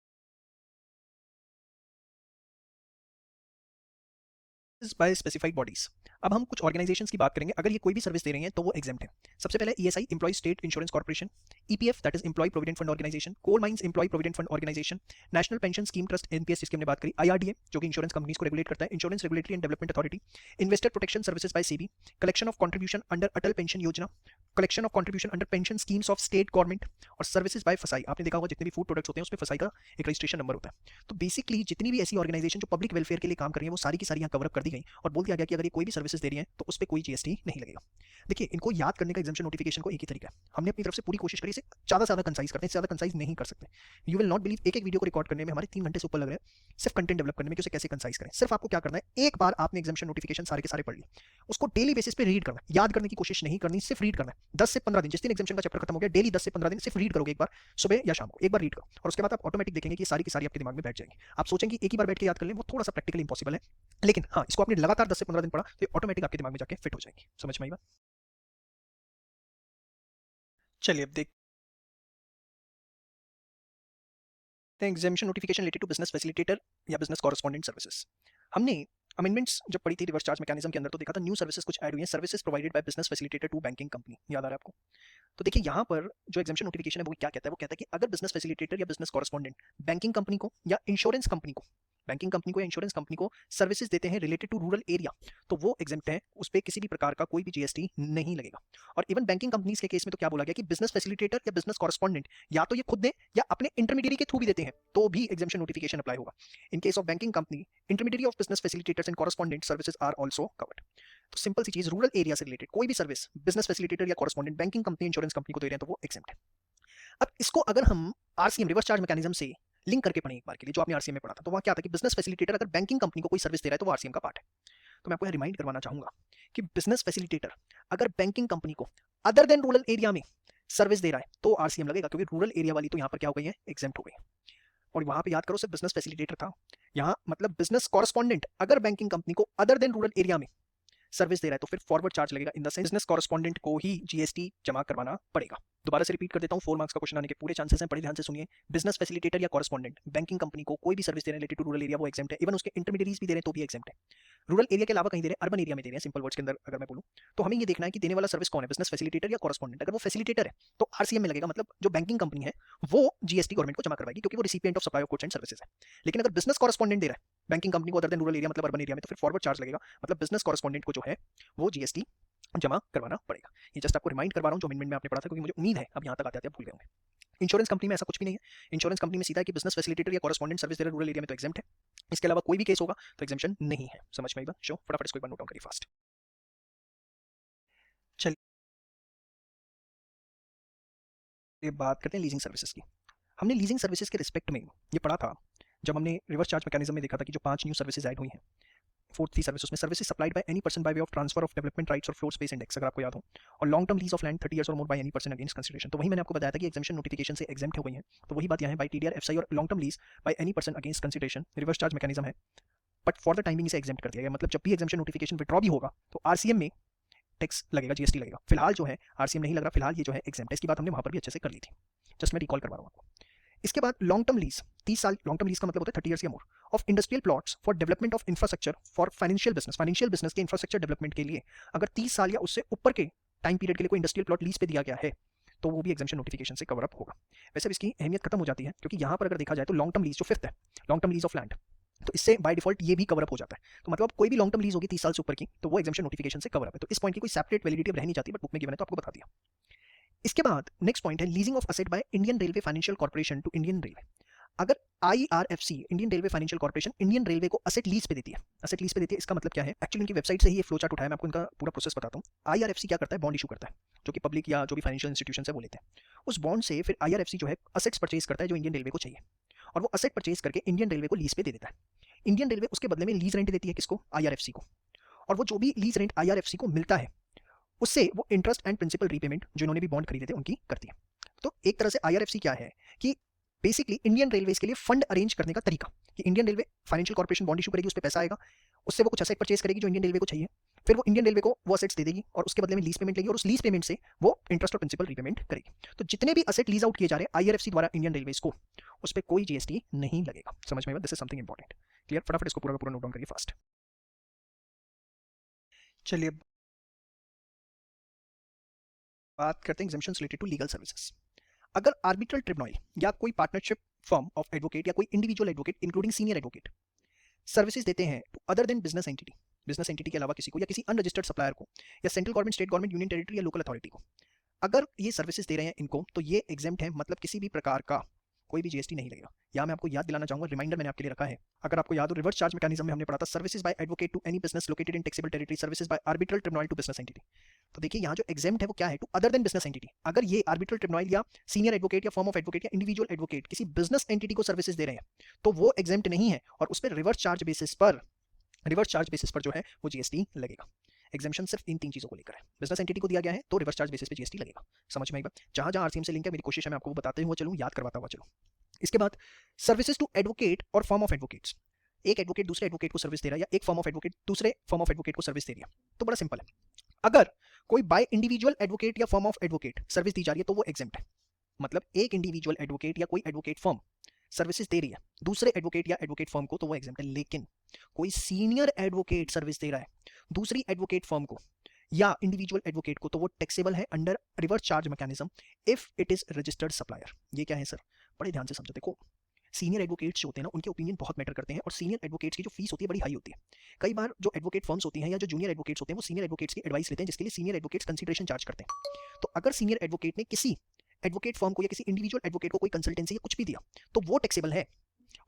by specified bodies. अब हम कुछ ऑर्गेनाइजेशंस की बात करेंगे, अगर ये कोई भी सर्विस दे रही हैं तो वो एग्जेम्प्ट है। सबसे पहले ESI, employ state insurance corporation, EPF that is employ provident fund organisation, coal mines employ provident fund organisation, national pension scheme trust NPS जिसकी हमने बात करी, आईआरडीए जो कि इंश्योरेंस कंपनीज को रेगुलेट करता है, insurance regulatory and development authority, investor protection services by SEBI, collection of contribution under Atal pension Yojana, collection of contribution under pension schemes of state government, और सर्विसेज बाय फसाई। आपने देखा होगा जितने भी फूड प्रोडक्ट्स होते हैं उसमें फसाई का एक रजिस्ट्रेशन नंबर होता है। तो बेसिकली जितनी भी ऐसी ऑर्गेनाइजेशन जो पब्लिक वेलफेयर के लिए काम कर रही है वो सारी की सारी यहाँ कवर अप कर दी गई और बोल दिया गया कि अगर ये कोई भी सर्विसेज दे रही है तो उस पर कोई जीएसटी नहीं लगेगा। देखिए, इनको याद करने का एग्जामिशन नोटिफिकेशन को एक ही तरीका है। हमने अपनी तरफ से पूरी कोशिश करी, इसे ज़्यादा से ज़्यादा कंसाइज करते हैं, ज़्यादा कंसाइज नहीं कर सकते। यू विल नॉट बिलीव, एक एक वीडियो को रिकॉर्ड करने में हमारे 3 घंटे से ऊपर लग रहे हैं सिर्फ कंटेंट डेवलप करने में कि उसे कैसे कंसाइज करें। सिर्फ आपको क्या करना है, एक बार आपने एग्जामिशन नोटिफिकेशन सारे के सारे पढ़ लिए, उसको डेली बेसिस पे रीड करना है, याद करने की कोशिश नहीं करनी, सिर्फ रीड करना है। 10 से 15 दिन, जिस दिन एग्जामिशन का चैप्टर खत्म हो गया, डेली 10 से 15 दिन सिर्फ रीड करोगे, एक बार सुबह या शाम को एक बार रीड करो और उसके बाद आप ऑटोमेटिक देखेंगे कि सारी की सारी आपके दिमाग में बैठ जाएंगी। आप सोचेंगे एक ही बार बैठ के याद कर लें, वो थोड़ा सा प्रैक्टिकली इंपॉसिबल है, लेकिन हाँ, इसको आपने लगातार 10 से 15 दिन पढ़ा तो ये ऑटोमेटिक आपके दिमाग में जाके फिट हो जाएगी। समझ में आई बात? चलिए अब देखते हैं exemption notification related to business facilitator या बिजनेस कॉरेस्पॉन्डेंट सर्विसेज। हमने अमेंडमेंट्स जब पढ़ी थी रिवर्स चार्ज मैकेनिज्म के अंदर तो देखा था न्यू सर्विसेज कुछ ऐड हुई हैं, services provided by business facilitator to banking company. याद आ रहा है आपको? तो देखिए यहाँ पर जो एग्जामिशन नोटिफिकेशन है वो क्या कहता है, वो कहता है कि अगर बिजनेस फैसिलिटेटर या बिजनेस कॉरेस्पॉन्डेंट बैंकिंग कंपनी को या इंश्योरेंस कंपनी को, बैंकिंग कंपनी को या इंश्योरेंस कंपनी को सर्विसेज देते हैं रिलेटेड टू रूरल एरिया, तो वो एग्जेम्प्ट है, उस पर किसी भी प्रकार का कोई भी जीएसटी नहीं लगेगा। और इवन बैंकिंग कंपनीज के केस में तो क्या बोला गया कि बिजनेस फैसिलिटेटर या बिजनेस कॉरेस्पॉन्डेंट या तो ये खुद दें या अपने इंटरमीडियरी के थ्रू भी देते हैं तो भी एग्जामिशन नोटिफिकेशन अप्लाई होगा। In case of banking company, intermediary of business facilitators and correspondent services are also covered. तो सिंपल सी चीज, रूरल एरिया से रिलेटेड कोई भी सर्विस बिजनेस फैसिलिटेटर या correspondent banking company, insurance company को दे रहे हैं तो वो एग्जेम्प्ट है। अब इसको अगर हम आरसीएम रिवर्स चार्ज मैकेनिज्म से लिंक करके पढ़ें एक बार के लिए, जो आपने आरसीएम में पढ़ा था, तो वहां क्या था कि बिजनेस फैसिलिटेटर अगर बैंकिंग कंपनी को कोई सर्विस दे रहा है तो वो आरसीएम का पार्ट है। तो मैं आपको रिमाइंड करवाना चाहूंगा कि बिजनेस फैसिलिटेटर अगर बैंकिंग कंपनी को अदर देन रूरल एरिया में सर्विस दे रहा है तो आरसीएम लगेगा, क्योंकि रूरल एरिया वाली तो यहाँ पर क्या हो गई है, एग्जेम्प्ट हो गई है। और वहां पे याद करो सिर्फ बिजनेस फैसिलिटेटर था, यहाँ मतलब बिजनेस कॉरेस्पॉन्डेंट अगर बैंकिंग कंपनी को अदर देन रूरल एरिया में सर्विस दे रहा है तो फिर फॉरवर्ड चार्ज लगेगा। In the sense business correspondent को ही जीएसटी जमा करवाना पड़ेगा। दोबारा से रिपीट कर देता हूँ, 4 मार्क्स का क्वेश्चन आने के पूरे चांसेस हैं, बड़े ध्यान से सुनिए। बिजनेस फैसिलिटेटर या कॉरेस्पॉन्डेंट बैंकिंग कंपनी को कोई भी सर्विस दे रहे हैं रिलेटेड टू रूरल एरिया वो एग्जेम्प्ट है। इवन उसके इंटरमीडियरीज भी दे रहे हैं तो भी एग्जेम्प्ट है। रूरल एरिया के अलावा कहीं दे रहे हैं, अर्बन एरिया में दे रहे हैं, सिंपल वर्ड्स के अंदर अगर मैं बोलूँ तो हमें ये देखना है कि देने वाला सर्विस कौन है, बिजनेस फैसिलिटेटर या कॉरेस्पॉन्डेंट। अगर वो फैसिलिटेटर है तो आरसीएम में लगेगा, मतलब जो बैंकिंग कंपनी है वो जीएसटी गवर्नमेंट को जमा करवाएगी क्योंकि वो recipient of supply of goods and services है। लेकिन अगर बिजनेस कॉरेस्पॉन्डेंट दे रहा है बैंकिंग कंपनी को अदर देन रूरल एरिया मतलब अर्बन एरिया में, तो फिर फॉरवर्ड चार्ज लगेगा, मतलब बिजनेस कॉरेस्पॉन्डेंट को जो है वो जीएसटी जमा करवाना पड़ेगा। ये जस्ट आपको रिमाइंड करवा रहा हूँ जो अमेंडमेंट में आपने पढ़ा था, क्योंकि मुझे उम्मीद है अब यहाँ तक आते आते आप भूल गए होंगे। इंश्योरेंस कंपनी में ऐसा कुछ भी नहीं है। इंश्योरेंस कंपनी में सीधा है कि बिजनेस फैसिलिटेटर या कॉरेस्पॉन्डेंट सर्विस दे रहे रूरल एरिया में तो एग्जेम्प्ट है, इसके अलावा कोई भी केस होगा तो एग्जेम्पशन नहीं है। समझ में आई बात? शो फटाफट इसको एक बार नोट डाउन करिए फास्ट। चलिए बात करते हैं लीजिंग सर्विसेज की। हमने लीजिंग सर्विसेज के रिस्पेक्ट में ये पढ़ा था जब हमने रिवर्स चार्ज मैकेनिज्म में देखा था कि जो 5 न्यू सर्विसेज ऐड हुई हैं, फोर्थ थी सर्विस, उसमें services supplied by any person by way of transfer of development rights और फ्लोर स्पेस इंडेक्स, अगर आपको याद हो, और long term lease of land 30 years और more by any person against consideration. तो वही मैंने आपको बताया था कि एग्जेम्पशन नोटिफिकेशन से एग्जेम्प्ट हो गई हैं। तो वही बात यहाँ है, बाय टीडीआर, एफसीआई और long term lease bye any person against consideration reverse charge mechanism है, बट फॉर द टाइमिंग इसे एग्जेम्प्ट कर दिया गया। मतलब जब भी एग्जेम्पशन नोटिफिकेशन विड्रॉ भी होगा तो आरसीएम में टैक्स लगेगा, जीएसटी लगेगा। फिलहाल जो है आरसीएम नहीं लग रहा, फिलहाल ये जो है एग्जेम्प्ट है। इसकी बात हमने वहां पर भी अच्छे से कर ली थी, जस्ट मैं रिकॉल करवा रहा हूँ आपको। इसके बाद लॉन्ग टर्म लीज, 30 साल, लॉन्ग टर्म लीज का मतलब होता है 30 ईयर्स या more, of industrial plots for development of infrastructure for financial business के इंफ्रास्ट्रक्चर डेवलपमेंट के लिए अगर 30 साल या उससे ऊपर के टाइम पीरियड के लिए कोई इंडस्ट्रियल प्लॉट लीज पे दिया गया है तो वो भी एग्जेम्पशन नोटिफिकेशन से कवर अप होगा। वैसे इसकी अहमियत खत्म हो जाती है क्योंकि यहाँ पर अगर देखा जाए तो लॉन्ग टर्म लीज जो फिफ्थ है, long term lease of land, तो इससे बाय डिफॉल्ट ये भी कवर अप हो जाता है। तो मतलब कोई भी लॉन्ग टर्म लीज होगी 30 साल से ऊपर की तो वो एग्जेम्पशन नोटिफिकेशन से कवर अप है। तो इस पॉइंट की कोई सेपरेट वैलिडिटी रह नहीं जाती, बट बुक में गिवन है तो आपको बता दिया। इसके बाद नेक्स्ट पॉइंट है leasing of asset by Indian Railway Financial Corporation to Indian Railway. अगर IRFC, Indian Railway Financial Corporation, Indian Railway को असेट लीज पे देती है, असेट लीज पे देती है, इसका मतलब क्या है? एक्चुअली उनकी वेबसाइट से ही ये फ्लो चार्ट उठाया, मैं आपको इनका पूरा प्रोसेस बताता हूँ। आईआरएफसी क्या करता है? बॉन्ड इशू करता है, जो कि पब्लिक या जो भी फाइनेंशियल इंस्टीट्यूशन है वो लेते हैं। उस बॉन्ड से फिर आईआरएफसी जो है असेट्स परचेज करता है जो इंडियन रेलवे को चाहिए, और वो असेट परचेज करके इंडियन रेलवे को लीज पे दे देता है। इंडियन रेलवे उसके बदले में लीज रेंट देती है किसको? आईआरएफसी को। और वो जो भी लीज रेंट आईआरएफसी को मिलता है उससे वो इंटरेस्ट एंड प्रिंसिपल रीपेमेंट जो इन्होंने भी बॉन्ड खरीदे थे उनकी करती है। तो एक तरह से आईआरएफसी क्या है कि बेसिकली इंडियन रेलवेज के लिए फंड अरेंज करने का तरीका, कि Indian Railway Financial corporation bond issue करेगी, उस पर पैसा आएगा, उससे वो कुछ असेट परचेज करेगी जो इंडियन रेलवे को चाहिए, फिर वो इंडियन रेलवे को वो असेट्स दे देगी और उसके बदले में लीज पेमेंट लेगी, और उस लीज पेमेंट से वो इंटरेस्ट और प्रिंसिपल रीपेमेंट करेगी। तो जितने भी असेट लीज आउट किए जा रहे हैं आईआरएफसी द्वारा इंडियन रेलवेज को, उस पर कोई जीएसटी नहीं लगेगा। समझ में? This is something important. Clear? फटाफट इसको पूरा का पूरा नोट डाउन करिए फास्ट। चलिए बात करते हैं exemptions related to legal services. अगर आर्बिट्रल ट्रिब्यूनल या कोई पार्टनरशिप फर्म ऑफ एडवोकेट या कोई individual advocate including senior advocate services देते हैं to other than business entity, business entity के अलावा किसी को या किसी अनरजिस्टर्ड सप्लायर को या central government, state government, union territory या लोकल अथॉरिटी को, अगर ये सर्विसेज दे रहे हैं इनको तो ये एग्जेम्प्ट है, मतलब किसी भी प्रकार का कोई भी जीएसटी नहीं लगेगा। यहाँ मैं आपको याद दिलाना चाहूंगा, रिमाइंडर मैंने आपके लिए रखा है। अगर आपको याद हो, रिवर्स चार्ज मैकेनिज्म में हमने पढ़ा था services by advocate to any business located in taxable territory, services by arbitral tribunal to business entity. तो देखिए यहाँ जो एग्जेम्प्ट है वो क्या है? To other than business entity. अगर ये आर्बिट्रल ट्रिब्यूनल या सीनियर एडवोकेट या फर्म ऑफ एडवोकेट या इंडिविजुअल एडवोकेट किसी बिजनेस एंटिटी को सर्विसेज दे रहे हैं तो वो एग्जेम्प्ट नहीं है, और उस पर रिवर्स चार्ज बेसिस पर जो है वो जीएसटी लगेगा। एग्जेम्पशन सिर्फ इन 3 चीजों को लेकर है। बिजनेस एंटिटी को दिया गया है तो रिवर्स चार्ज बेसिस पे जीएसटी लगेगा। समझ में आई बात? जहां जहां आरसीएम से लिंक है, मेरी कोशिश है मैं आपको बताते हुए चलूं, याद करवाता हुआ चलूं। इसके बाद सर्विसेज टू एडवोकेट और फर्म ऑफ एडवोकेट्स। एक एडवोकेट दूसरे एडवोकेट को सर्विस दे रहा है या एक फर्म ऑफ एडवोकेट दूसरे फर्म ऑफ एडवोकेट को सर्विस दे रही है, तो बड़ा सिंपल है। अगर कोई बाय इंडिविजुअल एडवोकेट या फर्म ऑफ एडवोकेट सर्विस दी जा रही है तो वो एग्जेम्प्ट है। मतलब एक इंडिविजुअल एडवोकेट या कोई एडवोकेट फर्म सर्विसेज दे रही है दूसरे एडवोकेट या एडवोकेट फर्म को तो वो एग्जेम्प्ट है। लेकिन कोई सीनियर एडवोकेट सर्विस दे रहा है दूसरी एडवोकेट फर्म को या इंडिविजुअल एडवोकेट को तो वो टैक्सेबल है under reverse charge mechanism if it is registered supplier. ये क्या है सर? बड़े ध्यान से समझो। देखो, सीनियर एडवोकेट्स जो होते हैं ना, उनके ओपिनियन बहुत मैटर करते हैं, और सीनियर एडवोकेट्स की जो फीस होती है बड़ी हाई होती है। कई बार जो एडवोकेट फर्म्स होती हैं या जो जूनियर एडवोकेट्स होते हैं वो सीनियर एडवोकेट्स की एडवाइस लेते हैं, जिसके लिए सीनियर एडवोकेट्स कंसिडरेशन चार्ज करते हैं। तो अगर सीनियर एडवोकेट ने किसी एडवोकेट फर्म को या किसी इंडिविजुअल एडवोकेट को कोई कंसल्टेंसी या कुछ भी दिया तो वो टैक्सेबल है,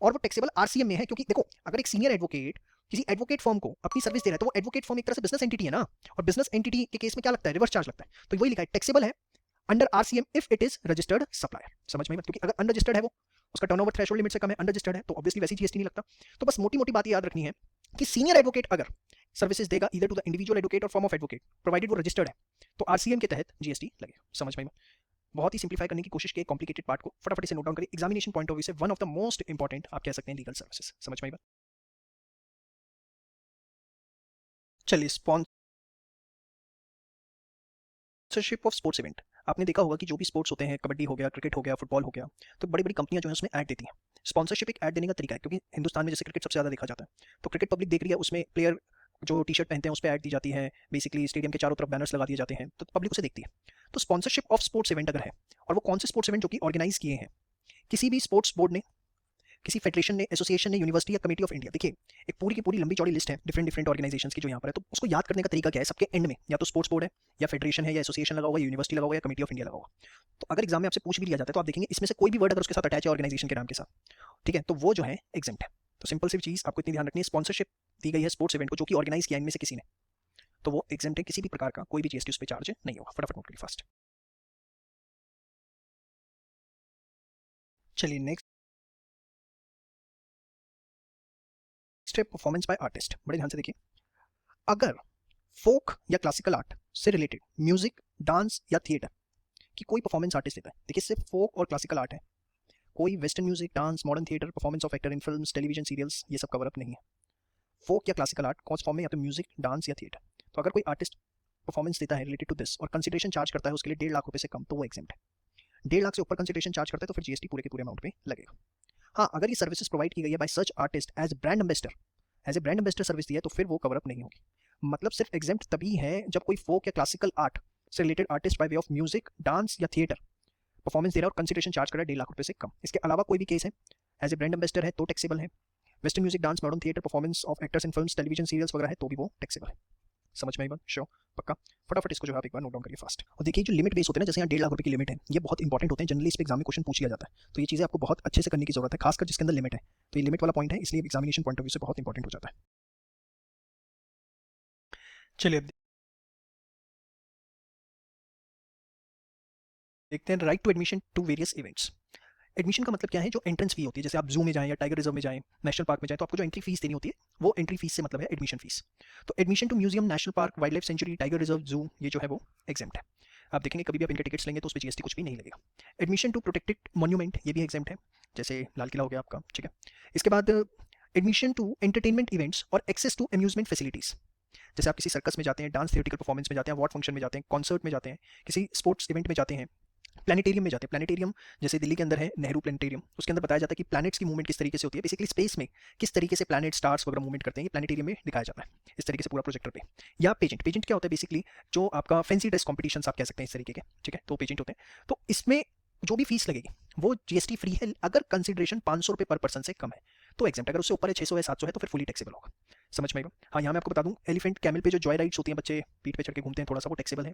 और वो टैक्सेबल आरसीएम में है। क्योंकि देखो, अगर एक सीनियर एडवोकेट किसी एडवोकेट फर्म को अपनी सर्विस दे रहा है तो वो एडवोकेट फर्म एक तरह से बिजनेस एंटिटी है ना, और बिजनेस एंटिटी के केस में क्या लगता है? रिवर्स चार्ज लगता है। तो वही लिखा है टैक्सेबल है under RCM if it is registered supplier. समझ में? क्योंकि अगर अनरजिस्टर्ड है वो, उसका टर्नओवर थ्रेशोल्ड लिमिट से कम है, अनरजिस्टर्ड है, तो ऑब्वियसली वैसी जीएसटी नहीं लगता। तो बस मोटी मोटी बात याद रखनी है कि सीनियर एडवोकेट अगर सर्विसेज देगा इधर टू द इंडिविजुअल एडवोकेट और फर्म ऑफ एडवोकेट प्रोवाइडेड वो रजिस्टर्ड है तो आरसीएम के तहत जीएसटी लगेगा। समझ में? बहुत ही सिंप्लीफाई करने की कोशिश की कॉम्प्लिकेटेड पार्ट को, फटाफट से नोट डाउन करिए। एग्जामिनेशन पॉइंट ऑफ व्यू से one of the most important आप कह सकते हैं लीगल सर्विसेज। समझ में? चलिए, स्पॉन्सरशिप ऑफ स्पोर्ट्स इवेंट। आपने देखा होगा कि जो भी स्पोर्ट्स होते हैं, कबड्डी हो गया, क्रिकेट हो गया, फुटबॉल हो गया, तो बड़ी बड़ी कंपनियां जो है उसमें ऐड देती हैं। स्पॉन्सरशिप एक ऐड देने का तरीका है, क्योंकि हिंदुस्तान में जैसे क्रिकेट सबसे ज़्यादा देखा जाता है, तो क्रिकेट पब्लिक देख रही है, उसमें प्लेयर जो टी शर्ट पहनते हैं उस पर ऐड दी जाती है, बेसिकली स्टेडियम के चारों तरफ बैनर्स लगा दिए जाते हैं, तो पब्लिक उसे देखती है। तो स्पॉन्सरशिप ऑफ स्पोर्ट्स इवेंट अगर है, और वो कौन से स्पोर्ट्स इवेंट जो कि ऑर्गेनाइज किए हैं किसी भी स्पोर्ट्स बोर्ड ने, किसी फेडरेशन ने, एसोसिएशन ने, यूनिवर्सिटी या कमेटी ऑफ इंडिया। देखिए, एक पूरी की पूरी लंबी चौड़ी लिस्ट है डिफरेंट डिफरेंट ऑर्गेनाइजेशंस की जो यहाँ पर है, तो उसको याद करने का तरीका क्या है? सबके एंड में या तो स्पोर्ट्स बोर्ड है, या फेडरेशन है, या एसोसिएशन लगा हुआ, या यूनिवर्सिटी लगा हुआ, या कमेटी ऑफ इंडिया लगा हुआ। तो अगर एग्जाम में आपसे पूछ भी लिया जाता है तो आप देखेंगे इसमें से कोई भी वर्ड अगर उसके साथ अटैच है ऑर्गेनाइजेशन के नाम के साथ, ठीक है, तो वो जो है एग्जेम्प्ट है। तो सिंपल सी चीज़ आपको इतनी ध्यान रखनी है, स्पॉन्सरशिप दी गई है स्पोर्ट्स इवेंट को जो कि ऑर्गेनाइज किया इनमें से किसी ने, तो वो एग्जेम्प्ट है, किसी भी प्रकार का कोई भी जीएसटी उस पर चार्ज नहीं होगा। फटाफट नोट करिए फास्ट। चलिए नेक्स्ट नेक्स्ट है परफॉर्मेंस बाय आर्टिस्ट। बड़े ध्यान से देखिए, अगर फोक या क्लासिकल आर्ट से रिलेटेड म्यूजिक, डांस या थिएटर की कोई परफॉर्मेंस आर्टिस्ट देता है, देखिए सिर्फ फोक और क्लासिकल आर्ट है, कोई western music, dance, modern theatre, performance of actor in films, television serials, ये सब कवर अप नहीं है। फोक या क्लासिकल आर्ट कौन फॉर्म में, या तो म्यूजिक, डांस या थिएटर। तो अगर कोई आर्टिस्ट परफॉर्मेंस देता है रिलेटेड टू दिस और कंसिडरेशन चार्ज करता है उसके लिए 1.5 लाख रुपए से कम, तो वो एग्जेम्प्ट है। 1.5 लाख से ऊपर कंसिडरेशन चार्ज करता है तो फिर जीएसटी पूरे के पूरे अमाउंट पे लगेगा। हाँ, अगर ये सर्विसेज प्रोवाइड की गई है by such artist as brand ambassador, as a brand ambassador service दी है, तो फिर वो कवर अप नहीं होगी। मतलब सिर्फ एग्जेम्प्ट तभी है जब कोई फोक या क्लासिकल आर्ट से related artist bye way of music, dance या थिएटर परफॉर्मेंस दे रहा है और कंसिडरेशन चार्ज कर रहा है 1.5 लाख रुपए से कम। इसके अलावा कोई भी केस है एज ए ब्रांड एम्बेसडर है तो टैक्सेबल है। Western music, dance, modern theatre, performance of actors in films, television serials वगैरह है तो भी वो टैक्सेबल है। समझ में आई बात? श्योर, पक्का? फटाफट इसको जो है आप एक बार नोट डाउन करिए फास्ट। और देखिए जो लिमिट बेस होते हैं ना, जैसे यहाँ 1.5 लाख रुपए की लिमिट है, ये बहुत इंपॉर्टेंट होते हैं, जनरली इस पे एग्जाम में क्वेश्चन पूछ लिया जाता है, तो ये चीज़ें आपको बहुत अच्छे से करने की जरूरत है, खासकर जिसके अंदर लिमिट है। तो ये लिमिट वाला पॉइंट है, इसलिए एग्जामिनेशन पॉइंट ऑफ व्यू से बहुत इंपॉर्टेंट हो जाता है। चलिए अब देखते हैं right to admission to various events. Admission का मतलब क्या है, जो एंट्रेंस फी होती है, जैसे आप जू में जाएं या टाइगर रिजर्व में जाएं, नेशनल पार्क में जाएं, तो आपको जो एंट्री फीस देनी होती है वो एंट्री फीस से मतलब है एडमिशन फीस। तो admission to museum, national park, wildlife sanctuary, tiger reserve, zoo, ये जो है वो एग्जेम्प्ट है। आप देखेंगे कभी भी आप इनके टिकट्स लेंगे तो उस पर जीएसटी कुछ भी नहीं लगेगा। एडमिशन टू प्रोटेक्टेड मॉन्यूमेंट, ये भी एग्जेम्प्ट है, जैसे लाल किला हो गया आपका, ठीक है। इसके बाद एडमिशन टू एंटरटेनमेंट इवेंट्स और एक्सेस टू अम्यूजमेंट फैसिलिटीज़, जैसे आप किसी सर्कस में जाते हैं, डांस थिएटिकल परफॉर्मेंस में जाते हैं, अवार्ड फंक्शन में जाते हैं, कॉन्सर्ट में जाते हैं, किसी स्पोर्ट्स इवेंट में जाते हैं, प्लानिटेरियम में जाते हैं। प्लानिटेरियम जैसे दिल्ली के अंदर है नेहरू प्लानिटेरियम, उसके अंदर बताया जाता है कि प्लैनेट्स की मूवमेंट किस तरीके से होती है, बेसिकली स्पेस में किस तरीके से प्लैनेट, स्टार्स वगैरह मूवमेंट करते हैं, ये प्लानिटेरियम में दिखाया जाता है इस तरीके से पूरा प्रोजेक्टर पे। या पेजेंट, पेजेंट क्या होता है, बेसिकली जो आपका फैंसी ड्रेस कॉम्पिटिशन आप कह सकते हैं इस तरीके के, ठीक है, तो पेजेंट होते हैं। तो इसमें जो भी फीस लगेगी वो जीएसटी फ्री है, अगर कंसिडरेशन 500 रुपये पर पर्सन से कम है तो एग्जेम्प्ट, अगर उससे ऊपर है 600 है, 700 है, तो फिर फुली टैक्सेबल होगा। समझ में आएगा? हाँ, यहाँ मैं आपको बता दूं, एलिफेंट कैमल पे जो जॉय राइड्स होती हैं, बच्चे पीठ पे चढ़ के घूमते हैं, थोड़ा सा वो टैक्सेबल है।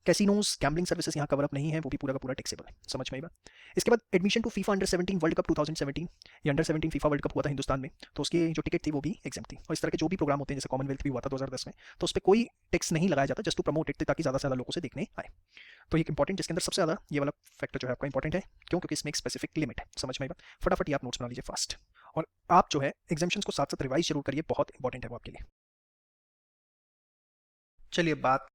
कैसीनोस, गैम्बलिंग सर्विसेज यहाँ कवर अप नहीं है, वो भी पूरा का पूरा टैक्सेबल है। समझ में आएगा? इसके बाद admission to FIFA under 17 world cup 2017, ये अंडर 17 फीफा वर्ल्ड कप हुआ था हिंदुस्तान में, तो उसकी जो टिकट थी वो भी एग्जेम्प्ट थी। और इस तरह के जो भी प्रोग्राम होते हैं, जैसे कॉमनवेल्थ भी हुआ था 2010 में, तो उस पर कोई टैक्स नहीं लगाया जाता, जस्ट टू प्रमोट इट, ताकि ज़्यादा से ज़्यादा लोगों से देखने आए। तो ये इंपॉर्टेंट, जिसके अंदर सबसे ज़्यादा ये वाला फैक्टर जो है आपका इंपॉर्टेंट है, क्यों? क्योंकि इसमें एक स्पेसिफिक लिमिट है। समझ में आएगा? फटाफट ये आप नोट्स बना लीजिए फास्ट, और आप जो है एग्जाम्शंस को साथ साथ रिवाइज जरूर करिए, बहुत इंपॉर्टेंट है वो आपके लिए। चलिए बात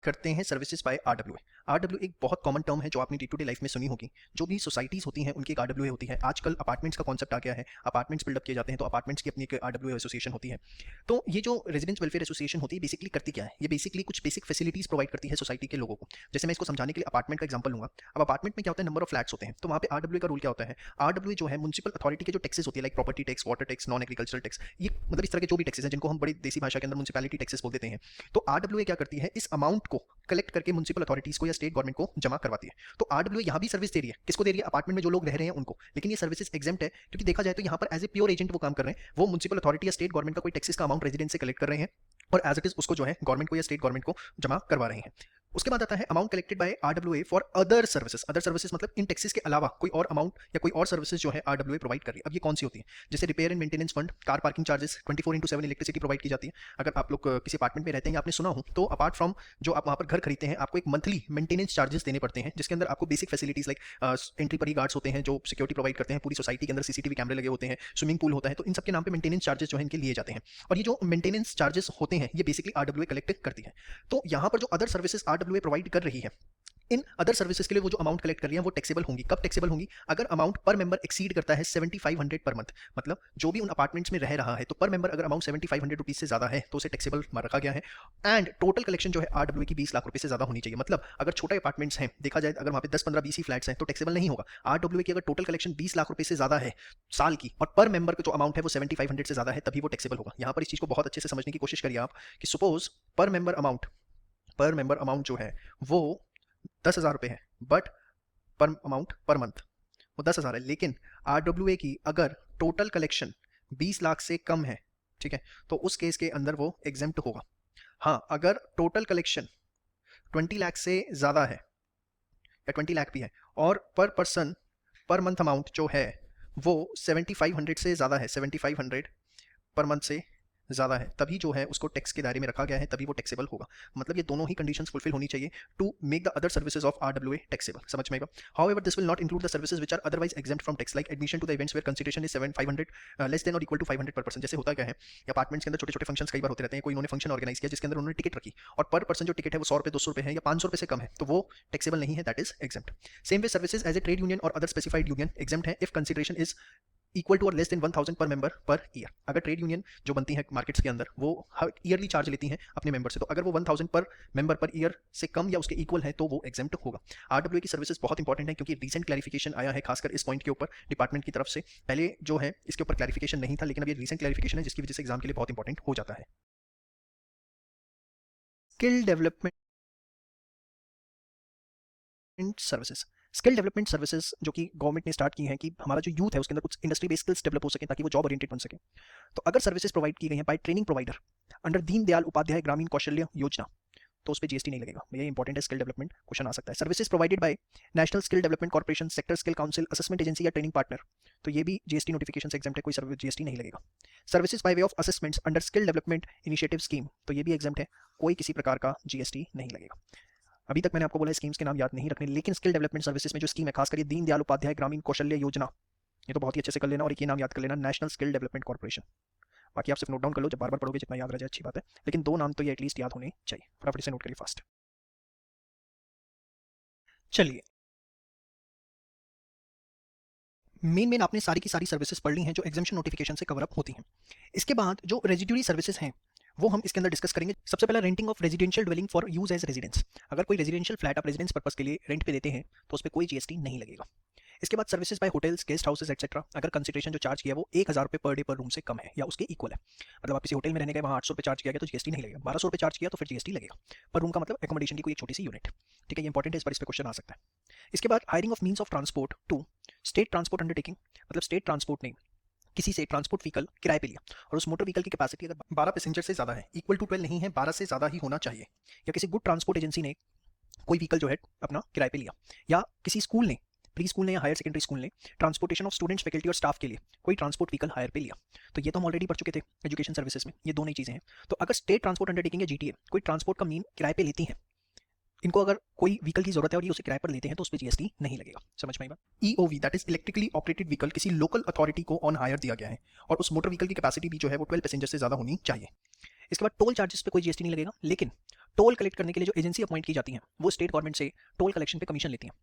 करते हैं सर्विसेज बाय आरडब्ल्यूए। आरडब्ल्यूए एक बहुत कॉमन टर्म है जो आपने डे टू डे लाइफ में सुनी होगी। जो भी सोसाइटीज़ होती हैं उनकी एक आरडब्ल्यूए होती है। आजकल अपार्टमेंट्स का कॉन्सेप्ट आ गया है, अपार्टमेंट्स बिल्डअप किए जाते हैं, तो अपार्टमेंट्स की अपनी एक आरडब्ल्यूए एसोसिएशन होती है। तो ये जो रेजिडेंस वेलफेयर एसोसिएशन होती है बेसिकली करती क्या है, ये बेसिकली कुछ बेसिक फैसिलिटीज़ प्रोवाइड करती है सोसाइटी के लोगों को। जैसे मैं इसको समझाने के लिए अपार्टमेंट का एग्जाम्पल लूंगा। अब अपार्टमेंट में क्या होता है, नंबर ऑफ फ्लैट्स होते हैं, तो वहाँ पे आरडब्ल्यूए का रूल क्या होता है, आरडब्ल्यूए जो है म्युनिसिपल अथॉरिटी के जो टैक्सेस होती है, like property tax, water tax, non agricultural tax, ये मतलब इस तरह के जो भी टैक्सेस हैं जिनको हम बड़ी देसी भाषा के अंदर म्युनिसिपैलिटी टैक्सेस बोल देते हैं, तो आरडब्ल्यूए क्या करती है, इस अमाउंट को कलेक्ट करके म्युनिसिपल अथॉरिटीज को या स्टेट गवर्नमेंट को जमा करवाती है। तो आरडब्ल्यूए यहाँ भी सर्विस दे रही है, किसको दे रही है, अपार्टमेंट में जो लोग रह रहे हैं उनको, लेकिन ये सर्विसेज एग्जेम्प्ट है, क्योंकि देखा जाए तो यहाँ पर एज ए प्योर एजेंट वो काम कर रहे हैं, वो म्युनिसिपल अथॉरिटी या स्टेट गवर्नमेंट का कोई टैक्सेस का अमाउंट रेजिडेंट से कलेक्ट कर रहे हैं और एज इट इज उसको जो है गवर्नमेंट को या स्टेट गवर्नमेंट को जमा करवा रहे हैं। उसके बाद आता है amount collected by RWA for other services. Other services मतलब इन टैक्सेस के अलावा कोई और अमाउंट या कोई और सर्विसेज जो है आरडब्ल्यूए प्रोवाइड कर रही है। अब ये कौन सी होती है, जैसे repair and maintenance fund, car parking charges, 24/7 electricity provide की जाती है। अगर आप लोग किसी अपार्टमेंट में रहते हैं या आपने सुना हो, तो अपार्ट फ्रॉम जो आप वहाँ पर घर खरीदते हैं, आपको एक मंथली मेंटेनेंस चार्जेस देने पड़ते हैं, जिसके अंदर आपको बेसिक फैसिलिटीज लाइक एंट्री पर ही गार्ड्स होते हैं जो सिक्योरिटी प्रोवाइड करते हैं, पूरी सोसाइटी के अंदर सीसीटीवी कैमरे लगे होते हैं, स्विमिंग पूल होता है, तो इन सबके नाम पे मेंटेनेंस चार्जेस जो है इनके लिए जाते हैं। और ये जो मेंटेनेंस चार्जेस होते हैं ये बेसिकली आरडब्ल्यूए कलेक्ट करती है। तो यहाँ पर जो अदर सर्विसेज आरडब्ल्यूए प्रोवाइड कर रही है, इन अदर सर्विसेज के लिए वो जो अमाउंट कलेक्ट कर रही है वो टैक्सेबल होंगी। कब टैक्सेबल होंगी, अगर अमाउंट पर मेंबर एक्सीड करता है 7500 पर मंथ, मतलब जो भी उन अपार्टमेंट्स में रह रहा है, तो पर मेंबर अगर अमाउंट 7500 रुपीज से ज्यादा है तो उसे टैक्सेबल रखा गया है। एंड टोटल कलेक्शन जो है आरडब्ल्यूए की 20 लाख रुपए से ज्यादा होनी चाहिए। मतलब अगर छोटे अपार्टमेंट्स हैं, देखा जाए अगर वहाँ पे 10, 15, 20 ही फ्लैट्स हैं तो टैक्सेबल नहीं होगा। आरडब्ल्यूए की अगर टोटल कलेक्शन 20 लाख रुपए से ज्यादा है साल की, और पर मेंबर का जो अमाउंट है वो 7500 से ज्यादा है, तभी वो टैक्सेबल होगा। यहाँ पर इस चीज को बहुत अच्छे से समझने की कोशिश करिए आप कि सपोज पर मेंबर अमाउंट जो है वो 10,000 रुपये है, बट पर अमाउंट पर मंथ वो 10,000 है, लेकिन आरडब्ल्यूए की अगर टोटल कलेक्शन 20 लाख से कम है, ठीक है, तो उस केस के अंदर वो एग्जेम्प्ट होगा। हाँ, अगर टोटल कलेक्शन 20 लाख से ज़्यादा है या 20 लाख भी है और पर पर्सन पर मंथ अमाउंट जो है वो 7500 से ज़्यादा है, 7500 पर मंथ से ज़्यादा है तभी जो है उसको टैक्स के दायरे में रखा गया है, तभी वो टैक्सेबल होगा। मतलब ये दोनों ही कंडीशंस फुलफिल होनी चाहिए to make the other services of RWA taxable. समझ में आएगा? However this will not include the services which are otherwise exempt from tax, like admission to the events where consideration is 500 less than और equal to 500 per person. जैसे होता क्या है, apartments के अंदर छोटे छोटे फंक्शंस कई बार होते रहते हैं, कोई उन्होंने फंक्शन ऑर्गेनाइज किया जिसके अंदर उन्होंने टिकट रखी और पर पर्सन जो टिकट है वो 100 रुपये 200 रुपये है या 500 रुपये से कम है, तो वो टैक्सेबल नहीं है, that is exempt. Same way services as a trade union और अदर स्पेसिफाइड यूनियन एग्जेम्प्ट है if consideration is equal to और less than 1000 per member per year. अगर ट्रेड यूनियन जो बनती है मार्केट्स के अंदर वो ईयरली चार्ज लेती हैं अपने मेंबर से, तो अगर वो 1000 पर मेंबर पर ईयर से कम या उसके इक्वल है तो वो एग्जेम्प्ट होगा। RWA की सर्विसेज बहुत इंपॉर्टेंट है क्योंकि रिसेंट क्लैरिफिकेशन आया है खासकर इस पॉइंट के ऊपर डिपार्टमेंट की तरफ से। पहले जो है इसके ऊपर क्लैरिफिकेशन नहीं था, लेकिन अब ये रिसेंट क्लैरिफिकेशन है जिसकी वजह से एग्जाम के लिए बहुत इंपॉर्टेंट हो जाता है। Skill development services, skill development services जो कि गवर्नमेंट ने स्टार्ट की हैं कि हमारा जो यूथ है उसके अंदर कुछ इंडस्ट्री बेस्ड स्किल्स डेवलप हो सके ताकि वो जॉब ओरिएंटेड बन सके। तो अगर सर्विसेज प्रोवाइड की गई हैं by training provider under Deendayal Upadhyaya Grameen Kaushalya योजना, तो उस पर जीएसटी नहीं लगेगा। ये इंपॉर्टेंट है, स्किल डेवलपमेंट क्वेश्चन आ सकता है। Services provided bye national skill development corporation, sector skill council, assessment agency या ट्रेनिंग पार्टनर, तो ये भी जीएसटी नोटिफिकेशन से एग्जेम्प्ट है, कोई जीएसटी नहीं लगेगा। Services by way of assessments under skill development initiative scheme, तो ये भी एग्जेम्प्ट है, कोई किसी प्रकार का जीएसटी नहीं लगेगा। अभी तक मैंने आपको बोला स्कीम्स के नाम याद नहीं रखने, लेकिन स्किल डेवलपमेंट सर्विसेज में जो स्कीम है खासकर ये दीनदयाल उपाध्याय ग्रामीण कौशल्य योजना, ये तो बहुत ही अच्छे से कर लेना और एक ये नाम याद कर लेना, नेशनल स्किल डेवलपमेंट कॉर्पोरेशन। बाकी आप सिर्फ नोट डाउन कर लो, जब बार बार पढ़ोगे जितना याद रह जाए अच्छी बात है, लेकिन दो नाम तो ये एटलीस्ट याद होने चाहिए। फटाफट से नोट करिए फास्ट। चलिए, मेन आपने सारी की सारी सर्विसेज पढ़ ली हैं जो एग्जामिशन नोटिफिकेशन से कवर अप होती हैं। इसके बाद जो रेजिड्यूरी सर्विसेज हैं वो हम इसके अंदर डिस्कस करेंगे। सबसे पहला renting of residential dwelling for use as residence. अगर कोई रेजिडेंशियल फ्लैट आप रेजिडेंस पर्पस के लिए रेंट पे देते हैं तो उस पर कोई जीएसटी नहीं लगेगा। इसके बाद services bye hotels, guest houses etcetera, अगर कंसिडरेशन जो चार्ज किया वो 1000 रुपये पर डे पर रूम से कम है या उसके इक्वल है, मतलब आप किसी होटल में रहने गए वहाँ 800 रुपये चार्ज किया गया तो जीएसटी नहीं लगेगा। 1200 रुपये चार्ज किया तो फिर जीएसटी लगेगा। पर रूम का मतलब एकोमोडेशन की कोई एक छोटी सी यूनिट। ठीक है, ये इंपॉर्टेंट है, इस पर क्वेश्चन आ सकता है। इसके बाद hiring of means of transport to state transport undertaking, मतलब स्टेट ट्रांसपोर्ट ने किसी से ट्रांसपोर्ट व्हीकल किराए पे लिया और उस मोटर व्हीकल की कैपेसिटी अगर 12 पैसेंजर से ज़्यादा है, इक्वल टू 12 नहीं है, 12 से ज़्यादा ही होना चाहिए, या किसी गुड ट्रांसपोर्ट एजेंसी ने कोई व्हीकल जो है अपना किराए पे लिया, या किसी स्कूल ने, प्री स्कूल ने या हायर सेकेंडरी स्कूल ने ट्रांसपोर्टेशन ऑफ स्टूडेंट्स, फैकल्टी और स्टाफ के लिए कोई ट्रांसपोर्ट व्हीकल हायर पे लिया, तो ये तो हम ऑलरेडी पढ़ चुके थे एजुकेशन सर्विसेज में, ये दो नई चीज़ें हैं। तो अगर स्टेट ट्रांसपोर्ट अंडरटेकिंग या जीटीए कोई ट्रांसपोर्ट का मीन किराए पे लेती है, इनको अगर कोई व्हीकल की जरूरत है और ये उसे किराए पर लेते हैं तो उस पर जीएसटी नहीं लगेगा। समझ में आई बात? EOV that is electrically operated vehicle किसी लोकल अथॉरिटी को ऑन हायर दिया गया है और उस मोटर व्हीकल की कैपेसिटी भी जो है वो 12 पैसेंजर से ज़्यादा होनी चाहिए। इसके बाद टोल चार्जेस पे कोई जीएसटी नहीं लगेगा, लेकिन टोल कलेक्ट करने के लिए जो एजेंसी अपॉइंट की जाती है वो स्टेट गवर्नमेंट से टोल कलेक्शन पे कमीशन लेती हैं।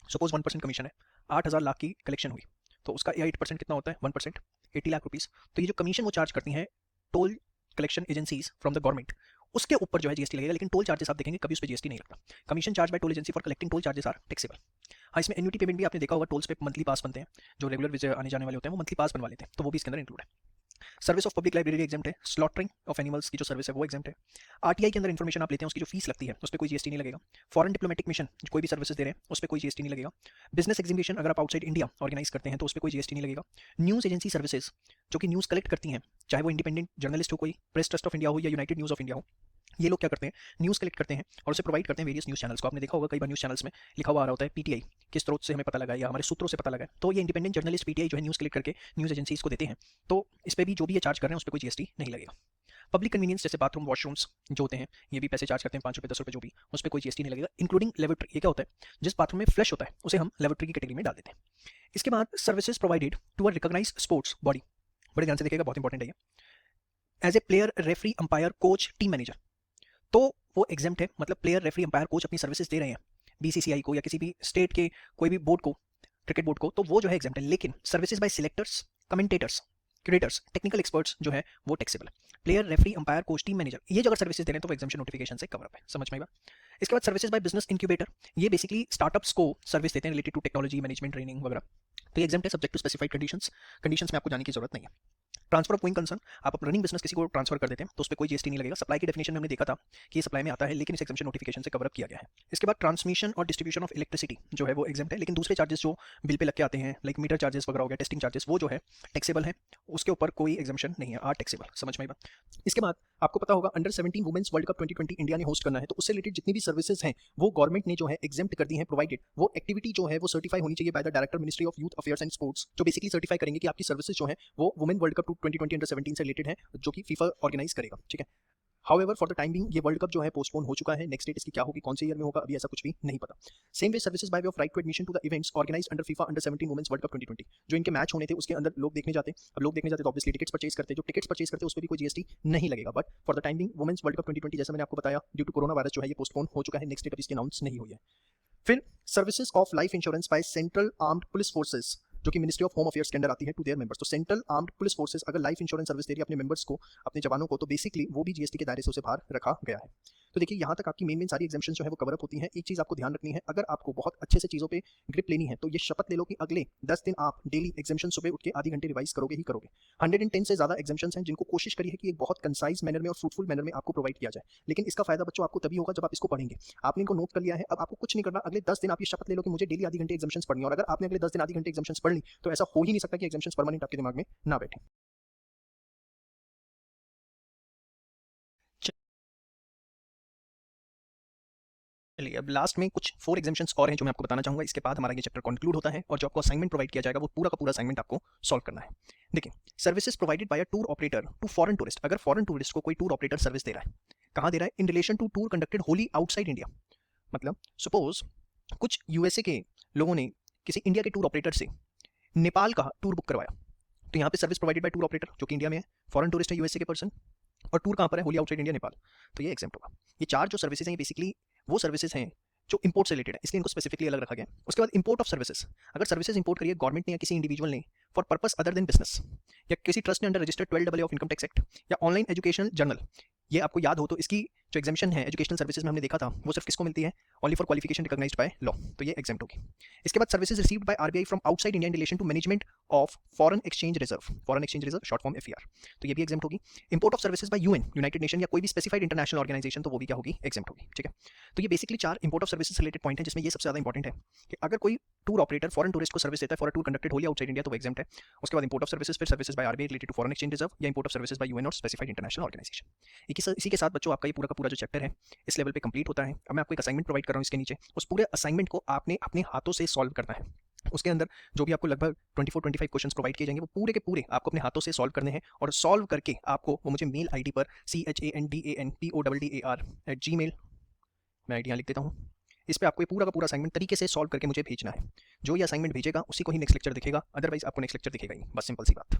सपोज 1% कमीशन है, 8000 लाख की कलेक्शन हुई तो उसका 8% कितना होता है, 1%, 80 लाख रुपीज़। तो ये जो कमीशन वो चार्ज करती हैं toll collection agencies from the government, उसके ऊपर जो है जीएसटी लगेगा, लेकिन टोल चार्जेस आप देखेंगे कभी उस पर जीएसटी नहीं लगता। Commission charge by toll agency for collecting toll charges are taxable. हाँ, इसमें एन्युटी पेमेंट भी आपने देखा होगा, टोल्स पे मंथली पास बनते हैं, जो रेगुलर विजिट आने जाने वाले होते हैं वो मंथली पास बनवा लेते हैं, तो वो भी इसके अंदर इंक्लूड है। Service of public library exempt है। स्लॉटरिंग ऑफ एनिमल्स की जो सर्विस है वो एग्जाम्प्ट है। आरटीआई के अंदर इन्फॉर्मेशन आप लेते हैं उसकी जो फीस लगती है उस पर कोई जीएसटी नहीं लगेगा। फॉरेन डिप्लोमेटिक मिशन कोई भी सर्विसेज दे रहे हैं उस पर कोई जीएसटी नहीं लगेगा। बिजनेस एग्जीबिशन अगर आप आउटसाइड इंडिया ऑर्गेनाइज करते हैं तो उस पर कोई जीएसटी नहीं लगेगा। न्यूज़ एजेंसी सर्विसेज जो कि न्यूज़ कलेक्ट करती हैं, चाहे वो इंडिपेंडेंट जर्नलिस्ट हो, कोई प्रेस ट्रस्ट ऑफ इंडिया हो या यूनाइटेड न्यूज़ ऑफ इंडिया हो, ये लोग क्या करते हैं, न्यूज़ कलेक्ट करते हैं और उसे प्रोवाइड करते हैं वेरियस न्यूज़ चैनल्स को। आपने देखा होगा कई बार न्यूज़ चैनल्स में लिखा हुआ आ रहा होता है पीटीआई, किस स्रोत से हमें पता लगा या हमारे सूत्रों से पता लगा, तो ये इंडिपेंडेंट जर्नलिस्ट पीटीआई जो है न्यूज़ कलेक्ट करके न्यूज़ एजेंसीज को देते हैं, तो इस पर भी जो भी ये चार्ज कर रहे हैं उस पर कोई जीएसटी नहीं लगेगा। पब्लिक कन्वीनियंस जैसे बाथरूम, वॉशरूम्स जो होते हैं ये भी पैसे चार्ज करते हैं, 5 रुपये 10 रुपये जो भी, उस पर कोई जीएसटी नहीं लगेगा। इंक्लूडिंग लेवोरेटरी, ये क्या होता है, जिस बाथरूम में फ्लश होता है उसे हम लेवोरेटरी की कैटेगरी में डाल देते हैं। इसके बाद services provided to a recognise sports body, बड़े ध्यान से देखिएगा, बहुत इंपॉर्टेंट है ये। As a player, referee, umpire, coach, team manager, तो वो एग्जेम्प्ट है, मतलब प्लेयर, रेफरी, अंपायर, कोच अपनी सर्विसेज दे रहे हैं बीसीसीआई को या किसी भी स्टेट के कोई भी बोर्ड को, क्रिकेट बोर्ड को, तो वो जो है एग्जेम्प्ट है। लेकिन services by selectors, commentators, creators, technical experts जो है वो taxable. Player, referee, umpire, coach, team manager, ये जो अगर सर्विसेज दे रहे हैं तो वो एग्जामिशन नोटिफिकेशन से कवर अप है। समझ में आएगा? इसके बाद सर्विसेज बाय बिजनेस इंक्यूबेटर, ये बेसिकली स्टार्टअप्स को सर्विस देते हैं related to technology, management, training वगैरह, तो ये एग्जाम्प्ट है सब्जेक्ट टू स्पेसिफाइड कंडीशंस में आपको जाने की जरूरत नहीं है। ट्रांसफर ऑफ गोइंग कंसर्न, आप अपना रनिंग बिजनेस किसी को ट्रांसफर कर देते हैं तो उस पर कोई जीएसटी नहीं लगेगा। सप्लाई की डेफिनेशन में हमने देखा था कि ये सप्लाई में आता है, लेकिन इस एग्जाम्पशन नोटिफिकेशन से कवर अप किया गया है। इसके बाद ट्रांसमिशन और डिस्ट्रीब्यूशन ऑफ इलेक्ट्रिसिटी जो है वो एग्जाम्प्ट है, लेकिन दूसरे चार्जेस जो बिल पे लग के आते हैं लाइक मीटर चार्जेस वगैरह हो गया, टेस्टिंग चार्जेस, वो जो है टैक्सेबल है, उसके ऊपर कोई एग्जाम्पशन नहीं है, आर टैक्सेबल। समझ में आई बात? इसके बाद आपको पता होगा under 17 women's world cup 2020 India ने होस्ट करना है, तो उससे रिलेटेड जितनी भी सर्विसेज हैं वो गवर्नमेंट ने जो है एग्जेम्प्ट कर दी हैं, प्रोवाइडेड वो एक्टिविटी जो है वो सर्टिफाई होनी चाहिए by the director ministry of youth affairs and sports, जो बेसिकली सर्टिफाई करेंगे कि आपकी सर्विसेज जो है वो वुमेन वर्ल्ड कप 2020 अंडर 17 से रिलेटेड है, जो कि फीफा ऑर्गेनाइज करेगा, ठीक है। However for the time Bing ये वर्ल्ड कप जो है पोस्टपोन हो चुका है। नेक्स्ट डेट इसकी क्या होगी, कौन से ईयर में होगा, अभी ऐसा कुछ भी नहीं पता। Same way services by way of right to admission to the events organised under FIFA under 17 women's world cup 2020, जो इनके मैच होने थे उसके अंदर लोग देखने जाते। अब लोग देखने जाते तो ऑब्वियसली टिकट्स परचेज करते, जो टिकट्स परचेज करते उस पर भी कोई जीएसटी नहीं लगेगा। But for the time being women's world cup 2020 जैसा मैंने आपको बताया ड्यू टू कोरोना वायरस जो है ये पोस्टपोन हो चुका है। नेक्स्ट डेट अभी इसकी अनाउंस नहीं हुई है। फिर services of life insurance by central armed police forces, जो कि मिनिस्ट्री ऑफ होम अफेयर्स के अंडर आती है, टू देयर मेंबर्स। तो सेंट्रल आर्म्ड पुलिस फोर्सेज अगर लाइफ इंश्योरेंस सर्विस दे रही है अपने मेंबर्स को, अपने जवानों को, तो बेसिकली वो भी जीएसटी के दायरे से उसे बाहर रखा गया है। तो देखिए यहाँ तक आपकी मेन सारी एग्जाम्पशन जो है वो कवर अप होती हैं। एक चीज़ आपको ध्यान रखनी है, अगर आपको बहुत अच्छे से चीज़ों पे ग्रिप लेनी है तो ये शपथ ले लो कि अगले 10 दिन आप डेली एग्जाम्पशन सुबह उठ के आधी घंटे रिवाइज करोगे ही करोगे। 110 से ज़्यादा एग्जाम्पशन हैं जिनको कोशिश करी है कि एक बहुत कंसाइज मैनर में और फ्रूटफुल मैनर में आपको प्रोवाइड किया जाए, लेकिन इसका फायदा बच्चों आपको तभी होगा जब आप इसको पढ़ेंगे। आपने इनको नोट कर लिया है, अब आपको कुछ नहीं करना। अगले 10 दिन आप ये शपथ ले लो कि मुझे डेली आधी घंटे एग्जाम्पशंस पढ़नी है, और अगर आपने अगले 10 दिन आधी घंटे एग्जाम्पशंस पढ़ ली तो ऐसा हो ही नहीं सकता कि एग्जाम्पशंस परमानेंट आपके दिमाग में ना बैठे। चलिए अब लास्ट में कुछ 4 एग्जाम्पशंस और हैं जो मैं आपको बताना चाहूँगा। इसके बाद हमारा ये चैप्टर कंक्लूड होता है और जो आपको असाइनमेंट प्रोवाइड किया जाएगा वो पूरा का पूरा असाइनमेंट आपको सॉल्व करना है। देखिए, services provided by a tour operator to foreign tourist. अगर फॉरेन टूरिस्ट को कोई टूर ऑपरेटर सर्विस दे रहा है, कहाँ दे रहा है, in relation to tour conducted wholly outside India. मतलब सपोज कुछ यूएसए के लोगों ने किसी इंडिया के टूर ऑपरेटर से नेपाल का टूर बुक करवाया, तो यहाँ पे service provided by tour operator जो कि इंडिया में है, फॉरेन टूरिस्ट है यूएसए के पर्सन, और टूर कहाँ पर है, होली आउटसाइड इंडिया नेपाल, तो ये एग्जाम्प्ट होगा। ये 4 जो सर्विसेज हैं ये बेसिकली वो सर्विसेज हैं जो इंपोर्ट से रिलेटेड है, इसलिए इनको स्पेसिफिकली अलग रखा गया। उसके बाद इंपोर्ट ऑफ सर्विसेज, अगर सर्विसेज इंपोर्ट करिए गवर्नमेंट ने या किसी इंडिविजुअल ने for purpose other than business, या किसी ट्रस्ट ने under registered 12 of income tax act, या ऑनलाइन एजुकेशनल जर्नल, ये आपको याद हो तो इसकी जो एग्जामिशन है एजुकेशनल सर्विसेज में हमने देखा था वो सिर्फ किसको मिलती है, only for qualification recognised by law, तो ये एग्जाम्प्ट होगी। इसके बाद services received by RBI from outside India in relation to management of foreign exchange reserve, short form FER, तो ये भी एग्जाम्प्ट होगी। Import of services by UN, united nation, या कोई भी स्पेसिफाइड इंटरनेशनल ऑर्गेनाइजेशन, तो वो भी क्या होगी, एग्जाम्प्ट होगी, ठीक है। तो ये basically 4 import of services related point है, जिसमें ये सबसे ज़्यादा इंपॉर्टेंट है कि अगर कोई टूर ऑपरेटर फॉरेन टूरिस्ट को सर्विस देता है for a tour conducted wholly outside India तो वो एग्जाम्प्ट है। उसके बाद इंपोर्ट ऑफ सर्विसेज, फिर services by RBI related to foreign exchange reserve, या import of services by UN और स्पेसिफाइड इंटरनेशनल ऑर्गेनाइजेशन। इसी के साथ बच्चों आपका ये पूरा का पूरा जो चैप्टर है इस लेवल पे कंप्लीट होता है। अब मैं आपको एक असाइनमेंट प्रोवाइड कर रहा हूँ इसके नीचे, उस पूरे असाइनमेंट को आपने अपने हाथों से सॉल्व करना है। उसके अंदर जो भी आपको लगभग 24-25 क्वेश्चंस प्रोवाइड किए जाएंगे वो पूरे के पूरे आपको अपने हाथों से सॉल्व करने हैं, और सॉल्व करके आपको वो मुझे मेल आईडी पर chandanpodar@gmail, मैं आईडी यहाँ लिख देता हूँ, इस पे आपको ये पूरा का पूरा असाइनमेंट तरीके से सॉल्व करके मुझे भेजना है। जो ये असाइनमेंट भेजेगा उसी को ही नेक्स्ट लेक्चर दिखेगा, अदरवाइज आपको नेक्स्ट लेक्चर दिखेगा ही, बस सिंपल सी बात।